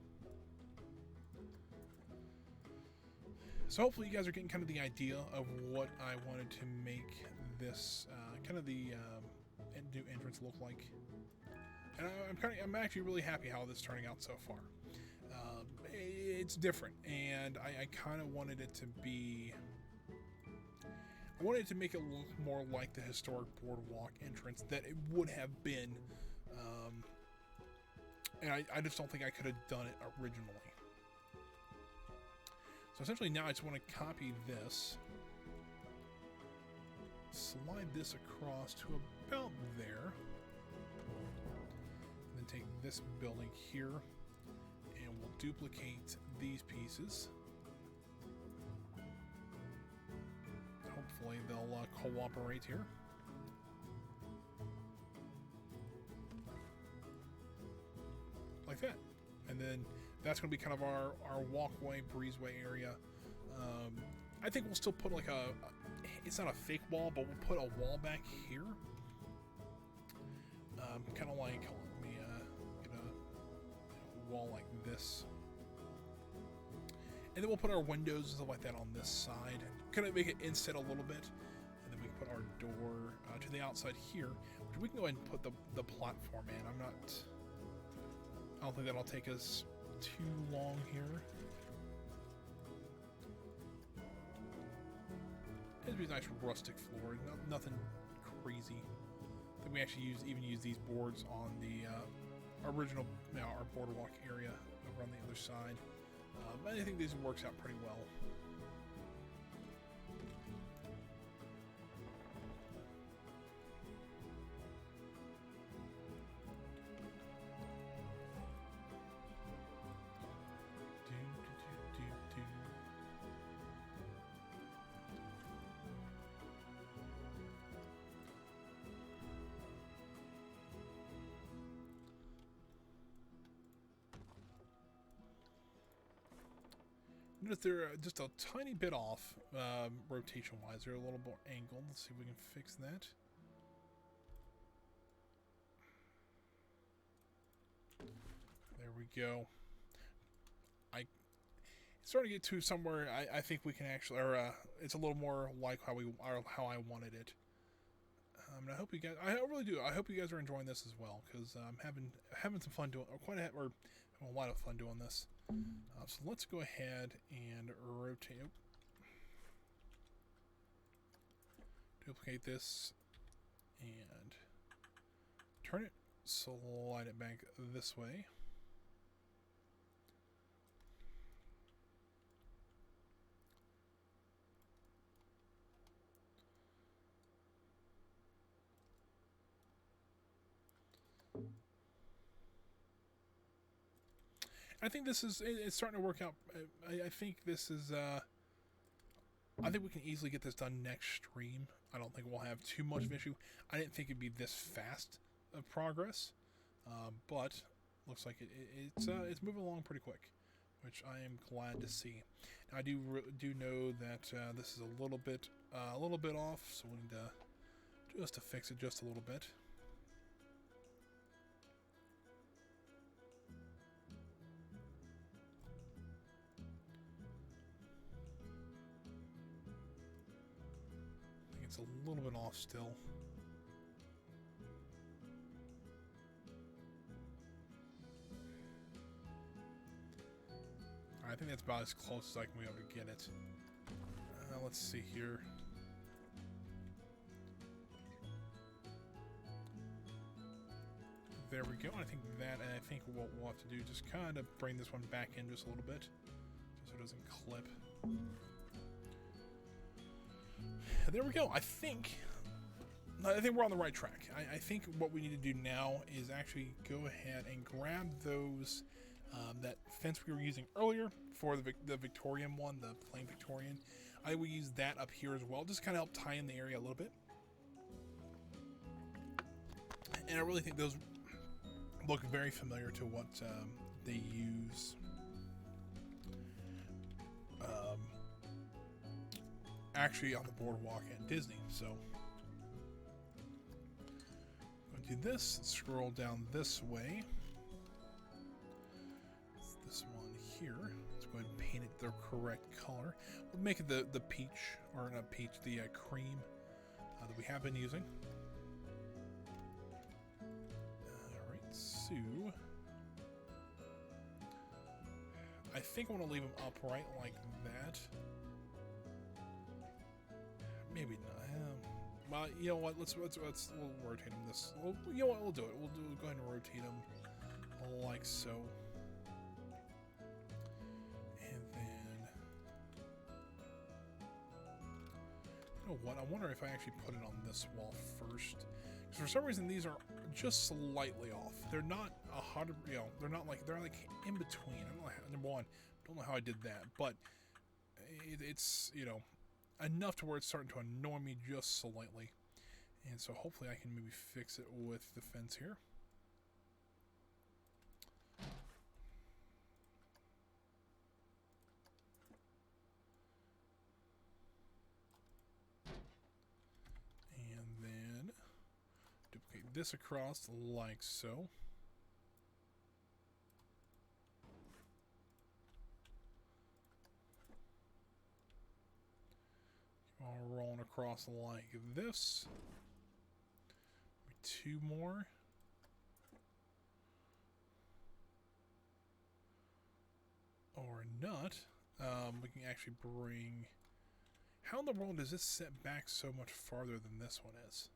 So hopefully you guys are getting kind of the idea of what I wanted to make this kind of the new entrance look like. And I'm actually really happy how this is turning out so far. It's different, and I kind of wanted it to be. I wanted it to make it look more like the historic boardwalk entrance that it would have been, and I just don't think I could have done it originally. So essentially now I just want to copy this, slide this across to about there, and then take this building here, and we'll duplicate these pieces. Hopefully they'll cooperate here. Like that. And then that's going to be kind of our walkway, breezeway area. I think we'll still put like it's not a fake wall, but we'll put a wall back here. Kind of like, let me get a wall like this. And then we'll put our windows and stuff like that on this side. Kind of make it inset a little bit. And then we can put our door to the outside here. Which we can go ahead and put the platform in. I don't think that'll take us too long here. It'd be a nice rustic floor, nothing crazy. I think we actually even use these boards on the original, our boardwalk area over on the other side. But I think this works out pretty well. Notice they're just a tiny bit off rotation-wise. They're a little more angled. Let's see if we can fix that. There we go. It's starting to get to somewhere I think we can actually, or it's a little more like how I wanted it. And I hope you guys, I really do. I hope you guys are enjoying this as well, because I'm having some fun doing, or having a lot of fun doing this. So let's go ahead and rotate. Duplicate this and turn it, slide it back this way. I think this is, it's starting to work out. I think this is, I think we can easily get this done next stream. I don't think we'll have too much of an issue. I didn't think it'd be this fast of progress, but looks like it's moving along pretty quick, which I am glad to see. Now, I do know that this is a little bit off, so we need to just to fix it just a little bit. It's a little bit off still. I think that's about as close as I can be able to get it. Let's see here. There we go. I think what we'll have to do, just kind of bring this one back in just a little bit, just so it doesn't clip. There we go. I think we're on the right track. I think what we need to do now is actually go ahead and grab those that fence we were using earlier for the Victorian one, the plain Victorian. I will use that up here as well, just kind of help tie in the area a little bit. And I really think those look very familiar to what they use. Actually on the boardwalk at Disney. So I'm going to do this, scroll down this way. This one here. Let's go ahead and paint it the correct color. We'll make it the peach, or not peach, the cream that we have been using. Alright, so I think I want to leave them upright like that. Maybe not. Well, you know what? We'll rotate them this. You know what? We'll do it. We'll go ahead and rotate them like so. And then, you know what? I wonder if I actually put it on this wall first. Because for some reason these are just slightly off. They're not 100. You know, they're like in between. I don't know how, number one, I don't know how I did that, but it's, you know, enough to where it's starting to annoy me just slightly. And so hopefully I can maybe fix it with the fence here. And then duplicate this across like so. All rolling across like this. Maybe 2 more. Or not. We can actually bring... How in the world does this set back so much farther than this one is?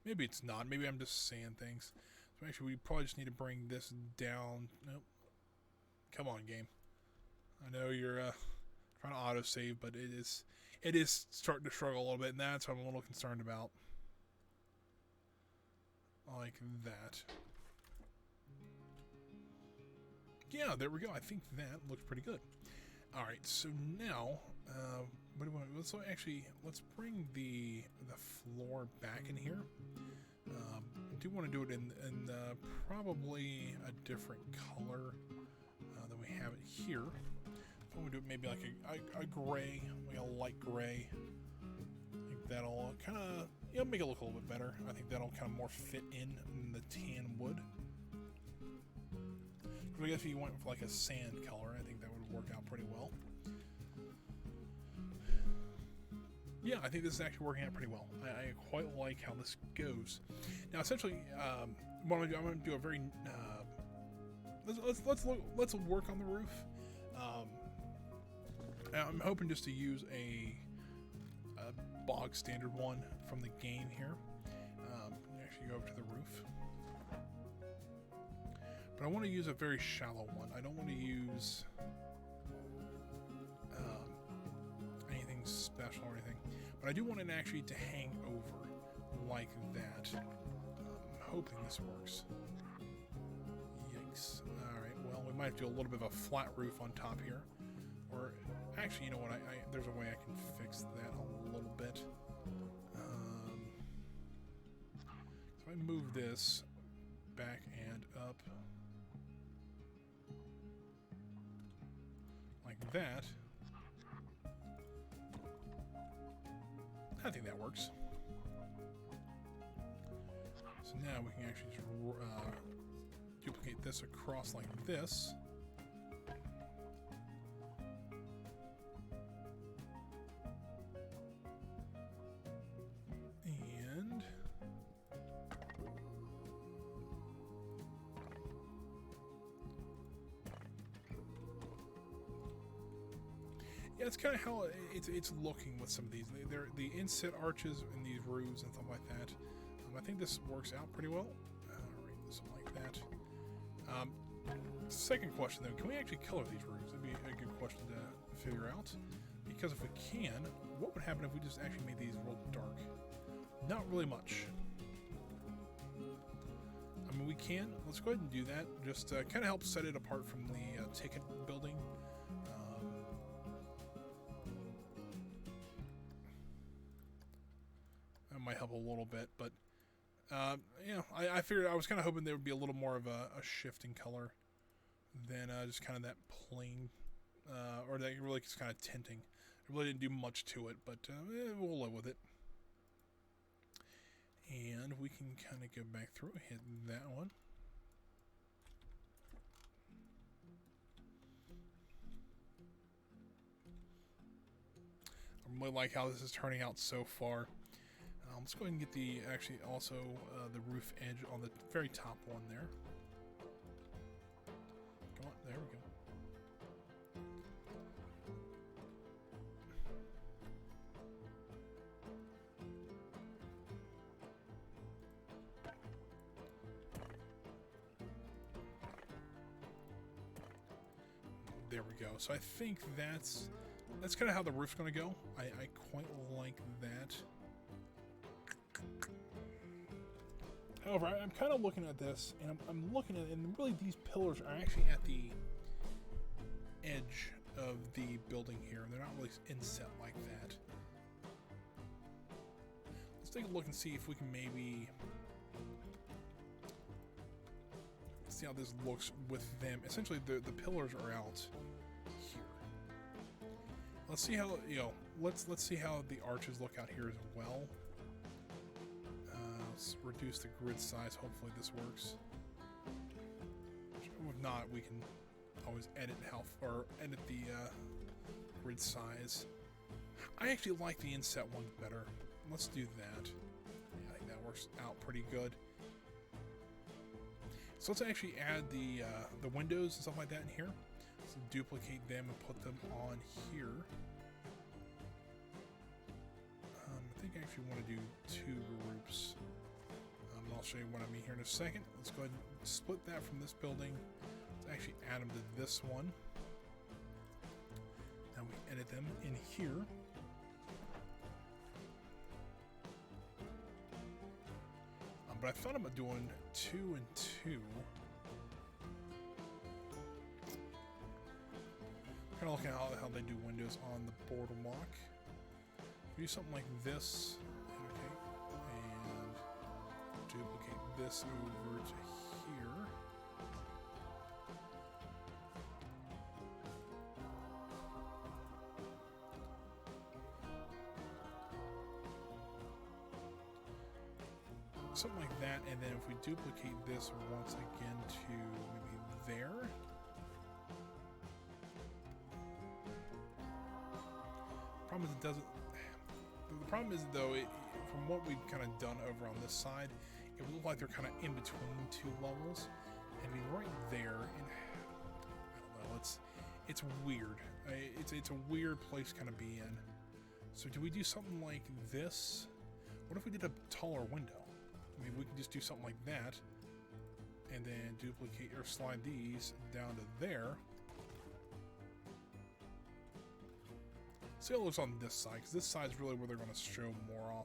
Maybe it's not. Maybe I'm just saying things. So actually, we probably just need to bring this down. Nope. Come on, game. I know you're trying to autosave, but it is starting to struggle a little bit, and that's what I'm a little concerned about. Like that. Yeah, there we go. I think that looks pretty good. All right, so now, what do we want? Let's bring the floor back in here. I do want to do it in probably a different color. have it here. So I'm gonna do it maybe like a gray, like a light gray. I think that'll kind of, you know, make it look a little bit better. I think that'll kind of more fit in the tan wood. Because I guess if you went for like a sand color, I think that would work out pretty well. Yeah, I think this is actually working out pretty well. I quite like how this goes. Now, essentially, what I'm going to do a very let's work on the roof. I'm hoping just to use a bog standard one from the game here. Actually, go over to the roof, but I want to use a very shallow one. I don't want to use anything special or anything. But I do want it actually to hang over like that. I'm hoping this works. Yikes. Alright, well, we might have to do a little bit of a flat roof on top here. Or, actually, you know what, there's a way I can fix that a little bit. So I move this back and up. Like that. I think that works. So now we can actually just duplicate this across like this. And yeah, it's kind of how it's looking with some of these. They're the inset arches and these roofs and stuff like that. I think this works out pretty well. Alright, something like that. Second question though, can we actually color these roofs? That'd be a good question to figure out. Because if we can, what would happen if we just actually made these real dark? Not really much. I mean, we can. Let's go ahead and do that. Just kind of help set it apart from the ticket building. That might help a little bit, but you know, I figured I was kind of hoping there would be a little more of a shift in color than just kind of that plain, or that really just kind of tinting. It really didn't do much to it, but we'll live with it. And we can kind of go back through, hit that one. I really like how this is turning out so far. Let's go ahead and get the the roof edge on the very top one there. Come on, there we go. There we go. So I think that's kind of how the roof's going to go. I quite like that. However, I'm kind of looking at this, and I'm looking at it, and really these pillars are actually at the edge of the building here. They're not really inset like that. Let's take a look and see if we can maybe see how this looks with them. Essentially, the pillars are out here. Let's see how, you know, let's see how the arches look out here as well. Let's reduce the grid size. Hopefully this works. If not, we can always edit edit the grid size. I actually like the inset one better. Let's do that. Yeah, I think that works out pretty good. So let's actually add the windows and stuff like that in here. Let's duplicate them and put them on here. I think I actually want to do 2 groups. I'll show you what I mean here in a second. Let's go ahead and split that from this building. Let's actually add them to this one. Now we edit them in here. But I thought about doing 2 and 2. Kind of looking at how they do windows on the boardwalk. Do something like this. Okay. And duplicate this over to here. something like that, and then if we duplicate this once again to maybe there. Problem is it doesn't. The problem is though, from what we've kind of done over on this side, it would look like they're kind of in between two levels, and be right there. And I don't know. It's weird. It's a weird place to kind of be in. So do we do something like this? What if we did a taller window? I mean, we could just do something like that, and then duplicate or slide these down to there. See how it looks on this side, because this side is really where they're going to show more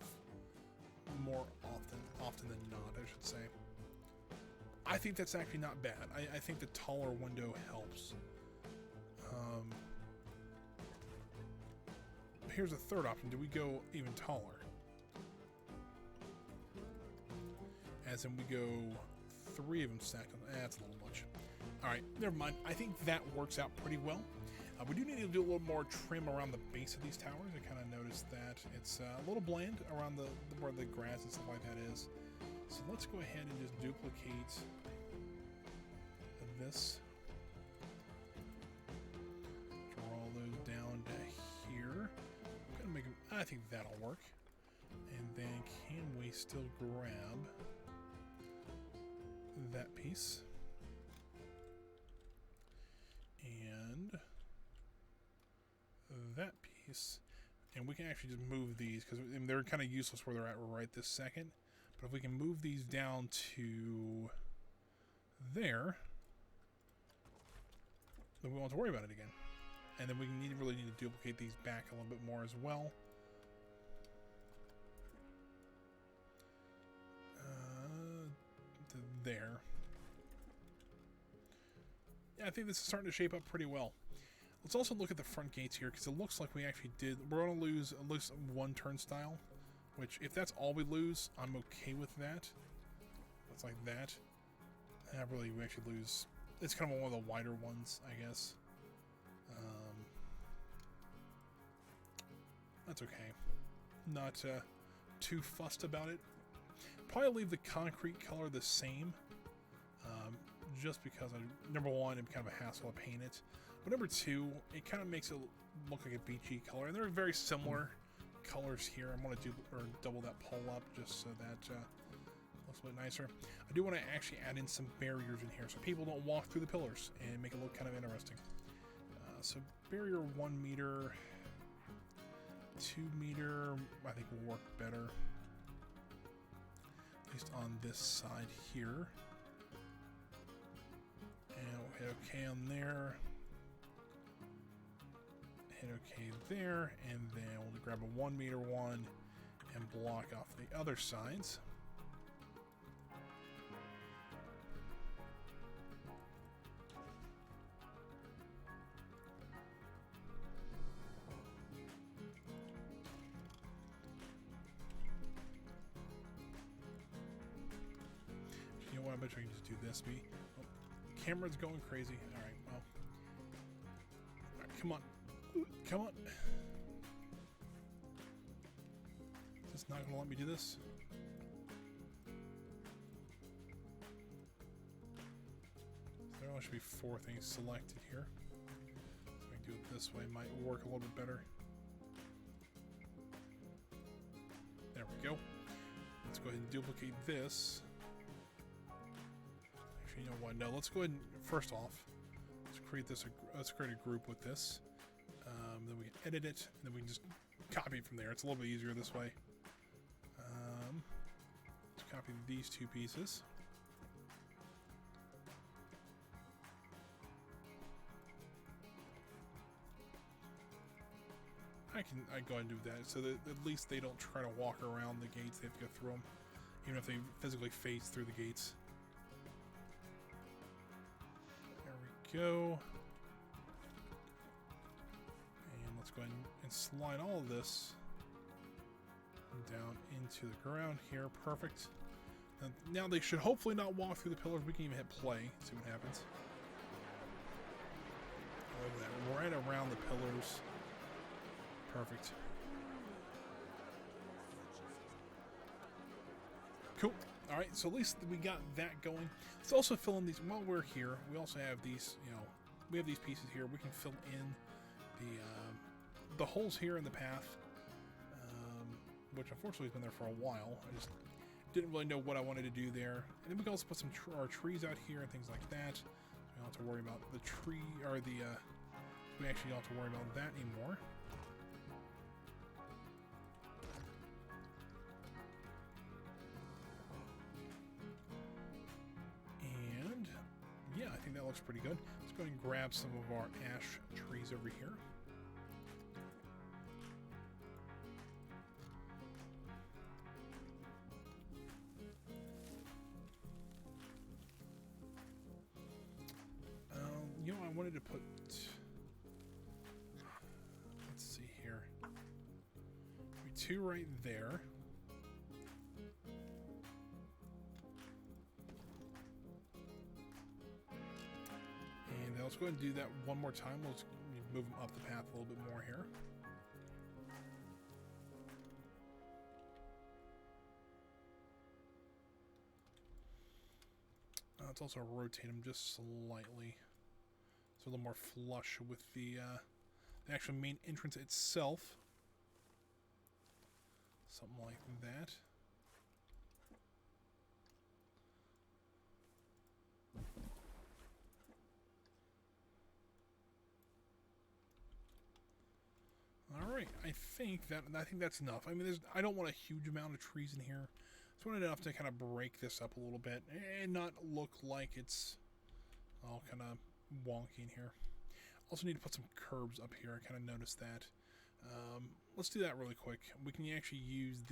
often than not, I should say. I think that's actually not bad. I think the taller window helps. Here's a third option. Do we go even taller? As in we go 3 of them stacked on. That's a little much. Alright, never mind. I think that works out pretty well. We do need to do a little more trim around the base of these towers. I kind of noticed that it's a little bland around where the grass and stuff like that is. So let's go ahead and just duplicate this. Draw those down to here. I'm gonna make them, I think that'll work. And then can we still grab that piece? And that piece, and we can actually just move these because they're kind of useless where they're at right this second. But if we can move these down to there, then we won't have to worry about it again. And then we really need to duplicate these back a little bit more as well. To there. Yeah, I think this is starting to shape up pretty well. Let's also look at the front gates here, because it looks like we actually did. We're going to lose at least 1 turnstile, which if that's all we lose, I'm okay with that. It's like that. We actually lose. It's kind of one of the wider ones, I guess. That's okay. Not too fussed about it. Probably leave the concrete color the same, just because number one, it'd be kind of a hassle to paint it. But number two, it kind of makes it look like a beachy color, and they're very similar colors here. I'm going to double that pole up just so that looks a bit nicer. I do want to actually add in some barriers in here so people don't walk through the pillars and make it look kind of interesting. So barrier 1 meter, 2 meter, I think will work better. At least on this side here. And we'll hit OK on there. Hit OK there, and then we'll grab a 1 meter one and block off the other sides. You know what? I bet you can just do this. Oh, camera's going crazy. All right, well. All right, come on. Come on. Is this not going to let me do this? So there should be 4 things selected here. So we can do it this way. Might work a little bit better. There we go. Let's go ahead and duplicate this. Actually, you know what? No, let's go ahead and, first off, let's create this. Let's create a group with this. Then we can edit it, and then we can just copy from there. It's a little bit easier this way. Let's copy these 2 pieces. I go ahead and do that, so that at least they don't try to walk around the gates. They have to go through them, even if they physically phase through the gates. There we go. Go ahead and slide all of this down into the ground here. Perfect. And now they should hopefully not walk through the pillars. We can even hit play, see what happens. Look at that, right around the pillars. Perfect. Cool. All right, so at least we got that going. Let's also fill in these while we're here. We also have these, we have these pieces here. We can fill in the holes here in the path, which unfortunately has been there for a while. I just didn't really know what I wanted to do there. And then we can also put some our trees out here and things like that. So we don't have to worry about the tree or the. We actually don't have to worry about that anymore. And yeah, I think that looks pretty good. Let's go ahead and grab some of our ash trees over here. I wanted to put, let's see here, maybe 2 right there. And let's go ahead and do that one more time. Let's move them up the path a little bit more here. Let's also rotate them just slightly. So a little more flush with the actual main entrance itself. Something like that. All right, I think that's enough. I mean, I don't want a huge amount of trees in here. Just wanted enough to kind of break this up a little bit and not look like it's all kind of wonky in here. Also need to put some curbs up here. I kind of noticed that. Let's do that really quick. We can actually use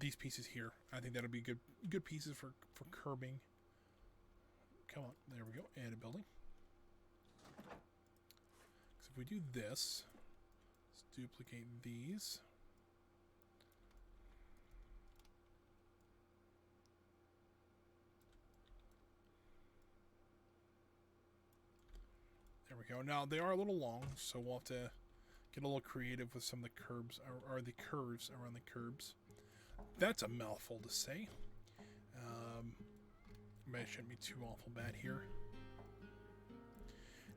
these pieces here. I think that'll be good pieces for curbing. Come on, there we go. Add a building. So if we do this, let's duplicate these. There we go. Now, they are a little long, so we'll have to get a little creative with some of the curbs, or the curves around the curbs. That's a mouthful to say. But it shouldn't be too awful bad here.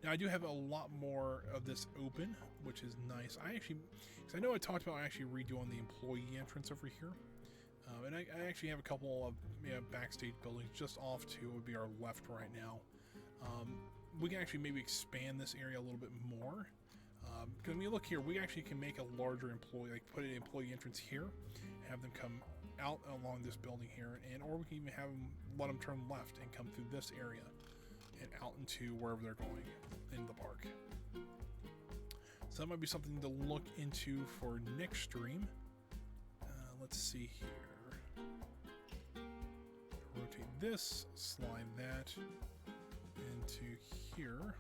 Now, I do have a lot more of this open, which is nice. Because I know I talked about actually redoing the employee entrance over here. And I actually have a couple of backstage buildings just off to what would be our left right now. We can actually maybe expand this area a little bit more. Because when you look here, we actually can make a larger employee, like put an employee entrance here, have them come out along this building here, or we can even have them, let them turn left and come through this area and out into wherever they're going in the park. So that might be something to look into for next stream. Let's see here. Rotate this, slide that into here.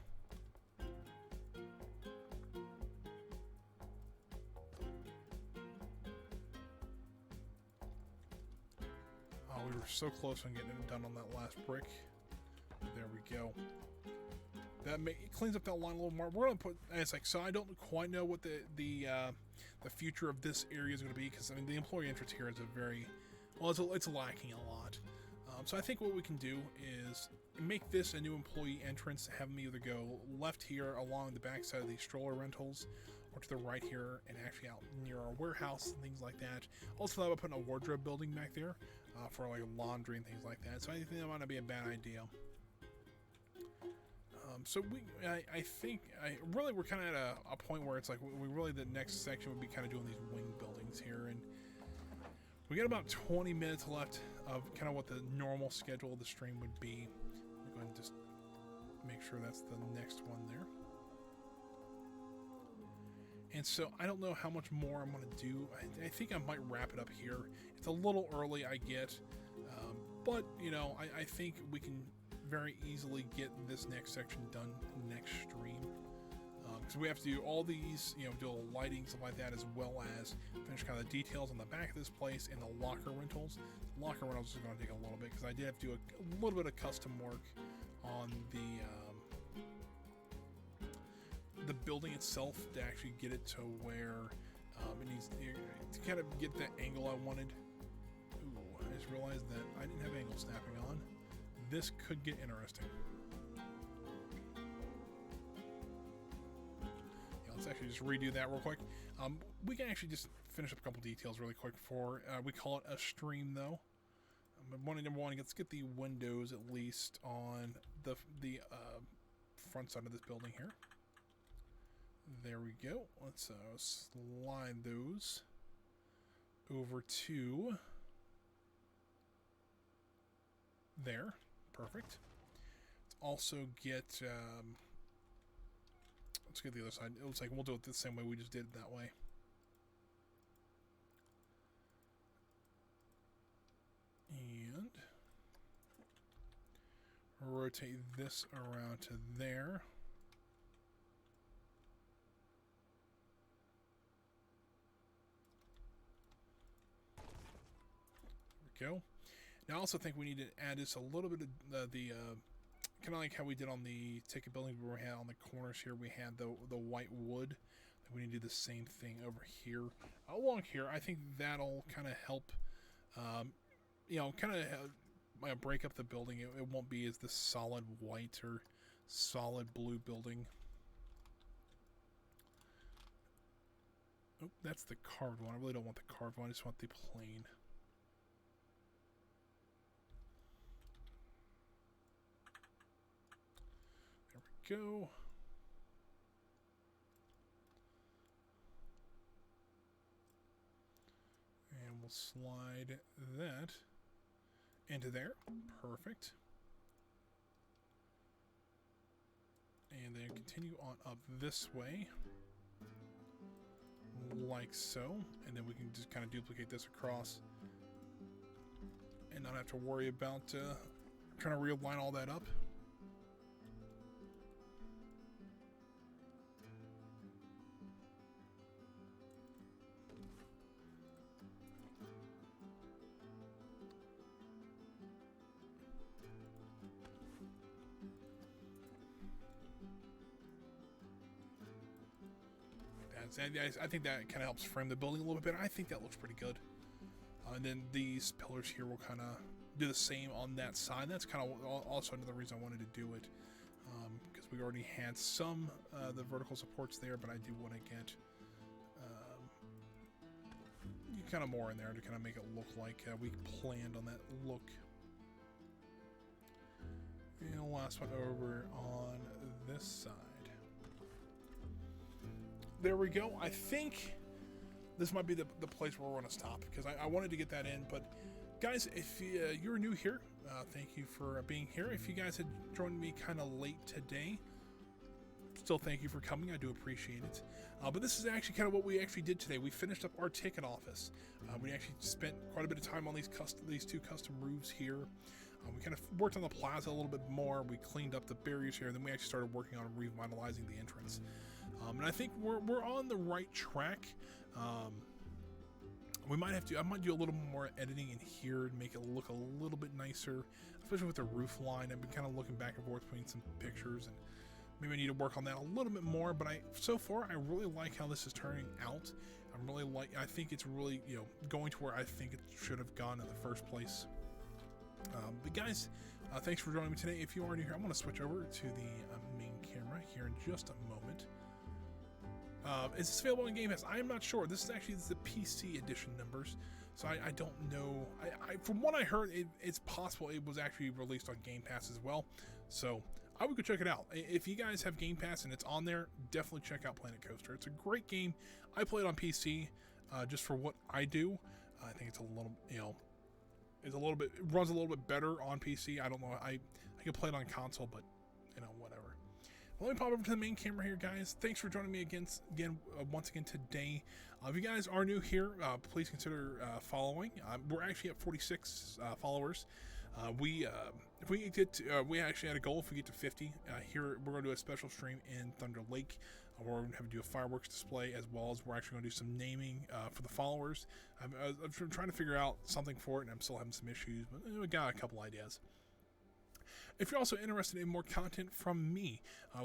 Oh, we were so close on getting it done on that last brick. There we go. It cleans up that line a little more. We're gonna put. It's like, so I don't quite know what the future of this area is going to be, because I mean the employee entrance here is it's lacking a lot. So I think what we can do is make this a new employee entrance. Have them either go left here along the back side of these stroller rentals, or to the right here and actually out near our warehouse and things like that. Also, I would put a wardrobe building back there for like laundry and things like that. So I think that might not be a bad idea. So I think we're kind of at a point where it's like the next section would be kind of doing these wing buildings here, and we got about 20 minutes left of kind of what the normal schedule of the stream would be. I'm going to just make sure that's the next one there. And so I don't know how much more I'm going to do. I think I might wrap it up here. It's a little early, I get, but I think we can very easily get this next section done next stream, because we have to do all these, do a little lighting, stuff like that, as well as finish kind of the details on the back of this place and the locker rentals. The locker rentals is going to take a little bit, because I did have to do a little bit of custom work on the building itself to actually get it to where it needs to kind of get the angle I wanted. just realized that I didn't have angle snapping on. This could get interesting. Yeah, let's actually just redo that real quick. We can actually just finish up a couple details really quick before we call it a stream, though. Number one, let's get the windows at least on the front side of this building here. There we go. Let's slide those over to there. Perfect. Let's also get let's get the other side. It looks like we'll do it the same way we just did it that way. And rotate this around to there. There we go. Now I also think we need to add just a little bit of the kind of like how we did on the ticket buildings where we had on the corners here, we had the white wood. We need to do the same thing over here. Along here, I think that'll kind of help, you know, kind of break up the building. It won't be as the solid white or solid blue building. Oh, that's the carved one. I really don't want the carved one. I just want the plain. There we go. And we'll slide that into there. Perfect. And then continue on up this way. Like so. And then we can just kind of duplicate this across. And not have to worry about trying to realign all that up. I think that kind of helps frame the building a little bit. I think that looks pretty good. And then these pillars here will kind of do the same on that side. That's kind of also another reason I wanted to do it, because we already had some the vertical supports there, but I do want to get kind of more in there to kind of make it look like we planned on that look. And the last one over on this side. There we go. I think this might be the place where we're going to stop, because I wanted to get that in. But guys, if you're new here, thank you for being here. If you guys had joined me kind of late today, still thank you for coming. I do appreciate it. But this is actually kind of what we actually did today. We finished up our ticket office. We actually spent quite a bit of time on these two custom roofs here. We kind of worked on the plaza a little bit more. We cleaned up the barriers here. Then we actually started working on revitalizing the entrance. And I think we're on the right track. We might have to. I might do a little more editing in here and make it look a little bit nicer, especially with the roof line. I've been kind of looking back and forth between some pictures, and maybe I need to work on that a little bit more. But so far, I really like how this is turning out. I think it's really, going to where I think it should have gone in the first place. But guys, thanks for joining me today. If you are new here, I'm going to switch over to the main camera here in just a moment. Is this available in Game Pass? I'm not sure. This is actually the PC edition numbers, so I don't know. From what I heard, it's possible it was actually released on Game Pass as well. So I would go check it out. If you guys have Game Pass and it's on there, definitely check out Planet Coaster. It's a great game. I play it on PC just for what I do. I think it's a little, it runs a little bit better on PC. I don't know. I can play it on console, but whatever. Let me pop over to the main camera here, guys. Thanks for joining me once again today. If you guys are new here, please consider following. We're actually at 46 followers. We actually had a goal. If we get to 50 here, we're going to do a special stream in Thunder Lake. Where we're going to have to do a fireworks display, as well as we're actually going to do some naming for the followers. I'm trying to figure out something for it, and I'm still having some issues, but we got a couple ideas. If you're also interested in more content from me,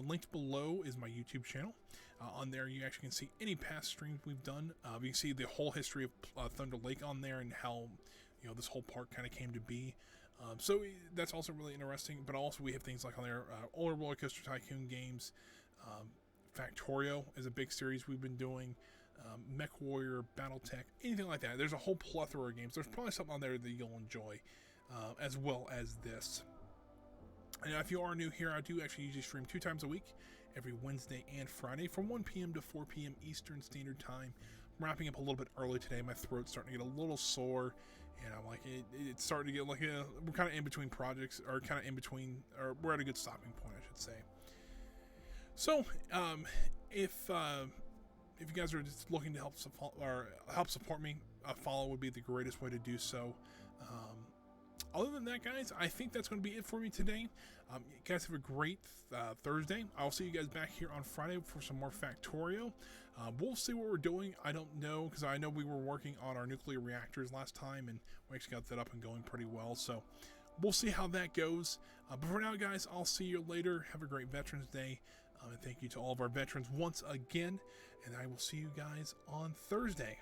linked below is my YouTube channel. On there, you actually can see any past streams we've done. You can see the whole history of Thunder Lake on there, and how this whole park kind of came to be. So that's also really interesting. But also we have things like on there, all our Roller Coaster Tycoon games. Factorio is a big series we've been doing. Mech Warrior, Battletech, anything like that. There's a whole plethora of games. There's probably something on there that you'll enjoy, as well as this. And if you are new here, I do actually usually stream 2 times a week, every Wednesday and Friday from 1 p.m. to 4 p.m. Eastern Standard Time. I'm wrapping up a little bit early today. My throat's starting to get a little sore, and I'm like, it's starting to get like, we're kind of in between projects, or kind of in between, or we're at a good stopping point, I should say. So, if you guys are just looking to help support me, a follow would be the greatest way to do so. Other than that, guys, I think that's going to be it for me today. You guys have a great Thursday. I'll see you guys back here on Friday for some more Factorio. We'll see what we're doing. I don't know, because I know we were working on our nuclear reactors last time, and we actually got that up and going pretty well. So we'll see how that goes. But for now, guys, I'll see you later. Have a great Veterans Day. And thank you to all of our veterans once again. And I will see you guys on Thursday.